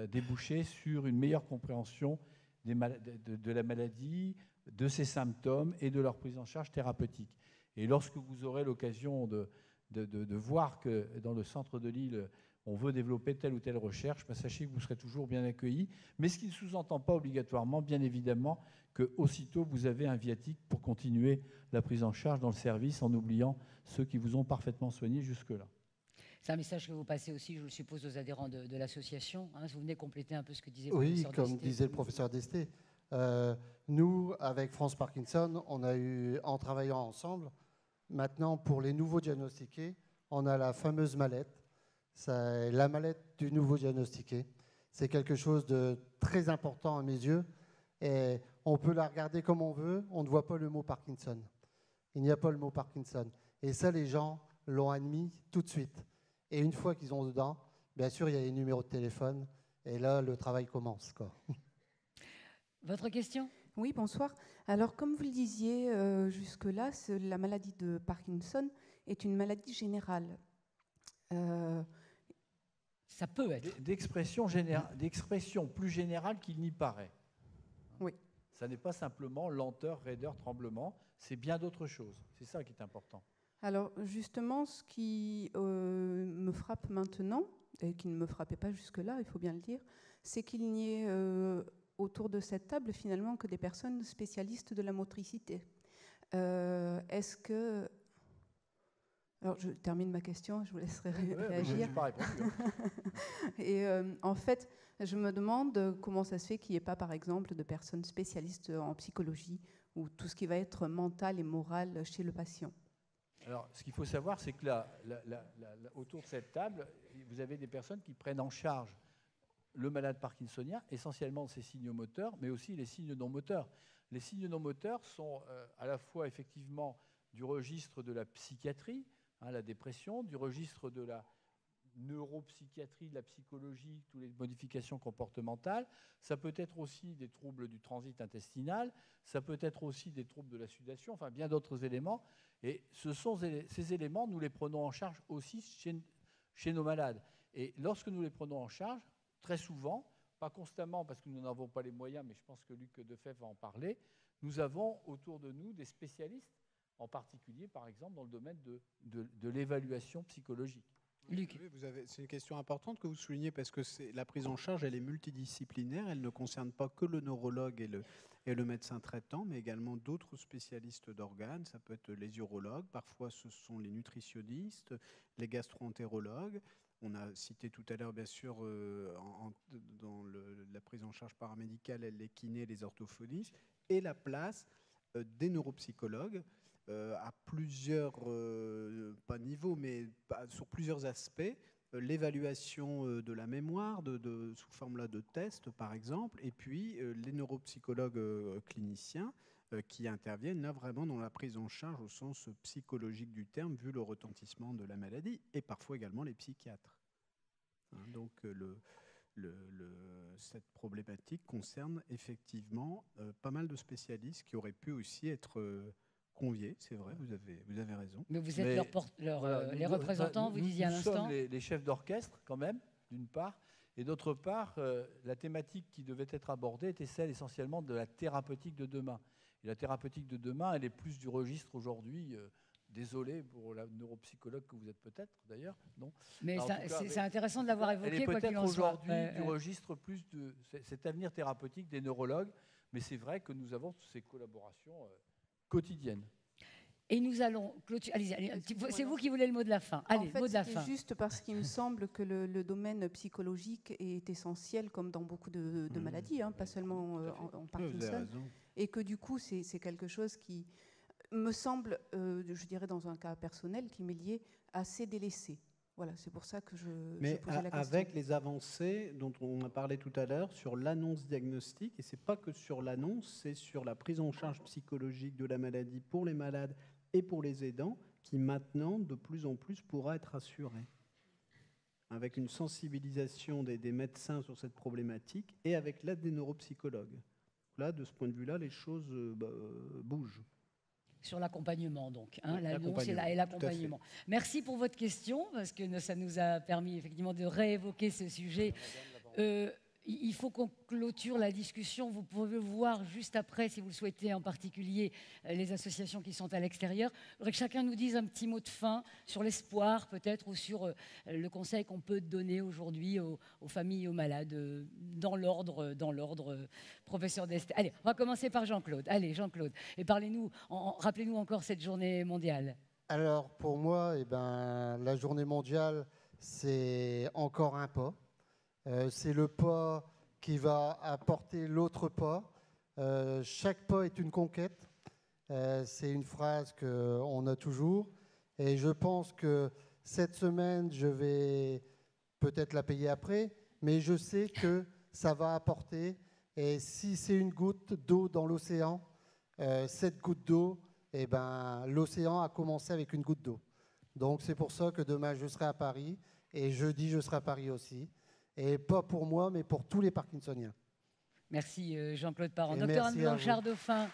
déboucher sur une meilleure compréhension de la maladie, de ses symptômes et de leur prise en charge thérapeutique. Et lorsque vous aurez l'occasion de voir que dans le centre de Lille, on veut développer telle ou telle recherche, sachez que vous serez toujours bien accueillis, mais ce qui ne sous-entend pas obligatoirement, bien évidemment, qu'aussitôt vous avez un viatique pour continuer la prise en charge dans le service en oubliant ceux qui vous ont parfaitement soigné jusque-là. C'est un message que vous passez aussi, je le suppose, aux adhérents de l'association. Vous venez compléter un peu ce que disait le professeur Desté. Oui, comme disait le professeur Desté. Nous, avec France Parkinson, en travaillant ensemble, maintenant, pour les nouveaux diagnostiqués, on a la fameuse mallette. C'est la mallette du nouveau diagnostiqué. C'est quelque chose de très important à mes yeux. Et on peut la regarder comme on veut, on ne voit pas le mot Parkinson. Il n'y a pas le mot Parkinson. Et ça, les gens l'ont admis tout de suite. Et une fois qu'ils ont dedans, bien sûr, il y a les numéros de téléphone. Et là, le travail commence, quoi. Votre question ? Oui, bonsoir. Alors, comme vous le disiez jusque-là, la maladie de Parkinson est une maladie générale. Ça peut être. D'expression plus générale qu'il n'y paraît. Oui. Ça n'est pas simplement lenteur, raideur, tremblement, c'est bien d'autres choses. C'est ça qui est important. Alors, justement, ce qui me frappe maintenant, et qui ne me frappait pas jusque-là, il faut bien le dire, c'est qu'il n'y ait autour de cette table, finalement, que des personnes spécialistes de la motricité. Est-ce que... Alors, je termine ma question, je vous laisserai réagir. Et en fait, je me demande comment ça se fait qu'il n'y ait pas, par exemple, de personnes spécialistes en psychologie ou tout ce qui va être mental et moral chez le patient. Alors, ce qu'il faut savoir, c'est que autour de cette table, vous avez des personnes qui prennent en charge le malade parkinsonien, essentiellement ses signes moteurs, mais aussi les signes non moteurs. Les signes non moteurs sont à la fois effectivement du registre de la psychiatrie, la dépression, du registre de la neuropsychiatrie, de la psychologie, toutes les modifications comportementales. Ça peut être aussi des troubles du transit intestinal, ça peut être aussi des troubles de la sudation, enfin bien d'autres éléments. Et ces éléments, nous les prenons en charge aussi chez nos malades. Et lorsque nous les prenons en charge, très souvent, pas constamment parce que nous n'en avons pas les moyens, mais je pense que Luc Defebvre va en parler, nous avons autour de nous des spécialistes, en particulier, par exemple, dans le domaine de l'évaluation psychologique. Luc. C'est une question importante que vous soulignez parce que la prise en charge, elle est multidisciplinaire, elle ne concerne pas que le neurologue et le médecin traitant, mais également d'autres spécialistes d'organes. Ça peut être les urologues, parfois ce sont les nutritionnistes, les gastro-entérologues. On a cité tout à l'heure, bien sûr, dans la prise en charge paramédicale, les kinés, les orthophonistes, et la place des neuropsychologues à plusieurs, pas niveaux, mais sur plusieurs aspects. L'évaluation de la mémoire sous forme là de tests, par exemple, et puis les neuropsychologues cliniciens qui interviennent là vraiment dans la prise en charge au sens psychologique du terme, vu le retentissement de la maladie, et parfois également les psychiatres. Donc cette problématique concerne effectivement pas mal de spécialistes qui auraient pu aussi être conviés, c'est vrai, vous avez raison. Mais vous êtes les représentants, vous disiez à l'instant. Nous sommes les chefs d'orchestre quand même, d'une part, et d'autre part, la thématique qui devait être abordée était celle essentiellement de la thérapeutique de demain. Et la thérapeutique de demain, elle est plus du registre aujourd'hui. Désolé pour la neuropsychologue que vous êtes peut-être, d'ailleurs, non. Mais c'est intéressant de l'avoir évoqué. Elle est peut-être aujourd'hui du Ouais. registre plus de cet avenir thérapeutique des neurologues, mais c'est vrai que nous avons ces collaborations quotidiennes. Et nous allons clôturer. Allez, c'est vous qui voulez le mot de la fin. Allez, en fait, mot de la fin. C'est juste parce qu'il me semble que le domaine psychologique est essentiel, comme dans beaucoup de maladies, pas seulement en Parkinson, et que du coup, c'est quelque chose qui me semble, je dirais dans un cas personnel, qui m'est lié, assez délaissé. Voilà, c'est pour ça que je posais la question. Avec les avancées dont on a parlé tout à l'heure sur l'annonce diagnostique, et c'est pas que sur l'annonce, c'est sur la prise en charge psychologique de la maladie pour les malades et pour les aidants, qui maintenant, de plus en plus, pourra être assurée. Avec une sensibilisation des médecins sur cette problématique et avec l'aide des neuropsychologues. Là, de ce point de vue-là, les choses bougent. Sur l'accompagnement, donc, l'annonce et l'accompagnement. Merci pour votre question, parce que ça nous a permis effectivement de réévoquer ce sujet. Il faut qu'on clôture la discussion. Vous pouvez voir juste après, si vous le souhaitez, en particulier les associations qui sont à l'extérieur. Je voudrais que chacun nous dise un petit mot de fin sur l'espoir, peut-être, ou sur le conseil qu'on peut donner aujourd'hui aux familles et aux malades, dans l'ordre, professeur d'Estée. Allez, on va commencer par Jean-Claude. Allez, Jean-Claude. Et rappelez-nous encore cette journée mondiale. Alors, pour moi, la journée mondiale, c'est encore un pas. C'est le pas qui va apporter l'autre pas. Chaque pas est une conquête. C'est une phrase qu'on a toujours. Et je pense que cette semaine, je vais peut-être la payer après, mais je sais que ça va apporter Et si c'est une goutte d'eau dans l'océan, cette goutte d'eau, eh ben, l'océan a commencé avec une goutte d'eau. Donc c'est pour ça que demain je serai à Paris et jeudi je serai à Paris aussi. Et pas pour moi, mais pour tous les Parkinsoniens. Merci Jean-Claude Parent. Et Docteur merci Anne Blanchard-Dauphin.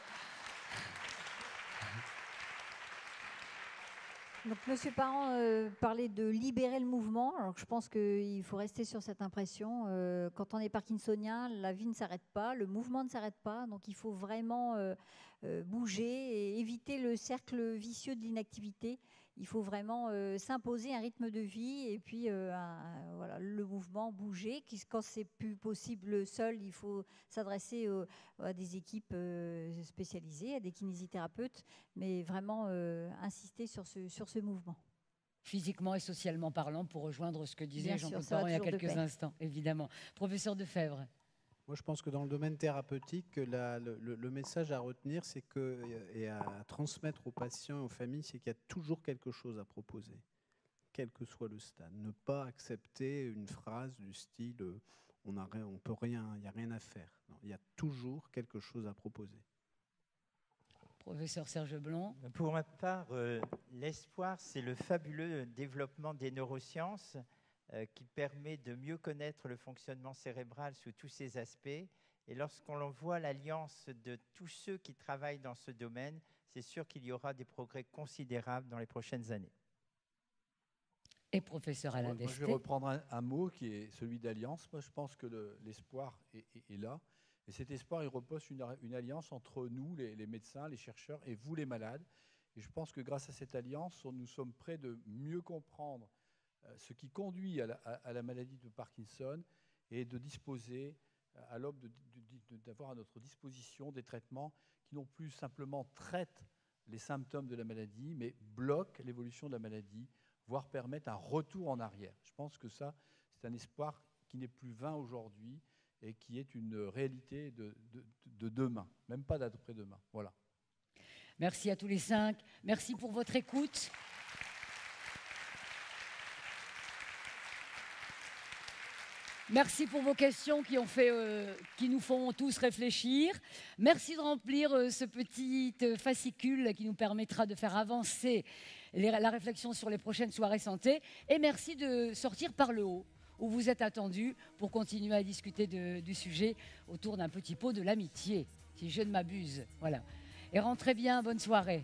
Donc, Monsieur Parent parlait de libérer le mouvement. Alors, je pense qu'il faut rester sur cette impression. Quand on est parkinsonien, la vie ne s'arrête pas, le mouvement ne s'arrête pas. Donc, il faut vraiment bouger et éviter le cercle vicieux de l'inactivité. Il faut vraiment s'imposer un rythme de vie et puis voilà, le mouvement, bouger. Quand c'est plus possible seul, il faut s'adresser à des équipes spécialisées, à des kinésithérapeutes, mais vraiment insister sur ce mouvement. Physiquement et socialement parlant, pour rejoindre ce que disait Bien Jean-Claude sûr, ça va Parent il y a toujours de quelques pair. instants, évidemment. Professeur Defebvre. Moi, je pense que dans le domaine thérapeutique, le message à retenir, c'est que, et à transmettre aux patients et aux familles, c'est qu'il y a toujours quelque chose à proposer, quel que soit le stade. Ne pas accepter une phrase du style on peut rien, il n'y a rien à faire. Non, il y a toujours quelque chose à proposer. Professeur Serge Blanc. Pour ma part, l'espoir, c'est le fabuleux développement des neurosciences qui permet de mieux connaître le fonctionnement cérébral sous tous ses aspects. Et lorsqu'on voit l'alliance de tous ceux qui travaillent dans ce domaine, c'est sûr qu'il y aura des progrès considérables dans les prochaines années. Et professeur Alain Desté. Moi, je vais reprendre un mot qui est celui d'alliance. Moi, je pense que l'espoir est là. Et cet espoir, il repose sur une alliance entre nous, les médecins, les chercheurs, et vous, les malades. Et je pense que grâce à cette alliance, nous sommes prêts de mieux comprendre ce qui conduit à la maladie de Parkinson et de disposer à l'aube d'avoir à notre disposition des traitements qui non plus simplement traitent les symptômes de la maladie, mais bloquent l'évolution de la maladie, voire permettent un retour en arrière. Je pense que ça, c'est un espoir qui n'est plus vain aujourd'hui et qui est une réalité de demain, même pas d'après-demain. Voilà. Merci à tous les 5. Merci pour votre écoute. Merci pour vos questions qui nous font tous réfléchir. Merci de remplir ce petit fascicule qui nous permettra de faire avancer la réflexion sur les prochaines soirées santé. Et merci de sortir par le haut, où vous êtes attendus pour continuer à discuter du sujet autour d'un petit pot de l'amitié, si je ne m'abuse. Voilà. Et rentrez bien, bonne soirée.